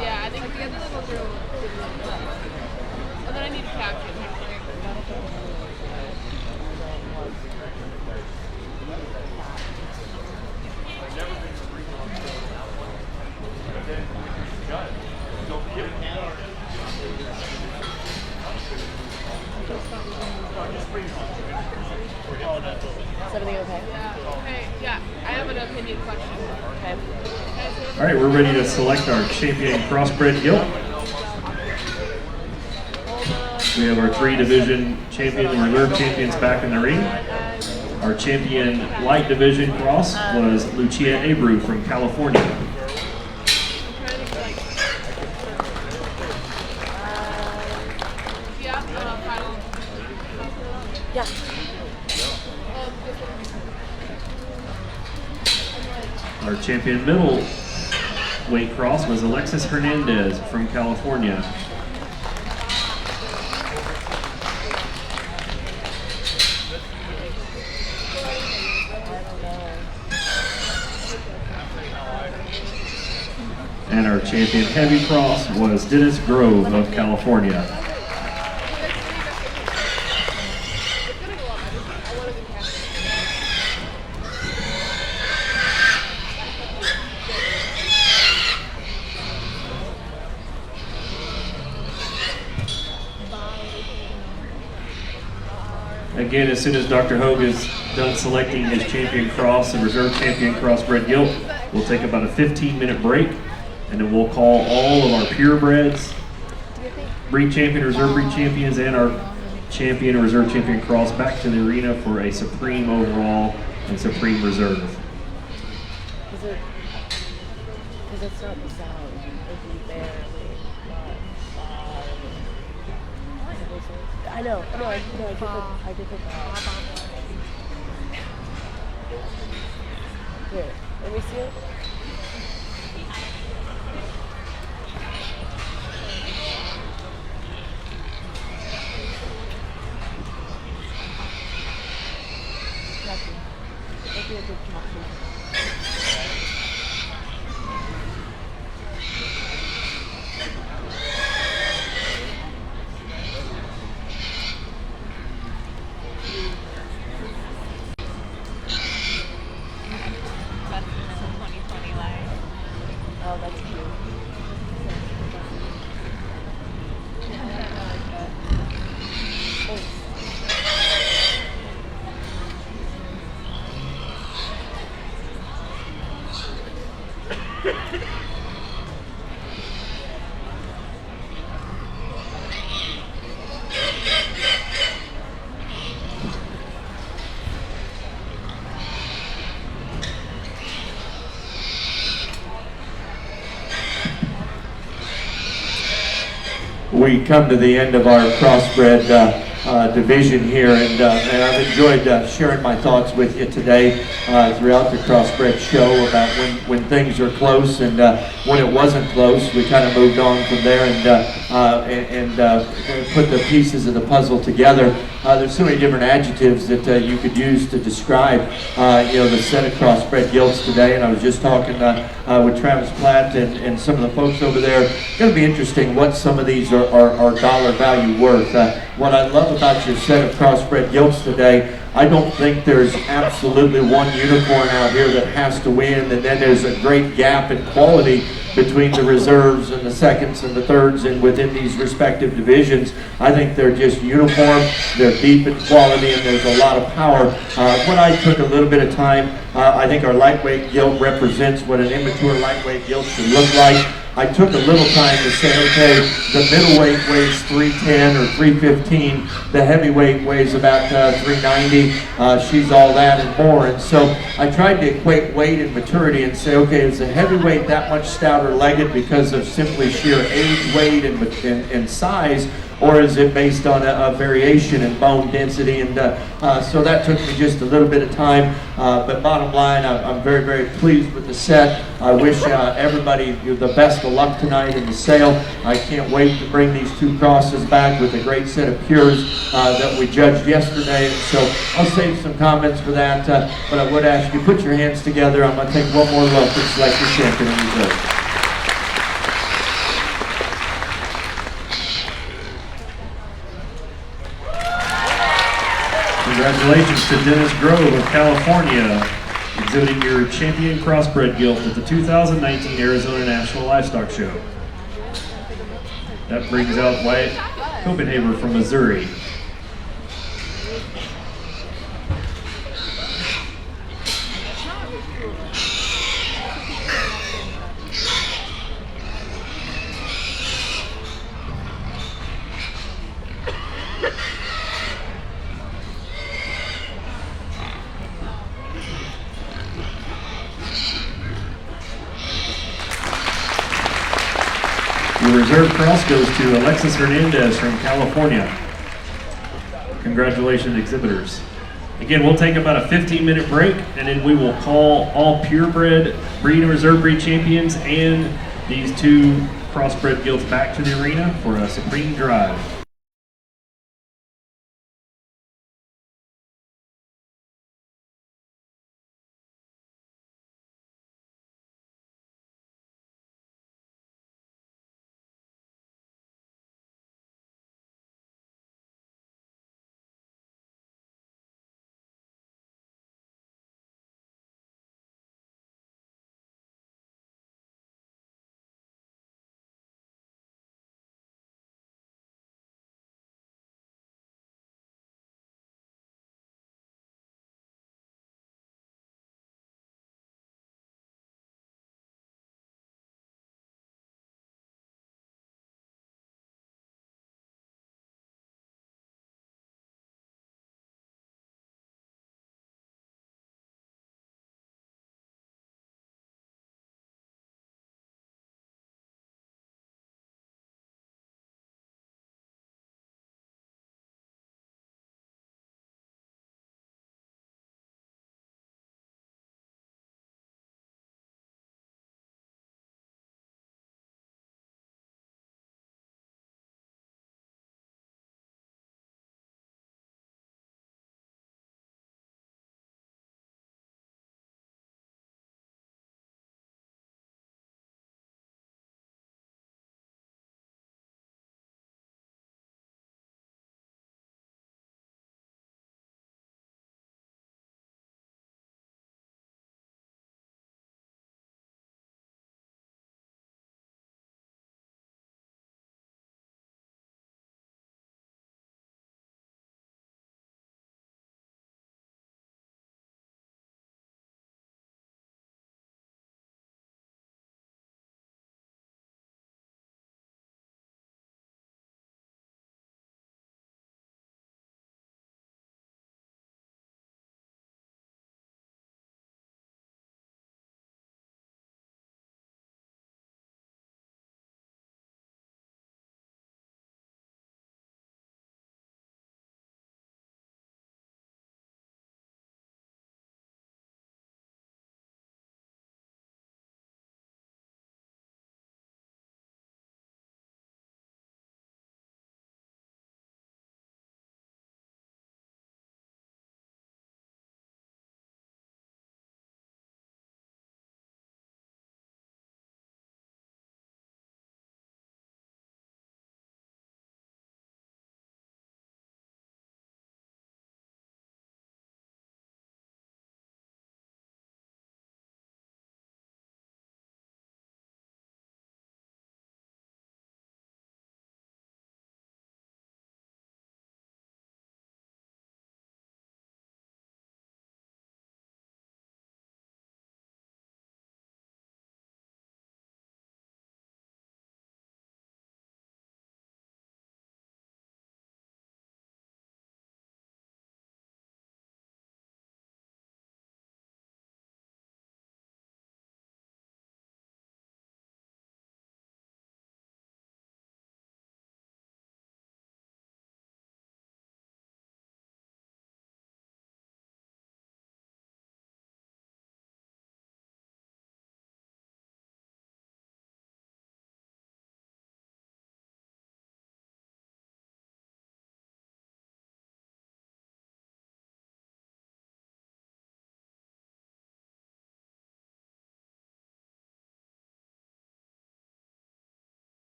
[SPEAKER 7] Yeah, I think the other one will do. And then I need a caption.
[SPEAKER 3] Is everything okay?
[SPEAKER 7] Yeah. Okay. Yeah. I have an opinion question.
[SPEAKER 3] Okay.
[SPEAKER 2] All right, we're ready to select our champion Crossbred Gilt. We have our 3 division champion and reserve champions back in the ring. Our champion light division cross was Lucia Abreu from California.
[SPEAKER 7] Yeah. Final.
[SPEAKER 3] Yeah.
[SPEAKER 2] Our champion middle weight cross was Alexis Hernandez from California. And our champion heavy cross was Dennis Grove of California. Again, as soon as Dr. Hogue is done selecting his champion cross and reserve champion Crossbred Gilt, we'll take about a 15-minute break, and then we'll call all of our purebreds, breed champion, reserve breed champions, and our champion and reserve champion cross back to the arena for a supreme overall and supreme reserve.
[SPEAKER 3] Because it's not the sound. It'd be barely. I know. No, I did the Here, let me see it. That'd be a good caption. Oh, that's cute. Thanks.
[SPEAKER 1] We come to the end of our crossbred division here, and I've enjoyed sharing my thoughts with you today. throughout the Crossbred show about when things are close and when it wasn't close. We kind of moved on from there and put the pieces of the puzzle together. There's so many different adjectives that you could use to describe the set of Crossbred Gilts today, and I was just talking with Travis Platt and some of the folks over there. It's going to be interesting what some of these are dollar value worth. What I love about your set of Crossbred Gilts today, I don't think there's absolutely one unicorn out here that has to win, and then there's a great gap in quality between the reserves and the seconds and the thirds and within these respective divisions. I think they're just uniform, they're deep in quality, and there's a lot of power. What I took a little bit of time, I think our lightweight gilt represents what an immature lightweight gilt should look like. I took a little time to say, okay, the middleweight weighs 310 or 315, the heavyweight weighs about 390, she's all that and more. And so I tried to equate weight and maturity and say, okay, is the heavyweight that much stouter legged because of simply sheer age, weight, and size, or is it based on a variation in bone density? And so that took me just a little bit of time, but bottom line, I'm very, very pleased with the set. I wish everybody the best of luck tonight in the sale. I can't wait to bring these two crosses back with a great set of pures that we judged yesterday. And so I'll save some comments for that, but I would ask you, put your hands together. I'm going to take one more look and select your champion and reserve.
[SPEAKER 2] Congratulations to Dennis Grove of California, exhibiting your champion Crossbred Gilt at the 2019 Arizona National Livestock Show. That brings out Wyatt Copenhaver from Missouri. The reserve cross goes to Alexis Hernandez from California. Congratulations, exhibitors. Again, we'll take about a 15-minute break, and then we will call all purebred breed and reserve breed champions and these two crossbred gilts back to the arena for a supreme drive.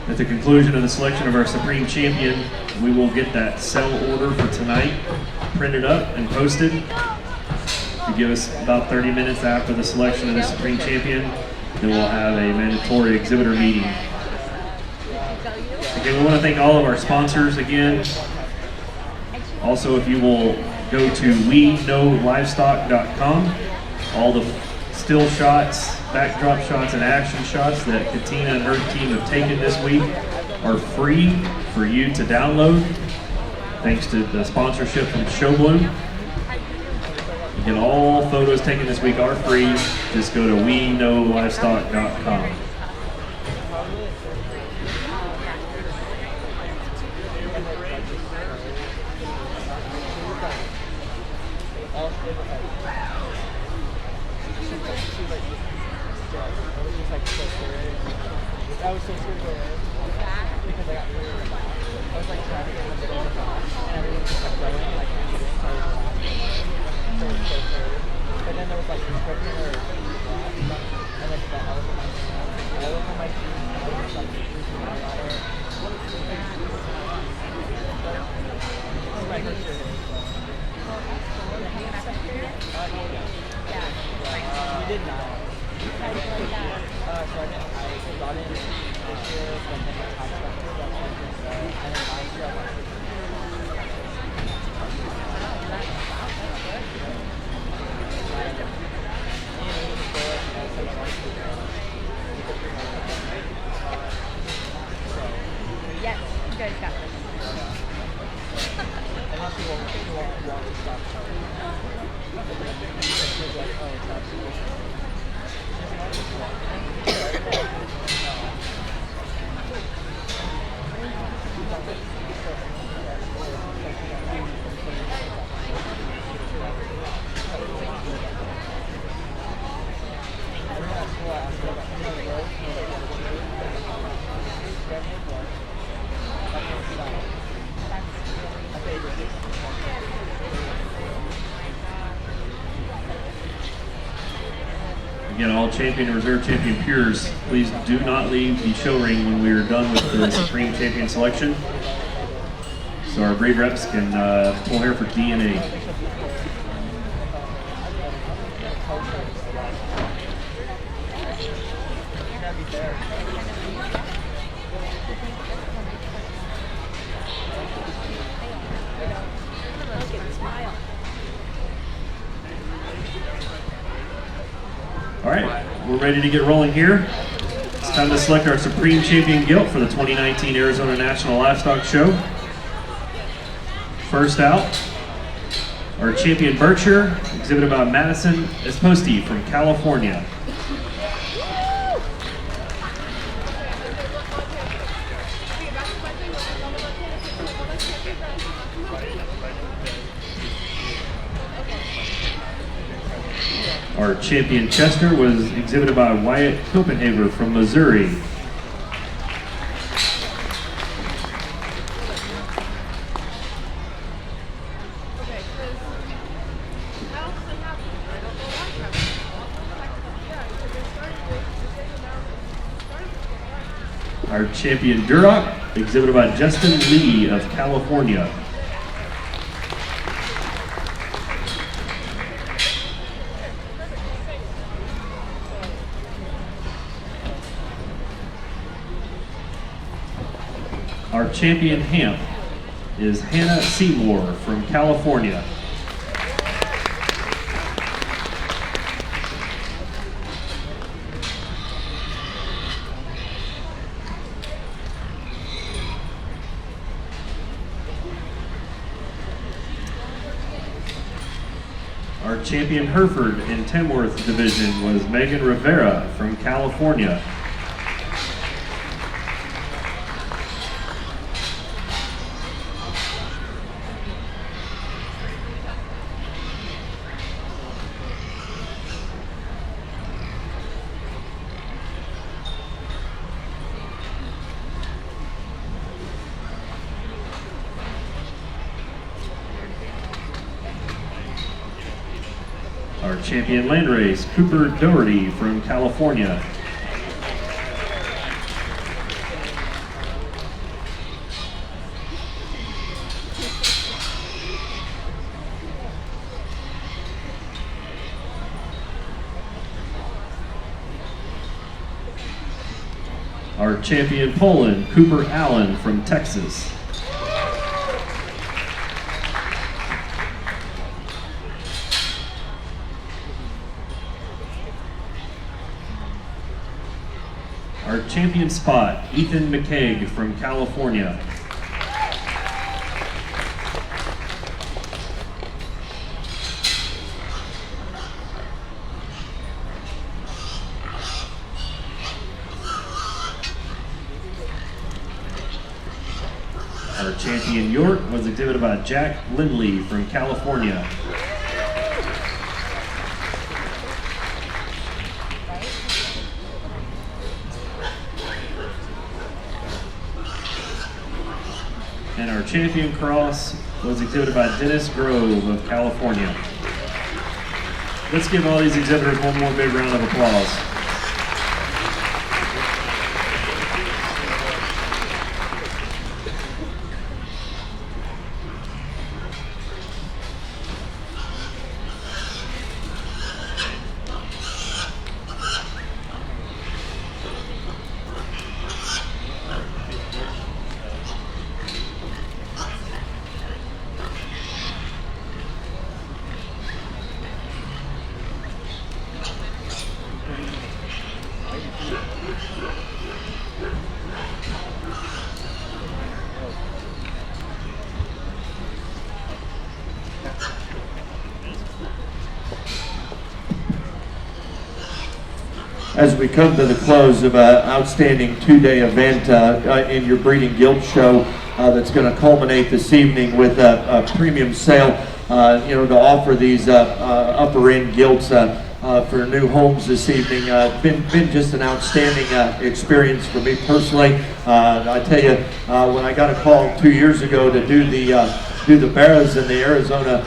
[SPEAKER 2] At the conclusion of the selection of our Supreme Champion, we will get that sell order for tonight printed up and posted. To give us about 30 minutes after the selection of the Supreme Champion, then we'll have a mandatory exhibitor meeting. Again, we want to thank all of our sponsors again. Also, if you will go to WeKnowLivestock.com, all the still shots, backdrop shots, and action shots that Katina and her team have taken this week are free for you to download, thanks to the sponsorship from Showbloom. Again, all photos taken this week are free. Just go to WeKnowLivestock.com.
[SPEAKER 4] I was so scared to go in because I got really back. I was like trying to get in the middle of the box and everything just kept going like so I was so scared. But then there was like this person or glass and like the elephant on my hand. I was on my feet and I was just like losing my water. This is my first year here. We did not. So I got in this year, but then my top structure got changed, and then last year I went to
[SPEAKER 5] Yes, you guys got this.
[SPEAKER 4] and then she won't walk the stop. She was like, oh, it's actually
[SPEAKER 2] Again, all champion and reserve champion pures, please do not leave the show ring when we are done with the Supreme Champion selection, so our breed reps can pull hair for DNA. All right, we're ready to get rolling here. It's time to select our Supreme Champion Gilt for the 2019 Arizona National Livestock Show. First out, our Champion Berkshire, exhibited by Madison Esposti from California. Our Champion Chester was exhibited by Wyatt Copenhaver from Missouri. Our champion Duroc, exhibited by Justin Lee of California. Our champion Hamp is Hannah Seymour from California. Our champion Hereford in Tamworth division was Megan Rivera from California. Our champion landrace, Cooper Doherty from California. Our champion Poland, Cooper Allen from Texas. Our champion spot, Ethan McKeag from California. Our champion York was exhibited by Jack Lindley from California. And our champion cross was exhibited by Dennis Grove of California. Let's give all these exhibitors one more big round of applause.
[SPEAKER 1] As we come to the close of an outstanding two-day event in your breeding Gilt show that's going to culminate this evening with a premium sale, to offer these upper-end Gilts for new homes this evening. Been just an outstanding experience for me personally. I tell you, when I got a call 2 years ago to do the Barras, and the Arizona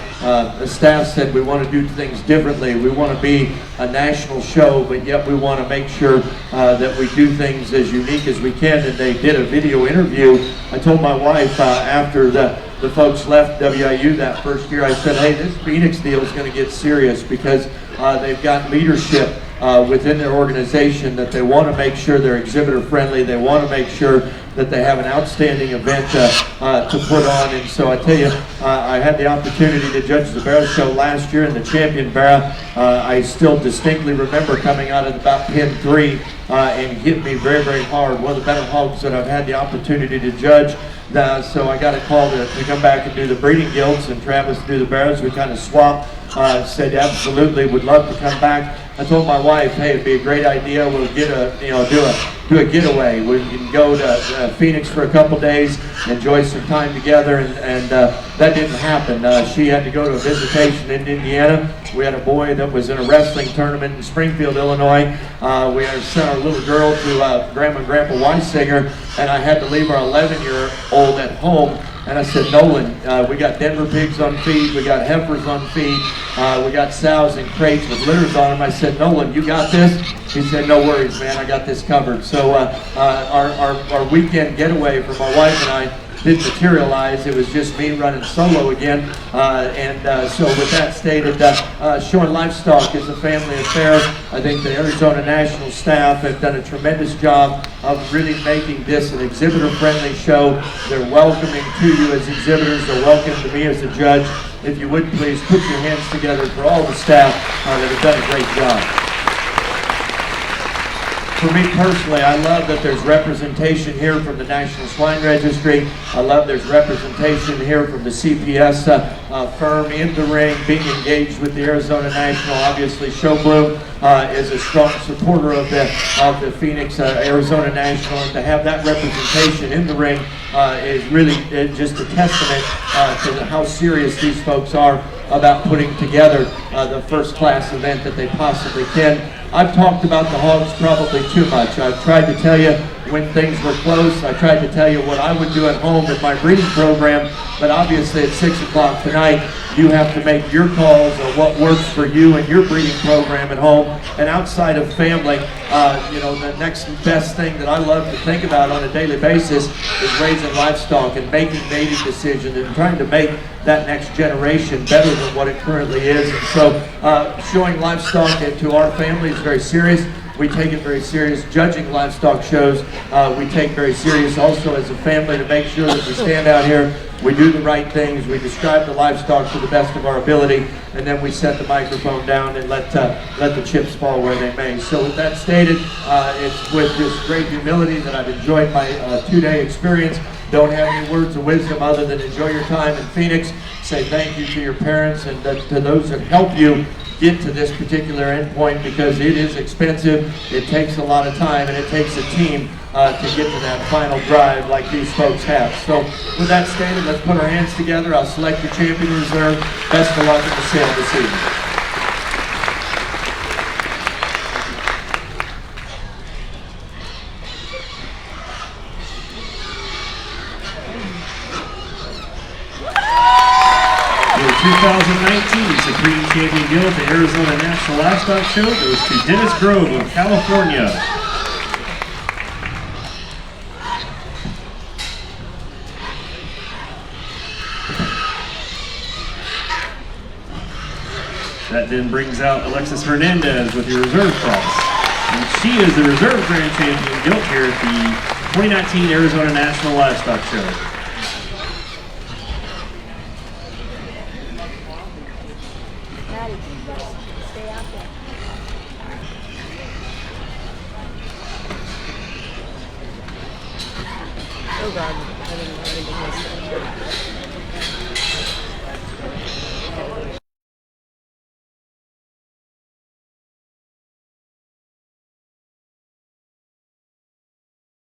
[SPEAKER 1] staff said we want to do things differently. We want to be a national show, but yet we want to make sure that we do things as unique as we can. And they did a video interview. I told my wife after the folks left WIU that first year, I said, hey, this Phoenix deal is going to get serious because they've got leadership within their organization that they want to make sure they're exhibitor friendly. They want to make sure that they have an outstanding event to put on. And so I tell you, I had the opportunity to judge the Barra show last year, and the champion Barra, I still distinctly remember coming out of about pin 3 and hit me very, very hard. One of the better hogs that I've had the opportunity to judge. So I got a call to come back and do the breeding Gilts, and Travis do the Barras. We kind of swapped. Said absolutely, would love to come back. I told my wife, hey, it'd be a great idea. We'll get do a getaway. We can go to Phoenix for a couple days, enjoy some time together, and that didn't happen. She had to go to a visitation in Indiana. We had a boy that was in a wrestling tournament in Springfield, Illinois. We had sent our little girl to Grandma and Grandpa Weisinger, and I had to leave our 11-year-old at home. And I said, Nolan, we got Denver pigs on feed, we got heifers on feed, we got sows in crates with litters on them. I said, Nolan, you got this? He said, no worries, man, I got this covered. So our weekend getaway for my wife and I didn't materialize. It was just me running solo again. So with that stated, Shore Livestock is a family affair. I think the Arizona National staff have done a tremendous job of really making this an exhibitor-friendly show. They're welcoming to you as exhibitors. They're welcoming to me as a judge. If you would please put your hands together for all the staff that have done a great job. For me personally, I love that there's representation here from the National Swine Registry. I love there's representation here from the CPS firm in the ring, being engaged with the Arizona National. Obviously, Showbloom is a strong supporter of the Phoenix Arizona National, and to have that representation in the ring is really just a testament to how serious these folks are about putting together the first-class event that they possibly can. I've talked about the hogs probably too much. I've tried to tell you when things were close. I tried to tell you what I would do at home with my breeding program, but obviously at 6 o'clock tonight, you have to make your calls on what works for you and your breeding program at home. And outside of family, the next best thing that I love to think about on a daily basis is raising livestock and making mating decisions and trying to make that next generation better than what it currently is. And so showing livestock to our family is very serious. We take it very serious. Judging livestock shows, we take very serious also as a family to make sure that we stand out here, we do the right things, we describe the livestock to the best of our ability, and then we set the microphone down and let the chips fall where they may. So with that stated, it's with this great humility that I've enjoyed my 2-day experience. Don't have any words of wisdom other than enjoy your time in Phoenix. Say thank you to your parents and to those that help you get to this particular endpoint, because it is expensive, it takes a lot of time, and it takes a team to get to that final drive like these folks have. So with that stated, let's put our hands together. I'll select the champion reserve. Best of luck in the sale this evening.
[SPEAKER 2] The 2019 Supreme Champion Gilt at the Arizona National Livestock Show goes to Dennis Grove of California. That then brings out Alexis Hernandez with your reserve cross. And she is the reserve grand champion Gilt here at the 2019 Arizona National Livestock Show.
[SPEAKER 3] Stay out there. Oh God, I didn't miss it.